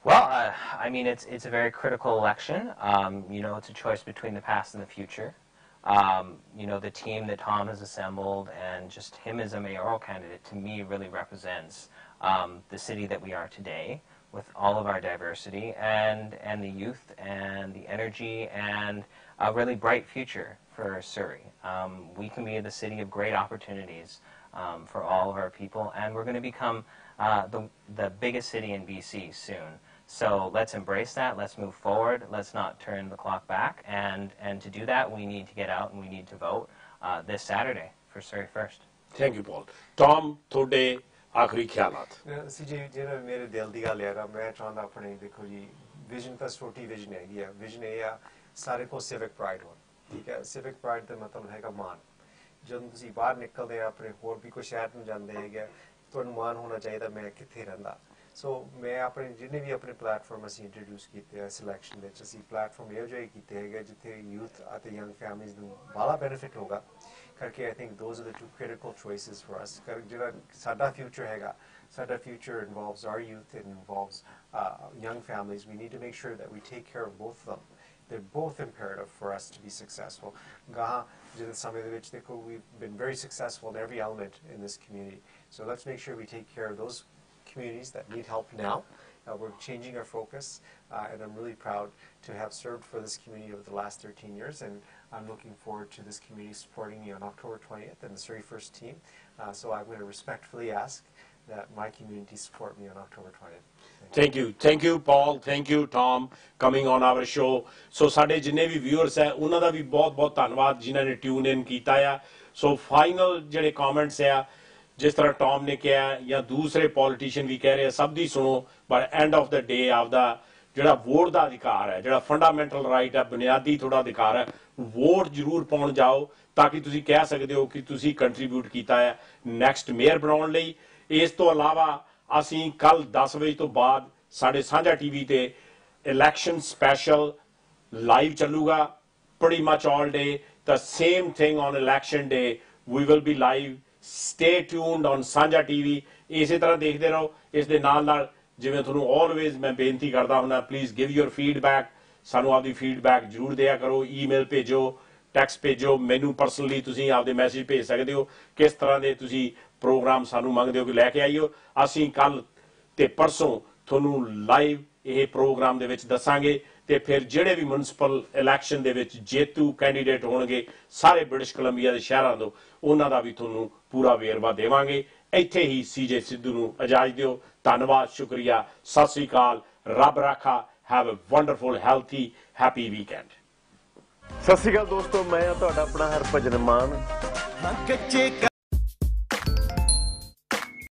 Well, I mean, it's a very critical election. You know, it's a choice between the past and the future. You know, the team that Tom has assembled and just him as a mayoral candidate, to me, really represents the city that we are today, with all of our diversity and the youth and the energy and a really bright future for Surrey. We can be the city of great opportunities for all of our people, and we're going to become the biggest city in BC soon. So let's embrace that, let's move forward, let's not turn the clock back, and to do that we need to get out and we need to vote this Saturday for Surrey First. Thank you, Paul. Tom, today आखिरी ख्यालात। जी ਜਿਹੜਾ ਮੇਰੇ ਦਿਲ ਦੀ ਗੱਲ ਹੈ ਮੈਂ ਚਾਹੁੰਦਾ ਆਪਣੇ ਦੇਖੋ ਜੀ ਵਿਜ਼ਨ ਤਾਂ ਛੋਟੀ ਵਿਜ਼ਨ ਹੈਗੀ ਆ ਵਿਜ਼ਨ ਇਹ ਆ ਸਾਰੇ ਕੋ ਸਿਵਿਕ ਪ੍ਰਾਈਡ ਹੋ ਠੀਕ ਹੈ ਸਿਵਿਕ ਪ੍ਰਾਈਡ ਦਾ ਮਤਲਬ ਹੈਗਾ ਮਾਣ ਜਦੋਂ ਤੁਸੀਂ ਬਾਹਰ ਨਿਕਲਦੇ ਆ ਆਪਣੇ ਹੋਰ ਵੀ ਕੋਈ ਸ਼ਹਿਰ ਨੂੰ ਜਾਂਦੇ ਹੈਗੇ ਤੁਹਾਨੂੰ ਮਾਣ ਹੋਣਾ ਚਾਹੀਦਾ ਮੈਂ ਕਿੱਥੇ ਰਹਿੰਦਾ ਸੋ ਮੈਂ ਆਪਣੇ ਜਿੰਨੇ ਵੀ ਆਪਣੇ ਪਲੇਟਫਾਰਮ ਅਸੀਂ ਇੰਟਰੋਡਿਊਸ ਕੀਤੇ ਆ ਸਿਲੈਕਸ਼ਨ ਵਿੱਚ ਅਸੀਂ ਪਲੇਟਫਾਰਮ ਇਹੋ ਜਿਹੇ ਕੀਤੇ ਹੈਗੇ ਜਿੱਥੇ ਯੂਥ ਅਤੇ ਯੰਗ ਫੈਮਿਲੀਜ਼ ਨੂੰ ਬੜਾ ਬੈਨੀਫਿਟ ਹੋਗਾ ਕਰਕੇ I think those are the two critical choices for us. ਜਿਹੜਾ ਸਾਡਾ future ਹੈਗਾ ਸਾਡਾ future involves our youth, it involves young families. We need to make sure that we take care of both of them. They're both imperative for us to be successful. ਗਾਹਾਂ ਜਿਹਦੇ ਸਮੇਂ ਦੇ ਵਿੱਚ ਦੇਖੋ we've been very successful in every element in this community. So let's make sure we take care of those communities that need help now. We're changing our focus, and I'm really proud to have served for this community over the last 13 years, and I'm looking forward to this community supporting me on October 20th and the Surrey First team. So I'm going to respectfully ask that my community support me on October 20th. Thank you, Paul. Thank you, Tom, coming on our show. So ਸਾਡੇ ਜਿੰਨੇ ਵੀ viewers ਹੈ ਉਹਨਾਂ ਦਾ ਵੀ ਬਹੁਤ ਧੰਨਵਾਦ ਜਿਨ੍ਹਾਂ ਨੇ tune in ਕੀਤਾ ਆ। So final ਜਿਹੜੇ comments ਆ ਜਿਸ ਤਰ੍ਹਾਂ ਟੌਮ ਨੇ ਕਿਹਾ ਜਾਂ ਦੂਸਰੇ ਪੋਲੀਟੀਸ਼ੀਅਨ ਵੀ ਕਹਿ ਰਹੇ ਸਭ ਦੀ ਸੁਣੋ ਪਰ ਐਂਡ ਆਫ ਦਾ ਡੇ ਆਪਦਾ ਜਿਹੜਾ ਵੋਟ ਦਾ ਅਧਿਕਾਰ ਹੈ ਜਿਹੜਾ ਫੰਡਾਮੈਂਟਲ ਰਾਈਟ ਹੈ ਬੁਨਿਆਦੀ ਤੁਹਾਡਾ ਅਧਿਕਾਰ ਹੈ ਵੋਟ ਜ਼ਰੂਰ ਪਾਉਣ ਜਾਓ ਤਾਂ ਕਿ ਤੁਸੀਂ ਕਹਿ ਸਕਦੇ ਹੋ ਕਿ ਤੁਸੀਂ ਕੰਟਰੀਬਿਊਟ ਕੀਤਾ ਹੈ ਨੈਕਸਟ ਮੇਅਰ ਬਣਾਉਣ ਲਈ। ਇਸ ਤੋਂ ਇਲਾਵਾ ਅਸੀਂ ਕੱਲ 10 ਵਜੇ ਤੋਂ ਬਾਅਦ ਸਾਡੇ ਸਾਂਝਾ ਟੀਵੀ ਤੇ ਇਲੈਕਸ਼ਨ ਸਪੈਸ਼ਲ ਲਾਈਵ ਚੱਲੂਗਾ pretty much all day. The same thing on election day. We will be live. Stay tuned on Sanjha TV. ਇਸੇ ਤਰ੍ਹਾਂ ਦੇਖਦੇ ਰਹੋ। ਇਸ ਦੇ ਨਾਲ ਜਿਵੇਂ ਤੁਹਾਨੂੰ ਆਲਵੇਜ਼ ਮੈਂ ਬੇਨਤੀ ਕਰਦਾ ਹੁੰਦਾ ਪਲੀਜ਼ ਗਿਵ ਯੂਰ ਫੀਡਬੈਕ ਸਾਨੂੰ ਆਪਦੀ ਫੀਡਬੈਕ ਜ਼ਰੂਰ ਦਿਆ ਕਰੋ ਈਮੇਲ ਭੇਜੋ ਟੈਕਸਟ ਭੇਜੋ ਮੈਨੂੰ ਪਰਸਨਲੀ ਤੁਸੀਂ ਆਪਦੇ ਮੈਸੇਜ ਭੇਜ ਸਕਦੇ ਹੋ ਕਿਸ ਤਰ੍ਹਾਂ ਦੇ ਤੁਸੀਂ ਪ੍ਰੋਗਰਾਮ ਸਾਨੂੰ ਮੰਗਦੇ ਹੋ ਕਿ ਲੈ ਕੇ ਆਈਓ ਅਸੀਂ ਕੱਲ ਤੇ ਪਰਸੋਂ ਤੁਹਾਨੂੰ ਲਾਈਵ ਇਹ ਪ੍ਰੋਗਰਾਮ ਦੇ ਵਿੱਚ ਦੱਸਾਂਗੇ ਤੇ ਫਿਰ ਜਿਹੜੇ ਵੀ ਮਿਊਨਿਸਪਲ ਇਲੈਕਸ਼ਨ ਦੇ ਵਿੱਚ ਜੇਤੂ ਕੈਂਡੀਡੇਟ ਹੋਣਗੇ ਸਾਰੇ ਬ੍ਰਿਟਿਸ਼ ਕੋਲੰਬੀਆ ਦੇ ਸ਼ਹਿਰਾਂ ਤੋਂ ਉਹਨਾਂ ਦਾ ਵੀ ਤੁਹਾਨੂੰ ਪੂਰਾ ਵੇਰਵਾ ਦੇਵਾਂਗੇ। ਇੱਥੇ ਹੀ ਸੀਜੇ ਸਿੱਧੂ ਨੂੰ ਇਜਾਜ਼ਤ ਦਿਓ। ਧੰਨਵਾਦ ਸ਼ੁਕਰੀਆ ਸਤਿ ਸ੍ਰੀ ਅਕਾਲ ਰੱਬ ਰਾਖਾ। Have a wonderful healthy happy weekend. ਸਤਿ ਸ੍ਰੀ ਅਕਾਲ ਦੋਸਤੋ ਮੈਂ ਤੁਹਾਡਾ ਆਪਣਾ ਹਰਭਜਨ ਮਾਨ।